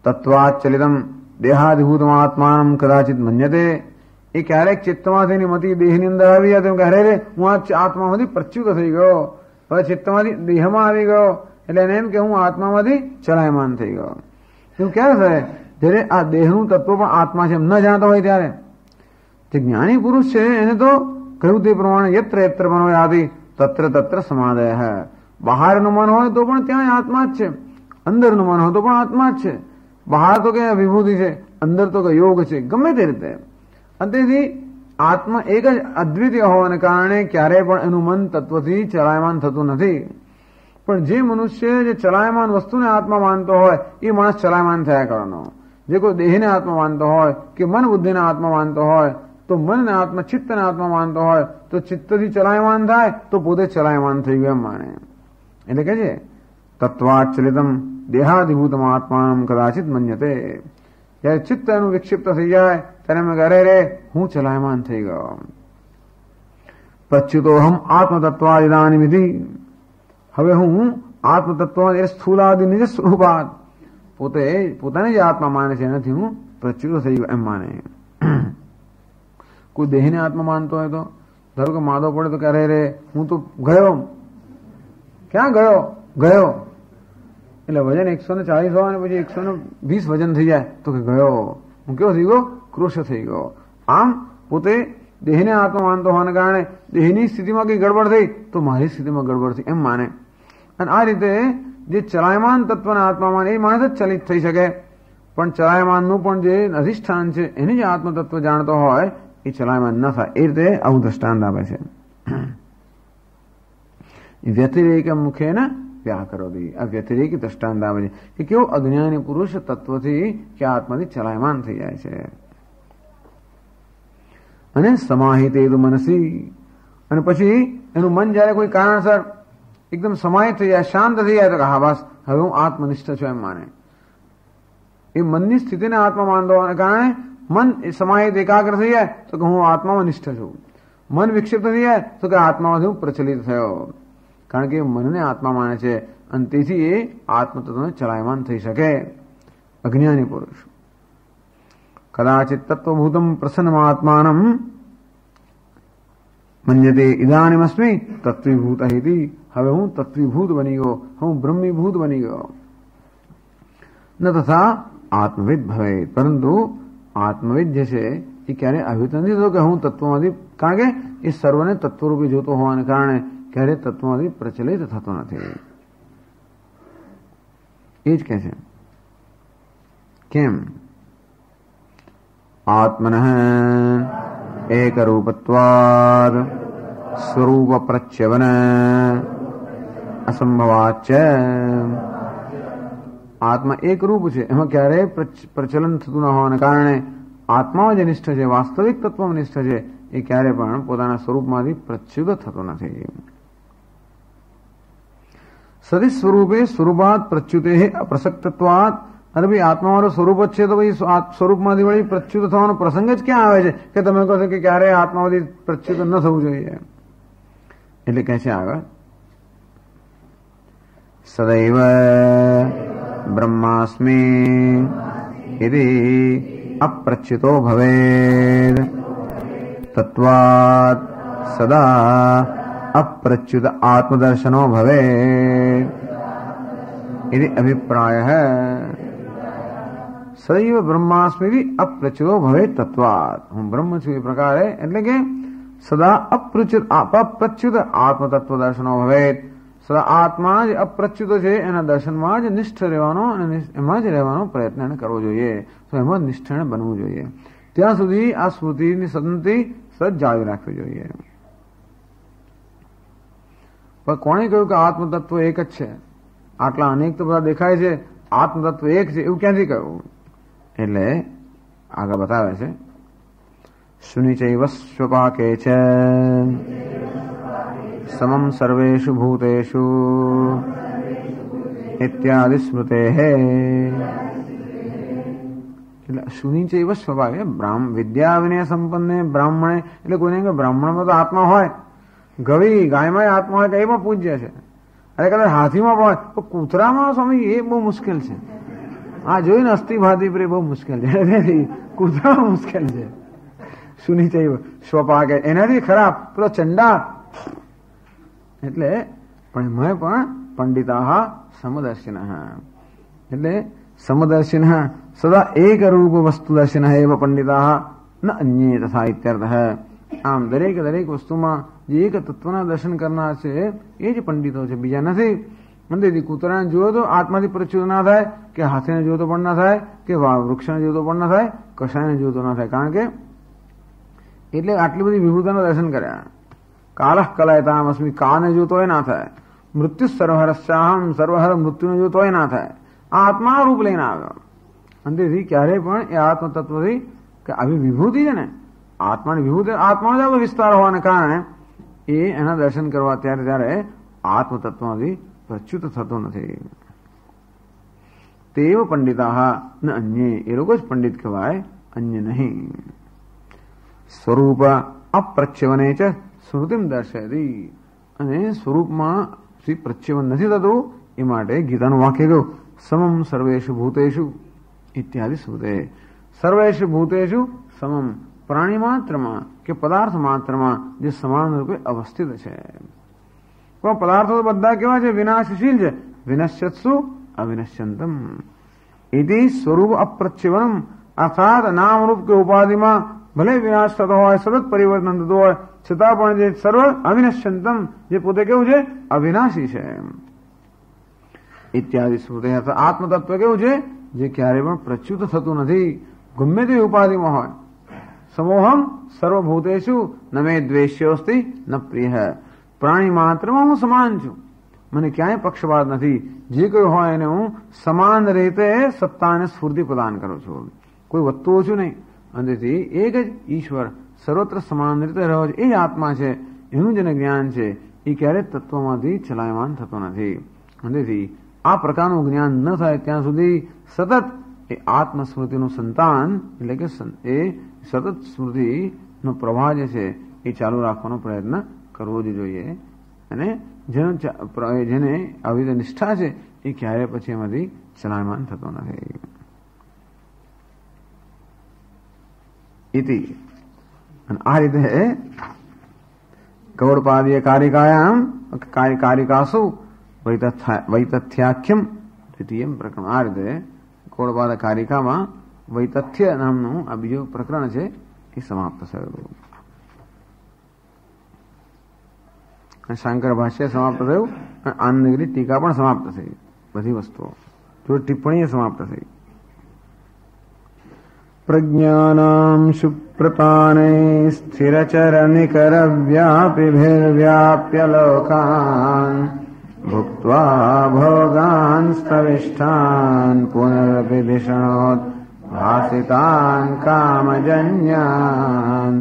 તત્વાચલિતમ દેહાધિભૂતમ આત્માનમ કદાચિત મન્યતે એ ક્યારેક ચિત્તમાંથી એની મતિ દેહની અંદર આવી જાય તો કહે રે હું આ આત્મામાંથી પ્રચ્યુત થઈ ગયો હવે ચિત્તમાંથી દેહમાં આવી ગયો એટલે એને એમ કે હું આત્મામાંથી ચલાયમાન થઈ ગયો એવું ક્યારે થાય જ્યારે આ દેહનું તત્વ પણ આત્મા છે એમ ન જાણતો હોય ત્યારે જે જ્ઞાની પુરુષ છે એને તો કહ્યું તે પ્રમાણે યત્ર યત્ર મનો યાતિ તત્ર તત્ર સમાદય બહારનું મન હોય તો પણ ત્યાં આત્મા જ છે અંદરનું મન હોય તો પણ આત્મા જ છે બહાર તો કે વિભૂતિ છે અંદર તો કે યોગ છે ગમે તે રીતે તેથી આત્મા એક જ અદ્વિતીય હોવાને કારણે ક્યારેય પણ એનું મન તત્વથી ચલાયમાન થતું નથી પણ જે મનુષ્ય જે ચલાયમાન વસ્તુને આત્મા માનતો હોય એ માણસ ચલાયમાન થયા કરવાનો જે કોઈ દેહને આત્મા માનતો હોય કે મન બુદ્ધિને આત્મા માનતો હોય તો મનને આત્મા ચિત્તને આત્મા માનતો હોય તો ચિત્તથી ચલાયમાન થાય તો પોતે ચલાયમાન થઈ ગયું એમ માને એટલે કે છે તત્વાચલિતમ દેહાધિભૂતમ આત્માનમ કદાચિત મન્યતે જ્યારે ચિત્ત એનું વિક્ષિપ્ત થઈ જાય ત્યારે મેં ઘરે રે હું ચલાયમાન થઈ ગયો પ્રચ્યુતોહમ આત્મતત્વાદિદાનિમિતિ હવે હું આત્મતત્વ એ સ્થૂલાદિ નિજ સ્વરૂપાત પોતે પોતાને જે આત્મા માને છે એનાથી હું પ્રચ્યુત થઈ ગયો એમ માને કોઈ દેહને આત્મા માનતો હોય તો ધારો કે માદો પડે તો ક્યારે રે હું તો ગયો ક્યાં ગયો એટલે વજન 140 હોય ને પછી 120 વજન થઈ જાય તો કે ગયો હું કેવો થઈ ગયો કૃશ થઈ ગયો આમ પોતે દેહને આત્મા માનતો હોવાને કારણે દેહની સ્થિતિમાં કઈ ગડબડ થઈ તો મારી સ્થિતિમાં ગડબડ થઈ એમ માને અને આ રીતે જે ચલાયમાન તત્વના આત્મા માને એ માણસ જ ચલિત થઈ શકે પણ ચલાયમાનનું પણ જે અધિષ્ઠાન છે એની જે આત્મતત્વ જાણતો હોય એ ચલાયમાન ન થાય એ રીતે આવું દ્રષ્ટાંત આપે છે વ્યતિરેક મુખેન વ્યાકરોતી આ વ્યતિરેકી દ્રષ્ટાંત આવે છે કે કેવો અજ્ઞાની પુરુષ તત્વથી કે આત્માથી ચલાયમાન થઈ જાય છે અને સમાહિતેદ મનસી, અને પછી એનું મન જયારે કોઈ કારણસર એકદમ સમાહિત થઈ જાય, શાંત થઈ જાય, તો હા બસ હવે હું આત્મનિષ્ઠ છું એમ માને. એ મનની સ્થિતિને આત્મા માનતો હોવાને કારણે મન એ સમાહિત એકાગ્ર થઈ જાય તો કે હું આત્મામાં નિષ્ઠ છું. મન વિક્ષિપ્ત થઈ જાય તો કે આત્મામાંથી હું પ્રચલિત થયો, કારણ કે મનને આત્મા માને છે અને તેથી એ આત્મતત્વને ચલાયમાન થઈ શકે. અજ્ઞાની પુરુષ કદાચિત તત્વભૂતમ પ્રસન્નમાત્માનમ મન્યતે ઇદાનીમસ્મિ તત્વીભૂત ઇતિ. હવે હું તત્વીભૂત બની ગયો, હું બ્રહ્મીભૂત બની ગયો. ન તથા આત્મવિદ ભવે, પરંતુ આત્મવિદ જે છે એ ક્યારે અભિત નથી થતો કે હું તત્વમાંથી, કારણ કે એ સર્વને તત્વરૂપી જોતો હોવાને કારણે ક્યારે તત્વમાંથી પ્રચલિત થતો નથી. એ જ કહે છે કેમ આત્મનઃ એકરૂપત્વાદ સ્વરૂપ પ્રચ્યવન અસંભવાચ. આત્મા એક રૂપ છે, એમાં ક્યારેય પ્રચલન થતું ન હોવાને કારણે આત્મામાં જે નિષ્ઠ છે, વાસ્તવિક તત્વમાં નિષ્ઠ છે, એ ક્યારે પણ પોતાના સ્વરૂપમાંથી પ્રચ્યુત થતો નથી. સદી સ્વરૂપે સ્વરૂપાત પ્રચ્યુતે અપ્રસક્તત્વાત. અને ભાઈ આત્માવાળું સ્વરૂપ જ છે તો ભાઈ સ્વરૂપમાંથી વળી પ્રચ્યુત થવાનો પ્રસંગ જ ક્યાં આવે છે કે તમે કહો છો કે ક્યારે આત્મામાંથી પ્રચ્યુત ન થવું જોઈએ. એટલે કહે છે આગળ સદૈવ બ્રહ્માસ્મિ યદિ અપ્રચ્યુતો ભવેદ તત્વાત સદા અપ્રચ્યુત આત્મદર્શનો ભવેદ इति अभिप्रायः. सदैव ब्रह्मास्मि अप्रच्युतो भवेत् तत्वात्. હું બ્રહ્મ છું એ પ્રકારે, એટલે કે સદા અપ્રચ્યુત આત્મતત્વ દર્શનો ભવેત. સદા આત્મા જે અપ્રચ્યુત છે એના દર્શનમાં જ નિષ્ઠ રહેવાનો અને એમાં જ રહેવાનો પ્રયત્ન એને કરવો જોઈએ. તો એમાં નિષ્ઠ બનવું જોઈએ. ત્યાં સુધી આ સ્મૃતિની સદંતિ સદ જાળવી રાખવી જોઈએ. પણ કોણે કહ્યું કે આત્મતત્વ એક જ છે? આટલા અનેક તો બધા દેખાય છે, આત્મતત્વ એક છે એવું ક્યાંથી કહ્યું? એટલે આગળ બતાવે છે શુનિચૈવ સ્વપાકે છે સમમ સર્વેષુ ભૂતેષુ ઇત્યાદિ સ્મૃતે. એટલે શુનિચૈવ સ્વપાકે, વિદ્યા વિનય સંપન્ને બ્રાહ્મણે, એટલે કોઈને બ્રાહ્મણમાં તો આત્મા હોય, ગવી ગાયમાં આત્મા હોય, કઈમાં પૂજ્ય છે. અરે કદાચ હાથીમાં પણ હોય, તો કૂતરામાં સ્વામી એ બહુ મુશ્કેલ છે. આ જોઈને અસ્થિ ભાતી પર બહુ મુશ્કેલ છે, કૂતરામાં મુશ્કેલ છે. સુની ચાઈ સ્વપાકે, એનાથી ખરાબ પેલો ચંડા. એટલે પણ એમાં પણ પંડિતા સમદર્શિન, એટલે સમદર્શિન સદા એક રૂપ વસ્તુદર્શિન એવ પંડિતા ન અન્ય તથા ઇત્યર્થ. આમ દરેક વસ્તુમાં જે એક તત્વના દર્શન કરનાર છે એ જ પંડિતો છે, બીજા નથી. મંદિરથી કૂતરાને જોયો તો આત્માથી પ્રચ્યુત ના થાય, કે હાથીને જોયો તો પણ ના થાય, કે વૃક્ષને જોયો તો પણ ના થાય, કશાયને જોયો તો ના થાય. કારણ કે એટલે આટલી બધી વિભૂતાના દર્શન કર્યા. કાલઃ કલયતામ અસ્મિ, કાને જોતો એ ના થાય. મૃત્યુ સર્વહરસ્યાહમ, સર્વહર મૃત્યુને જોતો એ ના થાય. આ આત્મા રૂપ લઈને આવ્યો. અંતેથી ક્યારેય પણ એ આત્મતત્વથી કે આવી વિભૂતિ છે ને, આત્માની વિભૂતિ, આત્માનો જ વિસ્તાર હોવાને કારણે એ એના દર્શન કરવા ત્યારે આત્મતત્વમાંથી પ્રચ્યુત થતો નથી. તેવ પંડિતા ન અન્ય, એ લોકો જ પંડિત કહેવાય, અન્ય નહીં. સ્વરૂપ અપ્રચ્યવને છે સ્મૃતિમ દર્શયતી, અને સ્વરૂપમાં પ્રચ્યવન નથી થતું એ માટે ગીતાનું વાક્ય કહ્યું સમમ સર્વેષુ ભૂતેષુ ઇત્યાદિ સ્મૃતે. સર્વેષુ ભૂતેષુ સમમ, પ્રાણી માત્રમાં કે પદાર્થ માત્રમાં જે સમાન રૂપે અવસ્થિત છે. પણ પદાર્થો તો બધા કેવા છે? વિનાશશીલ છે. વિનશ્યત્સુ અવિનશ્યંતમ ઇતિ સ્વરૂપ અપ્રચ્યવનમ, અર્થાત નામરૂપ કે ઉપાધિમાં ભલે વિનાશ થતો હોય, સતત પરિવર્તન થતું હોય, છતાં પણ જે સર્વ અવિનશ્યંતમ, જે પોતે કેવું છે? અવિનાશી છે. ઇત્યાદિ સ્મૃતિ. આત્મતત્વ કેવું છે? જે ક્યારેય પણ પ્રચ્યુત થતું નથી, ગમે તે ઉપાધિમાં હોય. સમોહમ સર્વભૂતેષુ ન મે દ્વેષ્યોસ્તિ ન પ્રિય. પ્રાણી માત્રમાં હું સમાન છું, મને ક્યાંય પક્ષપાત નથી. જે કોઈ હોય એને હું સમાન રીતે સત્તા અને સ્ફૂર્તિ પ્રદાન કરું છું, કોઈ વધતું ઓછું નહીં. અંદરથી એક જ ઈશ્વર સર્વત્ર સમાન રીતે રહ્યો છે, એ જ આત્મા છે, એનું જેને જ્ઞાન છે એ ક્યારેય તત્વમાંથી ચલાયમાન થતો નથી. તેથી આ પ્રકારનું જ્ઞાન ન થાય ત્યાં સુધી સતત એ આત્મસ્મૃતિનું સંતાન એટલે કે એ સતત સ્મૃતિનો પ્રવાહ જે છે એ ચાલુ રાખવાનો પ્રયત્ન કરવો જ જોઈએ. અને જેને આવી રીતે નિષ્ઠા છે એ ક્યારેય પછી એમાંથી ચલાયમાન થતો નથી. ઇતિ અને આ રીતે ગૌડપાદીય કારિકાસુ વૈતથ્યાખ્યમ દ્વિતીયમ પ્રકરણ. આ રીતે ગૌડપાદ કારિકામાં વૈતથ્ય નામનું આ બીજું પ્રકરણ છે એ સમાપ્ત થયું. શાંકર ભાષ્ય સમાપ્ત થયું અને આનંદગીરી ટીકા પણ સમાપ્ત થઈ. બધી વસ્તુઓ જો ટિપ્પણી સમાપ્ત થઈ. પ્રજ્ઞાનામ સુપ્રપાને સ્થિરચર નિકર વ્યાપિર્વ્યાપ્ય લોકાન ભુક્ત્વા ભોગાન સ્તવિષ્ઠાન પુનરપી ધિષણોત ભાસિતાન કામજન્યાન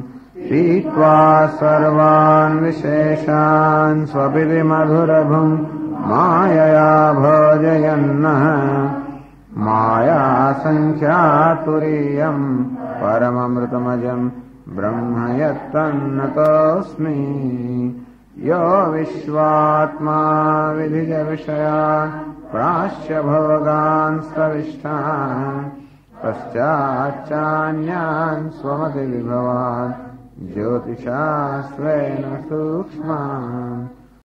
પીત્વા સર્વાન વિશેષાન સ્વપિતિ મધુરભું માયયા ભોજયન્નઃ માયા સંખ્યાતુરીયમ પરમમૃતમજમ બ્રહ્મ યત્તન્નતોસ્મિ યો વિશ્વાત્મા વિધિજ વિષયાન પ્રાશ્ય ભોગાન સ્તવિષ્ઠાન પશ્ચાચ્ચાન્યાન સ્વમતિ વિભવાન જ્યોતિષા સ્વેન સૂક્ષ્મા